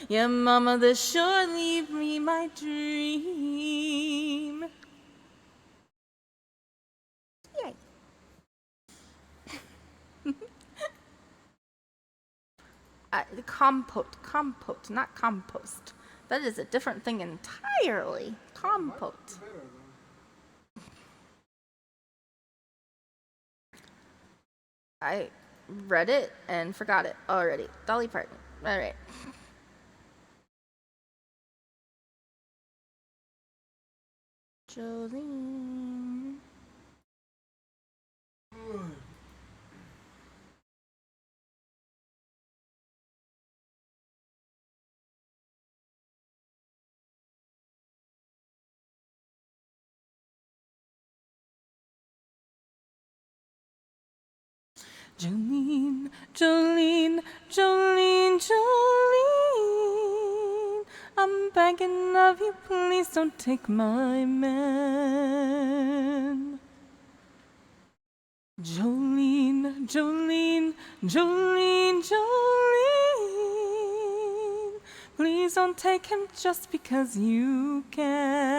Yeah, Mama, this surely be my dream. Yay. Compote, not compost. That is a different thing entirely. Compote. I read it and forgot it already. Dolly Parton. All right. Jolene. Jolene, Jolene, Jolene, Jolene, I'm begging of you, please don't take my man. Jolene, Jolene, Jolene, Jolene. Please don't take him just because you can.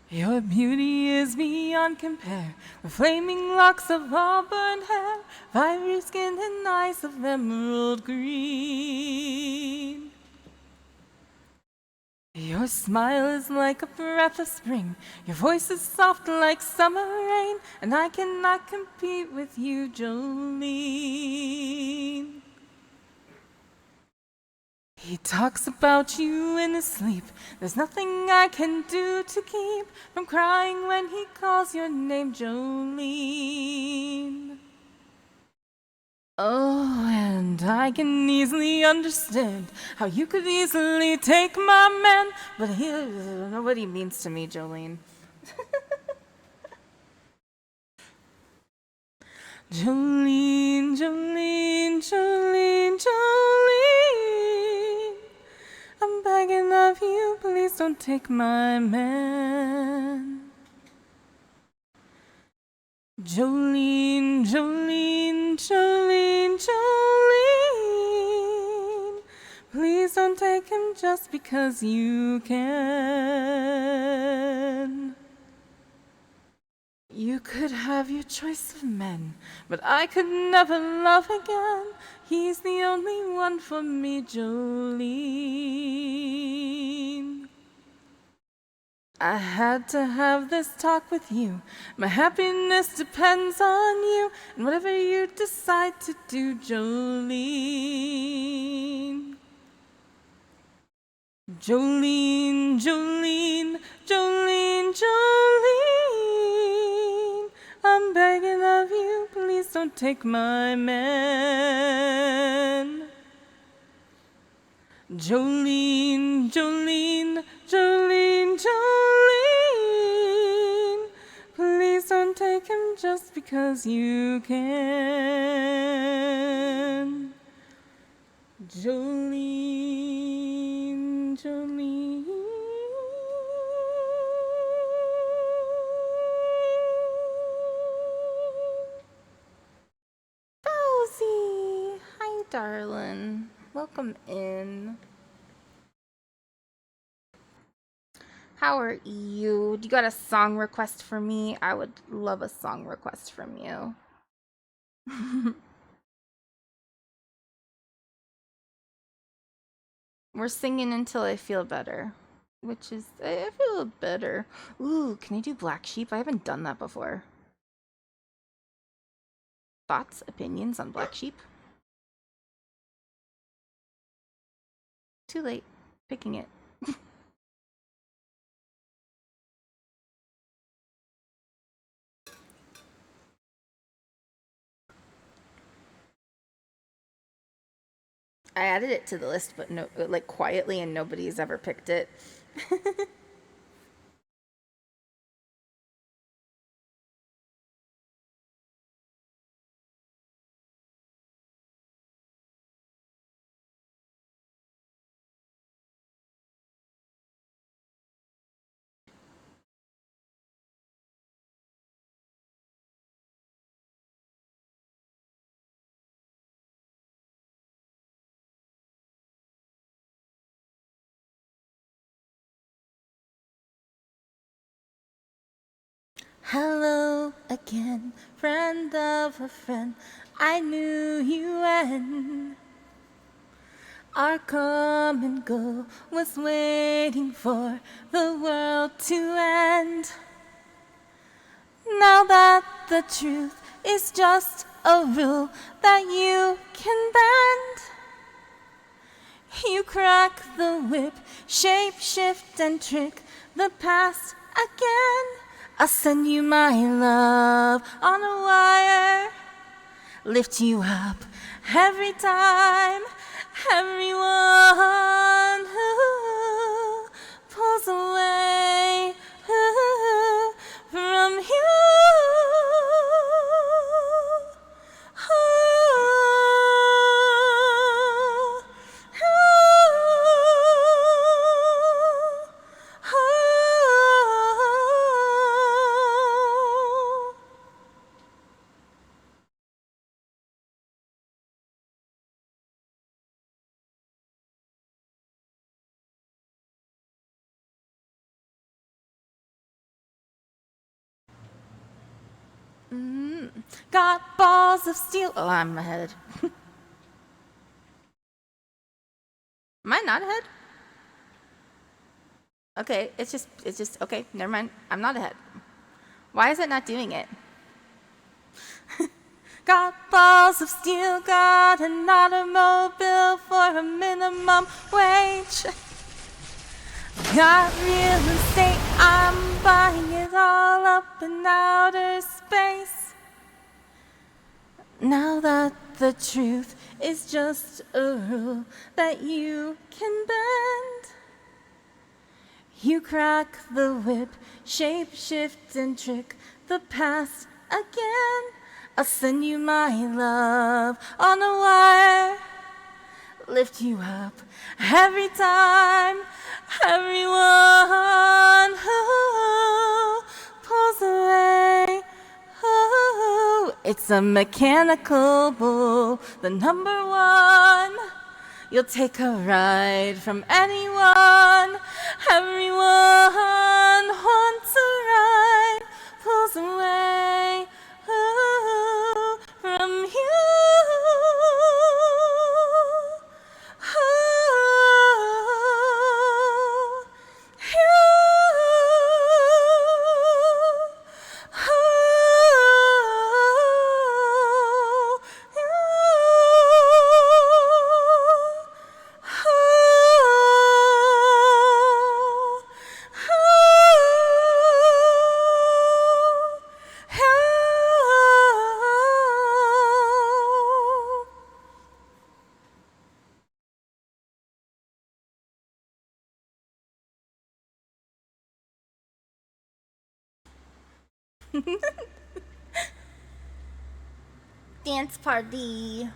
Your beauty is beyond compare, with flaming locks of auburn hair, fiery skin and eyes of emerald green. Your smile is like a breath of spring, your voice is soft like summer rain, and I cannot compete with you, Jolene. He talks about you in his sleep. There's nothing I can do to keep from crying when he calls your name, Jolene. Oh, and I can easily understand how you could easily take my man, but he doesn't know what he means to me, Jolene. Jolene, Jolene, Jolene, Jolene. I'm begging of you, please don't take my man. Jolene, Jolene, Jolene, Jolene. Please don't take him just because you can. You could have your choice of men, but I could never love again. He's the only one for me, Jolene. I had to have this talk with you. My happiness depends on you, and whatever you decide to do, Jolene. Jolene, Jolene, Jolene, Jolene. I'm begging of you, please don't take my man. Jolene, Jolene, Jolene, Jolene. Please don't take him just because you can. Jolene, Jolene. Fauzi! Hi, darling. Welcome in. How are you? Do you got a song request for me? I would love a song request from you. We're singing until I feel better, which is, I feel better. Ooh, can I do Black Sheep? I haven't done that before. Thoughts, opinions on Black Sheep? Too late. Picking it. I added it to the list, but no, like quietly, and nobody's ever picked it. Hello again, friend of a friend. I knew you when our common goal was waiting for the world to end. Now that the truth is just a rule that you can bend, you crack the whip, shape, shift, and trick the past again. I'll send you my love on a wire, lift you up every time. Everyone who pulls away from you, Got balls of steel. Oh, I'm ahead. Am I not ahead? Okay, it's just, okay, never mind. I'm not ahead. Why is it not doing it? Got balls of steel, got an automobile for a minimum wage. Got real estate, I'm buying it all up in outer space. Now that the truth is just a rule that you can bend, you crack the whip, shape, shift, and trick the past again. I'll send you my love on a wire, lift you up every time. Everyone who pulls away, it's a mechanical bull, the number one. You'll take a ride from anyone. Everyone wants a ride, pulls away from you. Dance party.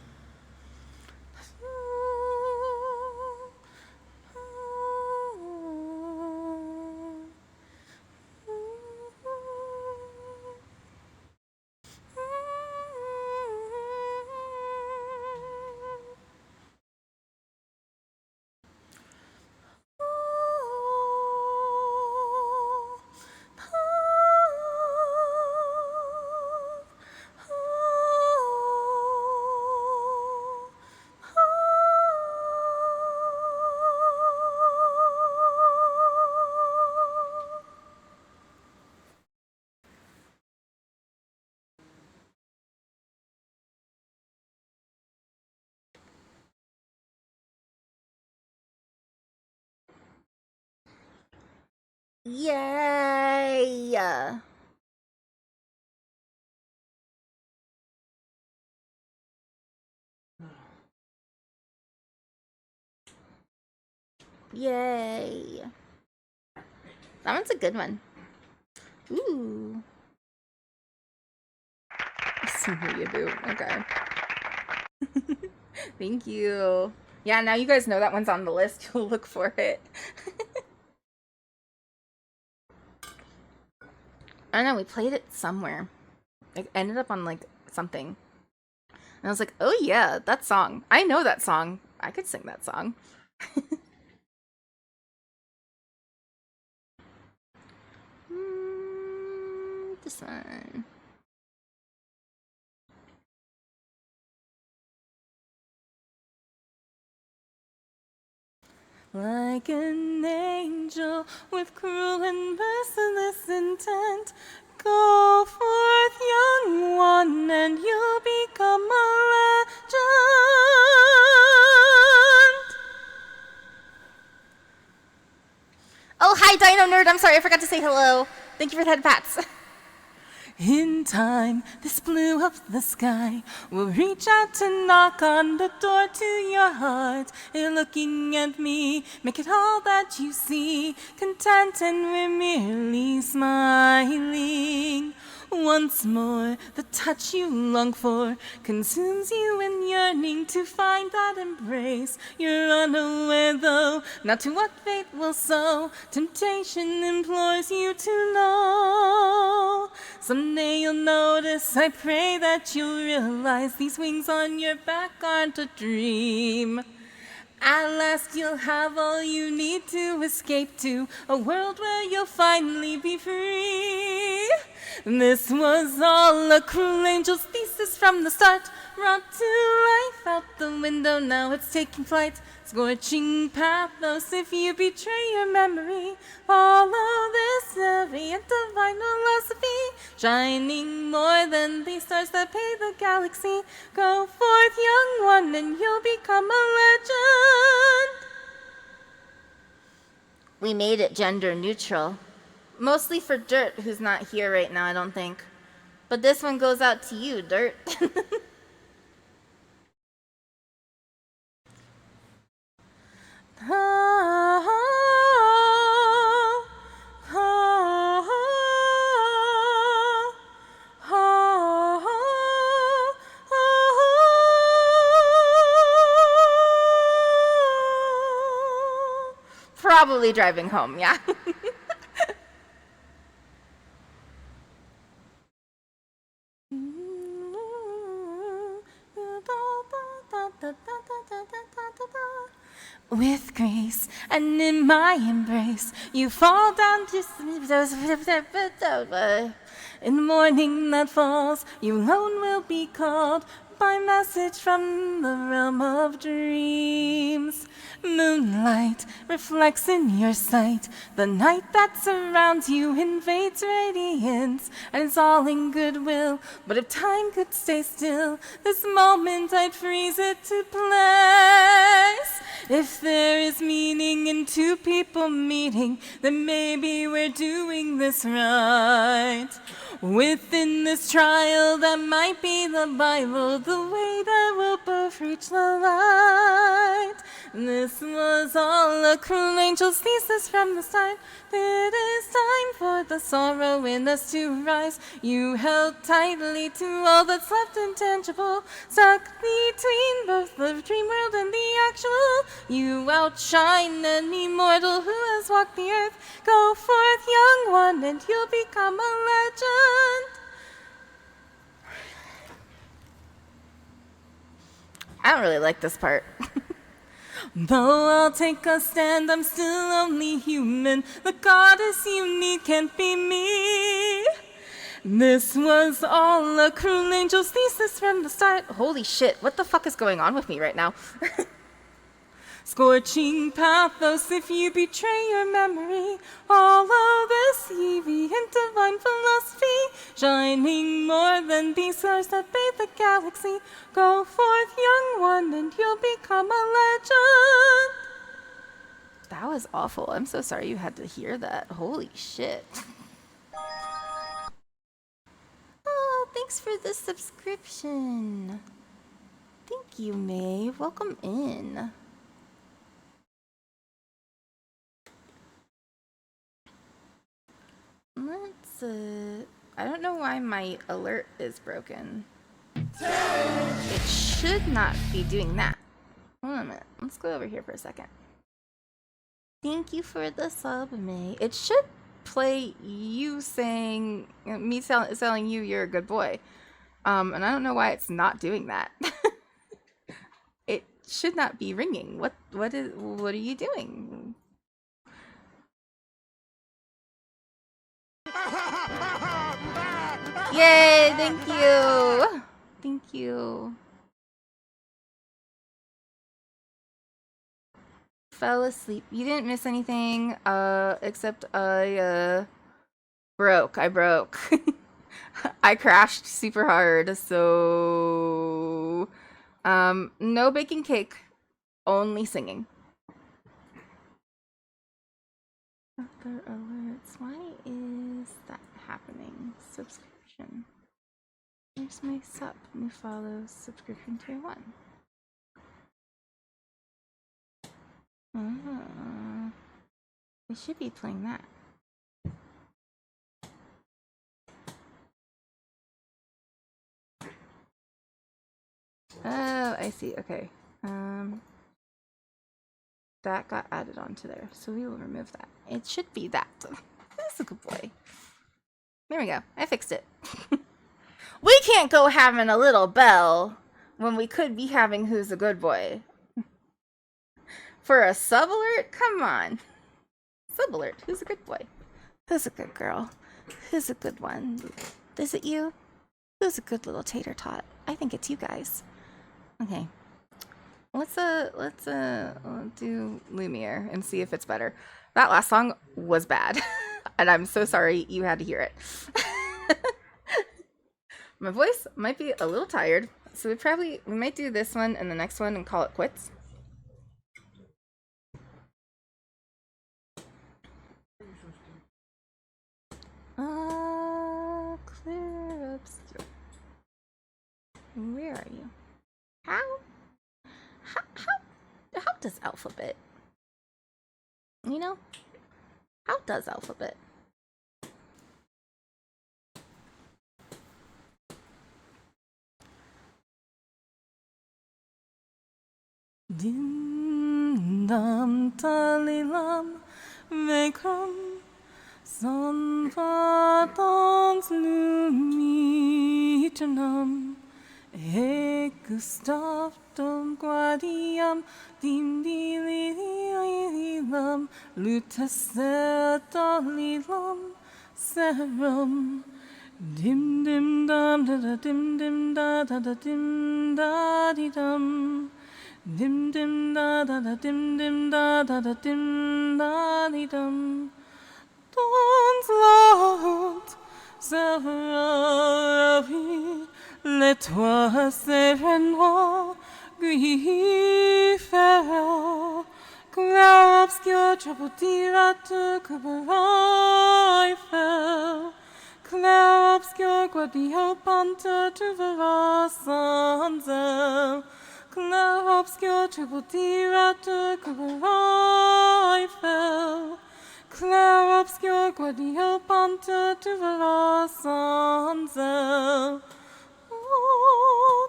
Yay! Yay! That one's a good one. Ooh. See what you do. Okay. Thank you. Yeah, now you guys know that one's on the list. You'll look for it. I don't know, we played it somewhere. It ended up on, like, something. And I was like, oh yeah, that song. I know that song. I could sing that song. This one. Like an angel with cruel and merciless intent, go forth, young one, and you'll become a legend. Oh, hi, Dino Nerd. I'm sorry, I forgot to say hello. Thank you for the head pats. In time, this blue of the sky will reach out to knock on the door to your heart. You're looking at me, make it all that you see, content and we're merely smiling. Once more, the touch you long for consumes you in yearning to find that embrace. You're unaware, though, not to what fate will sow. Temptation implores you to know. Someday you'll notice, I pray that you'll realize these wings on your back aren't a dream. At last you'll have all you need to escape to a world where you'll finally be free. This was all a cruel angel's thesis from the start, brought to life out the window, now it's taking flight. Scorching pathos if you betray your memory. Follow this heavy and divine philosophy, shining more than the stars that pay the galaxy. Go forth, young one, and you'll become a legend. We made it gender neutral. Mostly for Dirt, who's not here right now, I don't think. But this one goes out to you, Dirt. Probably driving home, yeah. With grace and in my embrace, you fall down to in the morning that falls, you alone will be called by message from the realm of dreams. Moonlight reflects in your sight. The night that surrounds you invades radiance, and it's all in goodwill. But if time could stay still, this moment I'd freeze it to place. If there is meaning in two people meeting, then maybe we're doing this right. Within this trial that might be the Bible, the way that we'll both reach the light. This was all a cruel angel's thesis from the start. It is time for the sorrow in us to rise. You held tightly to all that's left intangible, stuck between both the dream world and the actual. You outshine any mortal who has walked the earth. Go forth, young one, and you'll become a legend. I don't really like this part. Though I'll take a stand, I'm still only human. The goddess you need can't be me. This was all a cruel angel's thesis from the start. Holy shit, what the fuck is going on with me right now? Scorching pathos if you betray your memory. Follow this deviant divine philosophy, shining more than the stars that bathe the galaxy. Go forth, young one, and you'll become a legend. That was awful. I'm so sorry you had to hear that. Holy shit. Oh, thanks for the subscription. Thank you, May. Welcome in. Let's, I don't know why my alert is broken. It should not be doing that. Hold on a minute. Let's go over here for a second. Thank you for the sub, May. It should play you saying, me telling you you're a good boy. And I don't know why it's not doing that. It should not be ringing. What are you doing? Yay, thank you. Thank you. Fell asleep. You didn't miss anything, except I broke. I broke. I crashed super hard, so no baking cake, only singing. Other alerts. Why is that happening? Subscription. Here's my sub. New follows. Subscription tier 1. They should be playing that. Oh, I see. Okay. That got added onto there, so we will remove that. It should be that. That's a good boy. There we go. I fixed it. We can't go having a little bell when we could be having Who's a Good Boy. For a sub alert? Come on. Sub alert. Who's a good boy? Who's a good girl? Who's a good one? Is it you? Who's a good little tater tot? I think it's you guys. Okay. Let's do Lumiere and see if it's better. That last song was bad. And I'm so sorry you had to hear it. My voice might be a little tired, so we might do this one and the next one and call it quits. Clear obscure. Where are you? How does alphabet? You know? How does alphabet? Dim dam talilam vekam son patons lumitanam Gustav dom guardiam dim dililam lutasel dolilam serum dim dim dam da da dim dim da da da dim da di dum dim dim da da da dim dim da da da dim da di dum Dons laut Seravi les-toi sereinement gris ferro clair obscur trapotirateur que baraille fer clair obscur guardia panta tu verras sans elle clair obscur trapotirateur que baraille fer clair obscur guardia panta tu verras sans elle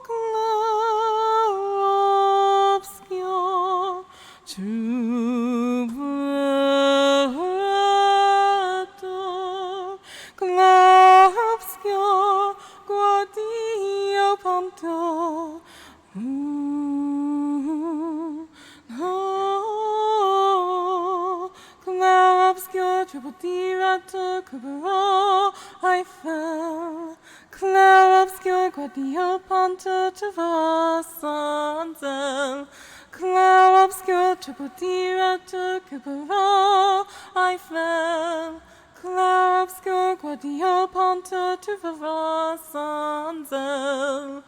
clair obscur tu verras clair obscur guardia panta clair obscur trapotirateur que I fell clair obscur guardia panta tu verras sans elle clair obscur trapotirateur que I fell clair obscur guardia panta tu verras sans elle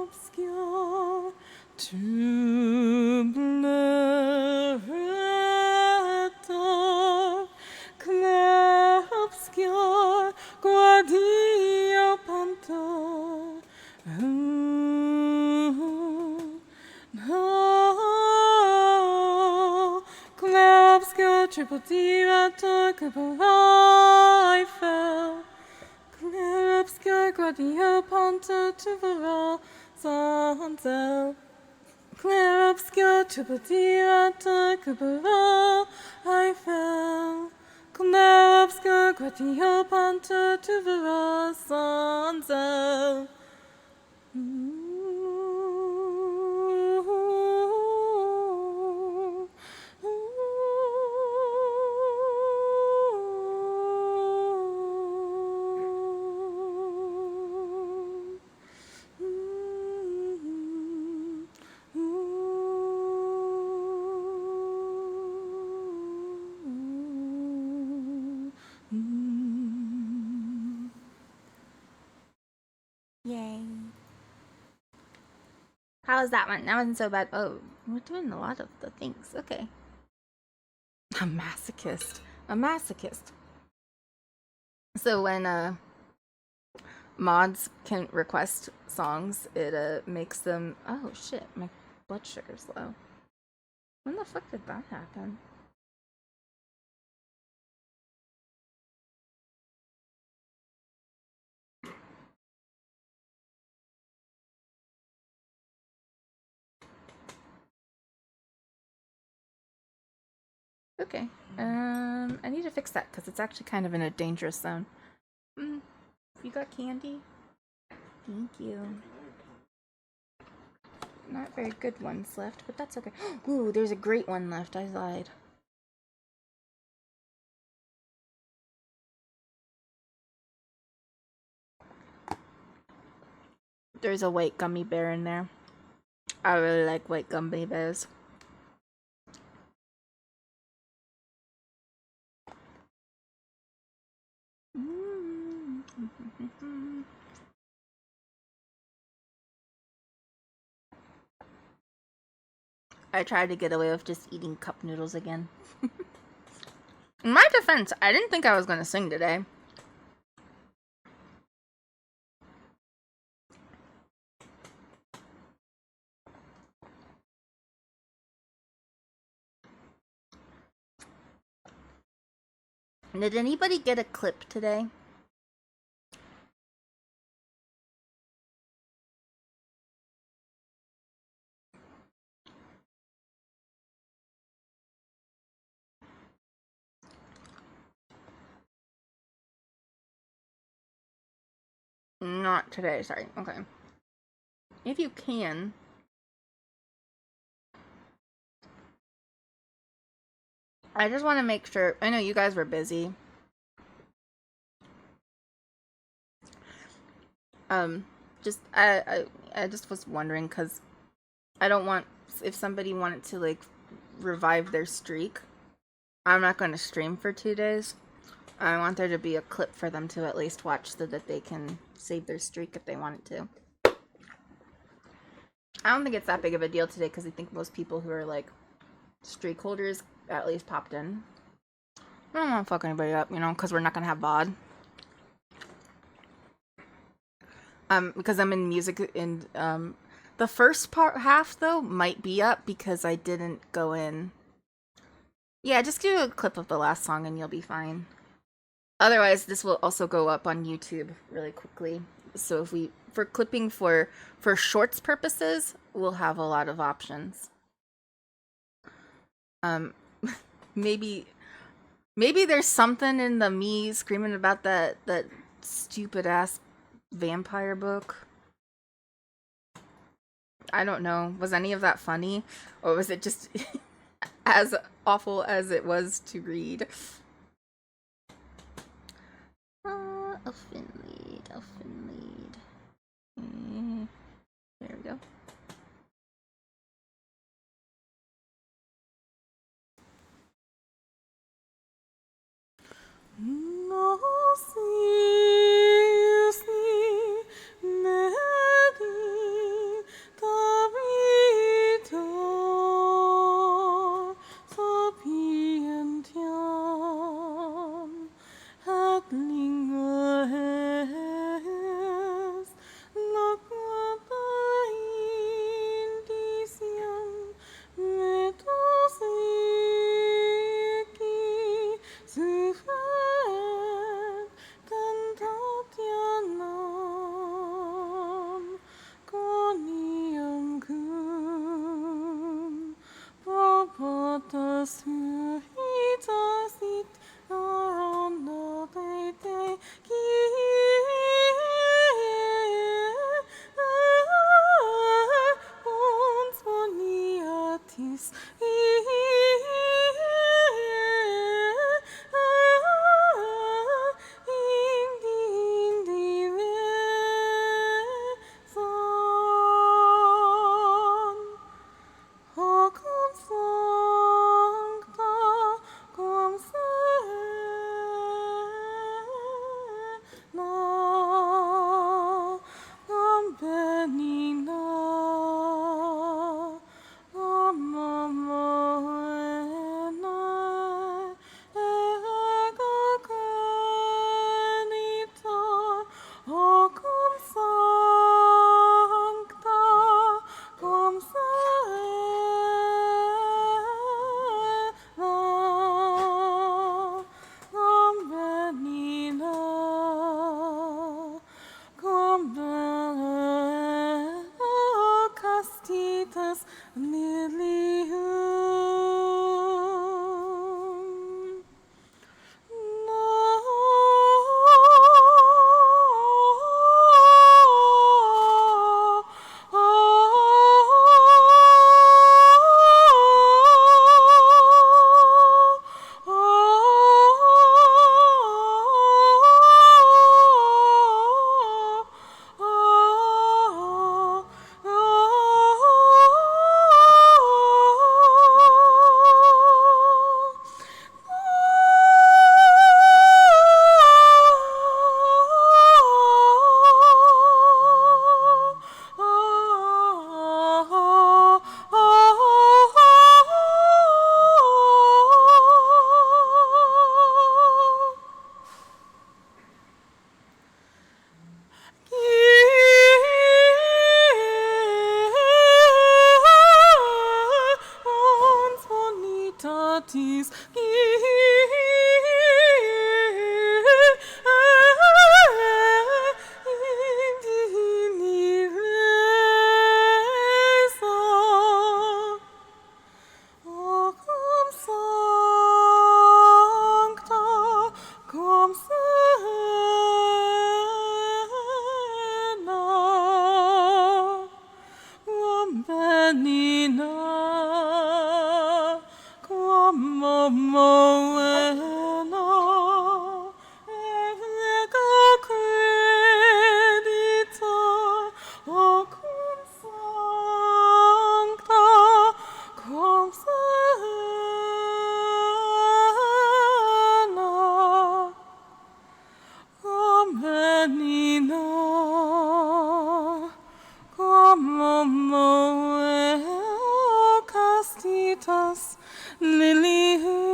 obscur tu bleuetor clair obscur guardia panto clair obscur tripotirateur que I fell clair obscur guardia panta tu verras sans elle clair obscur tripotirateur que I fell clair obscur guardia panta tu verras sans elle Yay. How was that one? That wasn't so bad. Oh, we're doing a lot of the things. Okay. A masochist. A masochist. So when mods can request songs, it makes them... Oh shit, my blood sugar's low. When the fuck did that happen? Okay. I need to fix that because it's actually kind of in a dangerous zone. You got candy? Thank you. Not very good ones left, but that's okay. Ooh, there's a great one left. I lied. There's a white gummy bear in there. I really like white gummy bears. I tried to get away with just eating cup noodles again. In my defense, I didn't think I was going to sing today. Did anybody get a clip today? Not today, sorry. Okay. If you can. I just want to make sure. I know you guys were busy. I just was wondering because I don't want, if somebody wanted to like revive their streak, I'm not going to stream for 2 days. I want there to be a clip for them to at least watch so that they can save their streak if they wanted to. I don't think it's that big of a deal today because I think most people who are like streak holders at least popped in. I don't want to fuck anybody up, you know, because we're not going to have VOD. Because I'm in music and the first half though might be up because I didn't go in. Yeah, just do a clip of the last song and you'll be fine. Otherwise, this will also go up on YouTube really quickly. So if we, for clipping for shorts purposes, we'll have a lot of options. Maybe there's something in the me screaming about that stupid ass vampire book. I don't know. Was any of that funny? Or was it just as awful as it was to read? Elfin lead. There we go. No O cum sancta, cum serena, quam benina, quam moena, et lega credita, o cum sancta, quam serena, quam benina, quam moena castitas lilium.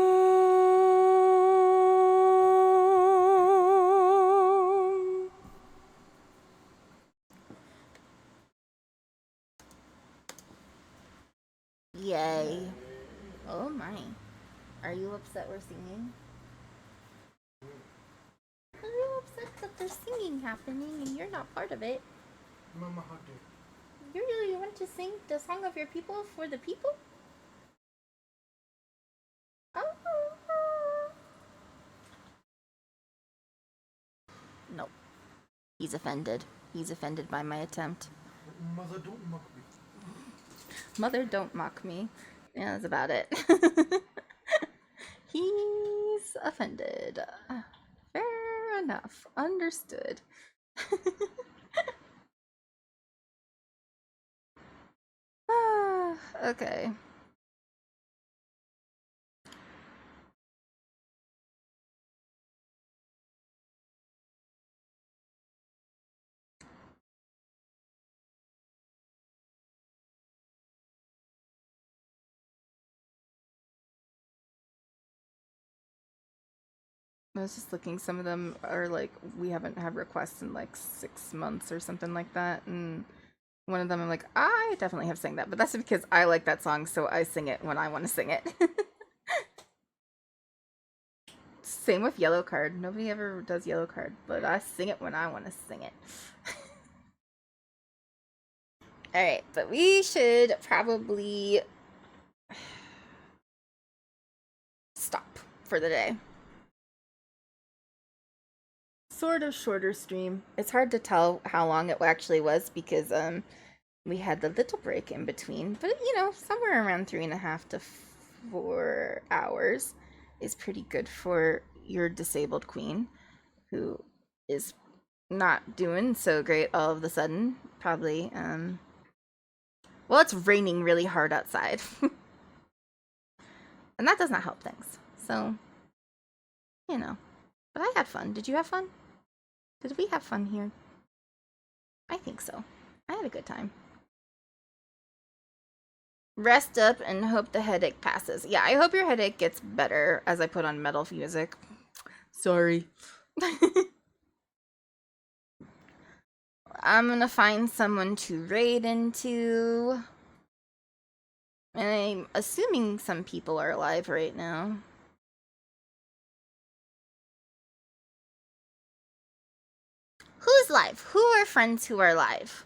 Yay. Oh my. Are you upset we're singing? Are you upset that there's singing happening and you're not part of it? Mama hugged her. You really want to sing the song of your people for the people? Oh. Nope. He's offended. He's offended by my attempt. Mother, don't mock me. Mother, don't mock me. Yeah, that's about it. He's offended. Fair enough. Understood. Okay. I was just looking, some of them are like, we haven't had requests in like 6 months or something like that, and one of them I'm like, I definitely have sang that, but that's because I like that song, so I sing it when I want to sing it. Same with Yellow Card. Nobody ever does Yellow Card, but I sing it when I want to sing it. Alright, but we should probably stop for the day. Sort of shorter stream. It's hard to tell how long it actually was because we had the little break in between, but you know, somewhere around 3.5 to 4 hours is pretty good for your disabled queen, who is not doing so great all of a sudden. Probably well, it's raining really hard outside. And that does not help things. So, you know. But I had fun. Did you have fun? Did we have fun here? I think so. I had a good time. Rest up and hope the headache passes. Yeah, I hope your headache gets better as I put on metal music. Sorry. I'm gonna find someone to raid into. And I'm assuming some people are alive right now. Who's live? Who are friends who are live?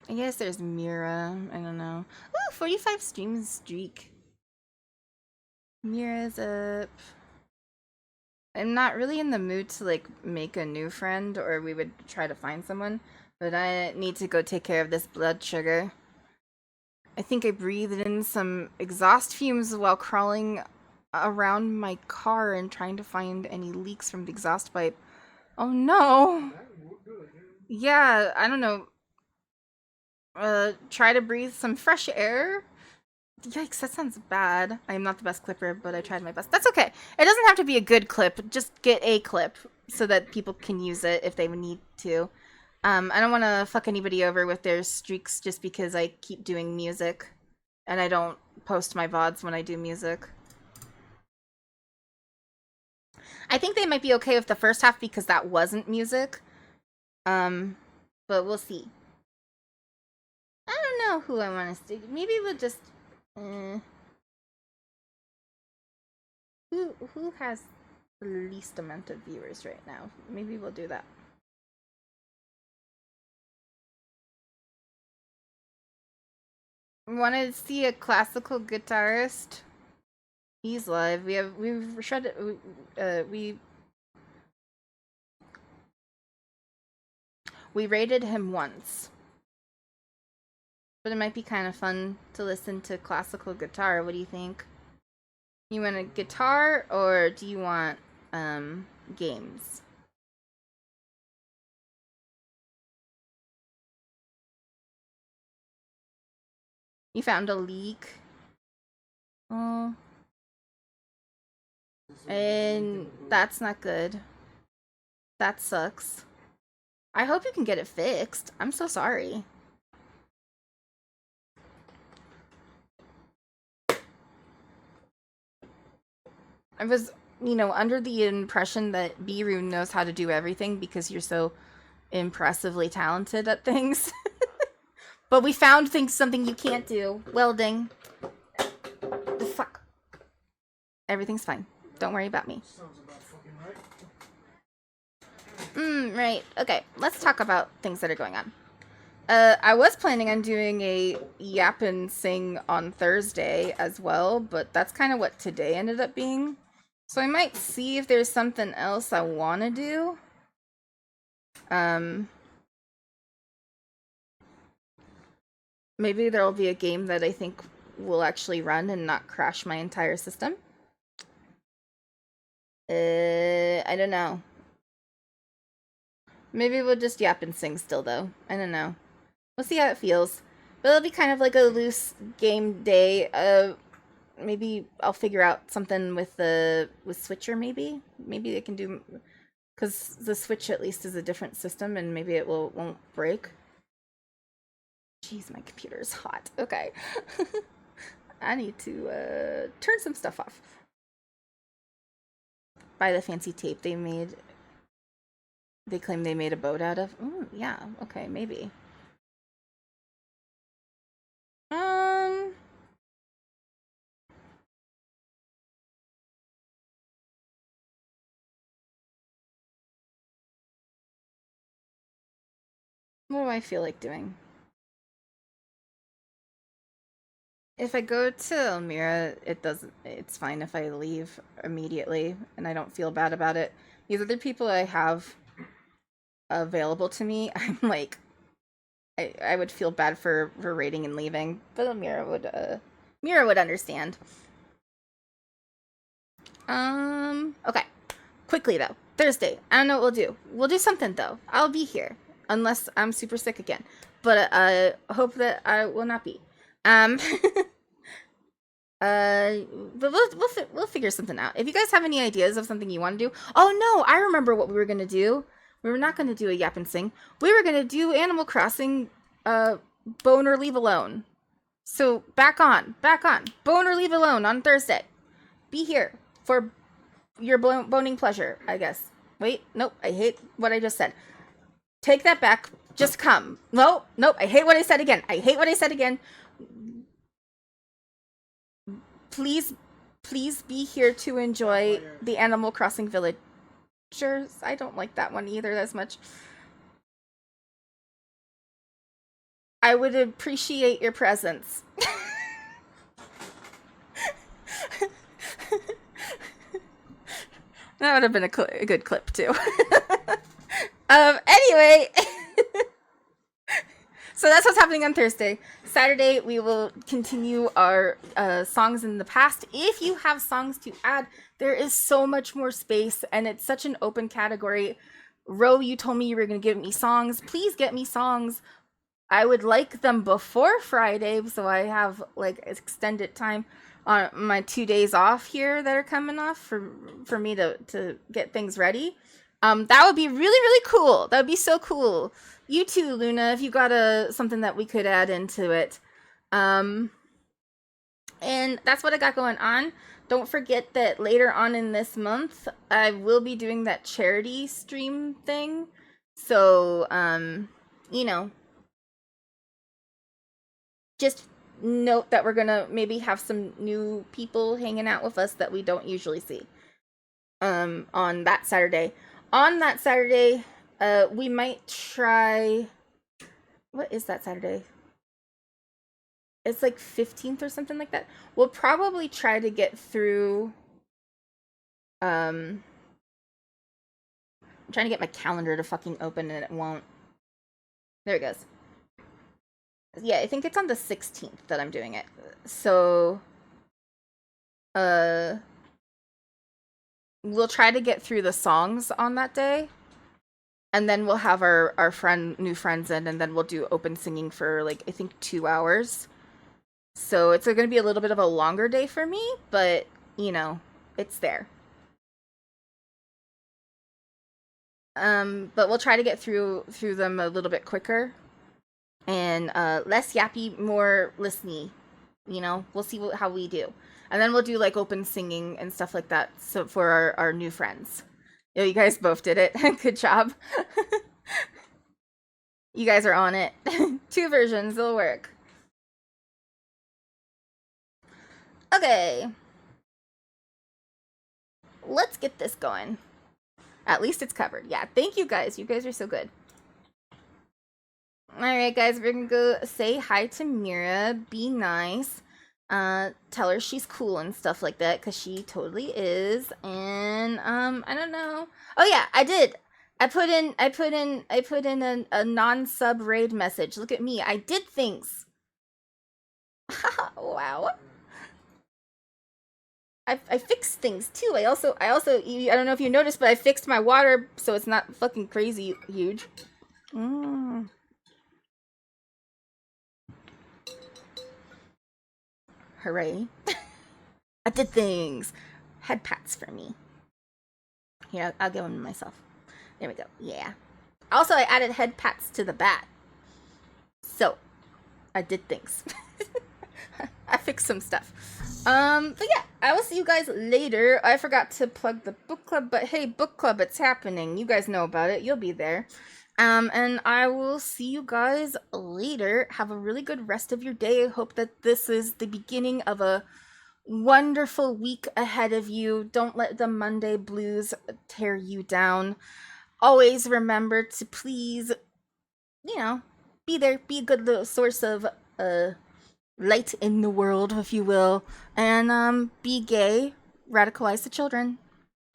I guess there's Mira. I don't know. Ooh, 45 streams streak. Mira's up. I'm not really in the mood to like make a new friend, or we would try to find someone, but I need to go take care of this blood sugar. I think I breathed in some exhaust fumes while crawling around my car and trying to find any leaks from the exhaust pipe. Oh no! Yeah, I don't know. try to breathe some fresh air. Yikes, that sounds bad. I am not the best clipper, but I tried my best. That's okay. It doesn't have to be a good clip. Just get a clip so that people can use it if they need to. I don't want to fuck anybody over with their streaks just because I keep doing music. And I don't post my VODs when I do music. I think they might be okay with the first half because that wasn't music. But we'll see. I don't know who I want to stick. Maybe we'll just... Who has the least amount of viewers right now? Maybe we'll do that. Want to see a classical guitarist? He's live. We've shredded. We rated him once. But it might be kind of fun to listen to classical guitar. What do you think? You want a guitar or do you want games? You found a leak. Oh. And that's not good. That sucks. I hope you can get it fixed. I'm so sorry. I was, under the impression that B-Rune knows how to do everything because you're so impressively talented at things. But we found something you can't do. Welding. The fuck. Everything's fine. Don't worry about me. Sounds about fucking right. Right. Okay, let's talk about things that are going on. I was planning on doing a Yap and Sing on Thursday as well, but that's kind of what today ended up being. So I might see if there's something else I want to do. Maybe there'll be a game that I think will actually run and not crash my entire system. I don't know. Maybe we'll just Yap and Sing still, though. I don't know. We'll see how it feels. But it'll be kind of like a loose game day. Maybe I'll figure out something with Switcher, maybe? Maybe they can do... Because the Switch at least is a different system, and maybe it won't break. Jeez, my computer is hot. Okay. I need to turn some stuff off. Buy the fancy tape they made. They claim they made a boat out of. Ooh, yeah, okay, maybe. What do I feel like doing? If I go to Elmira, it's fine if I leave immediately and I don't feel bad about it. These other people I have available to me, I'm like, I would feel bad for raiding and leaving, but Elmira would understand. Okay. Quickly though. Thursday. I don't know what we'll do. We'll do something though. I'll be here. Unless I'm super sick again. But I hope that I will not be. But we'll figure something out. If you guys have any ideas of something you want to do. Oh no, I remember what we were gonna do. We were not gonna do a Yap and Sing. We were gonna do Animal Crossing Bone or Leave Alone. So back on. Bone or Leave Alone on Thursday. Be here for your boning pleasure, I guess. Wait, nope, I hate what I just said. Take that back. Just come. Nope, I hate what I said again. Please be here to enjoy the Animal Crossing Villagers. I don't like that one either as much. I would appreciate your presence. That would have been a good clip too. Anyway. So that's what's happening on Thursday. Saturday, we will continue our songs in the past. If you have songs to add, there is so much more space, and it's such an open category. Ro, you told me you were going to give me songs. Please get me songs. I would like them before Friday, so I have like extended time on my 2 days off here that are coming off for me to get things ready. That would be really, really cool. That would be so cool. You too, Luna, if you got something that we could add into it. And that's what I got going on. Don't forget that later on in this month, I will be doing that charity stream thing. So, you know, just note that we're gonna maybe have some new people hanging out with us that we don't usually see. On that Saturday. On that Saturday, we might try. What is that Saturday? It's like 15th or something like that. We'll probably try to get through. I'm trying to get my calendar to fucking open and it won't. There it goes. Yeah, I think it's on the 16th that I'm doing it. So, we'll try to get through the songs on that day. And then we'll have our new friends in, and then we'll do open singing for like I think 2 hours. So it's going to be a little bit of a longer day for me, but you know, it's there. But we'll try to get through them a little bit quicker, and less yappy, more listening. You know, we'll see how we do, and then we'll do like open singing and stuff like that. So for our new friends, you guys both did it. Good job. You guys are on it. 2 versions, it'll work. Okay. Let's get this going. At least it's covered. Yeah, thank you guys. You guys are so good. Alright, guys, we're gonna go say hi to Mira. Be nice. Tell her she's cool and stuff like that, because she totally is. And, I don't know. Oh, yeah, I did. I put in a non-sub raid message. Look at me. I did things. Wow. I fixed things too. I also I don't know if you noticed, but I fixed my water so it's not fucking crazy huge. Hooray. I did things. Head pats for me. Here, I'll give them to myself. There we go. Yeah. Also, I added head pats to the bat. So, I did things. I fixed some stuff. But yeah, I will see you guys later. I forgot to plug the book club, but hey, book club, it's happening. You guys know about it. You'll be there. And I will see you guys later. Have a really good rest of your day. I hope that this is the beginning of a wonderful week ahead of you. Don't let the Monday blues tear you down. Always remember to please, you know, be there. Be a good little source of, light in the world, if you will. And, be gay. Radicalize the children.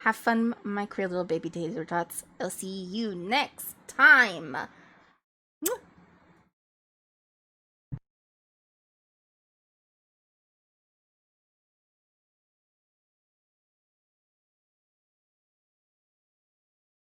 Have fun, my queer little baby tater tots. I'll see you next time.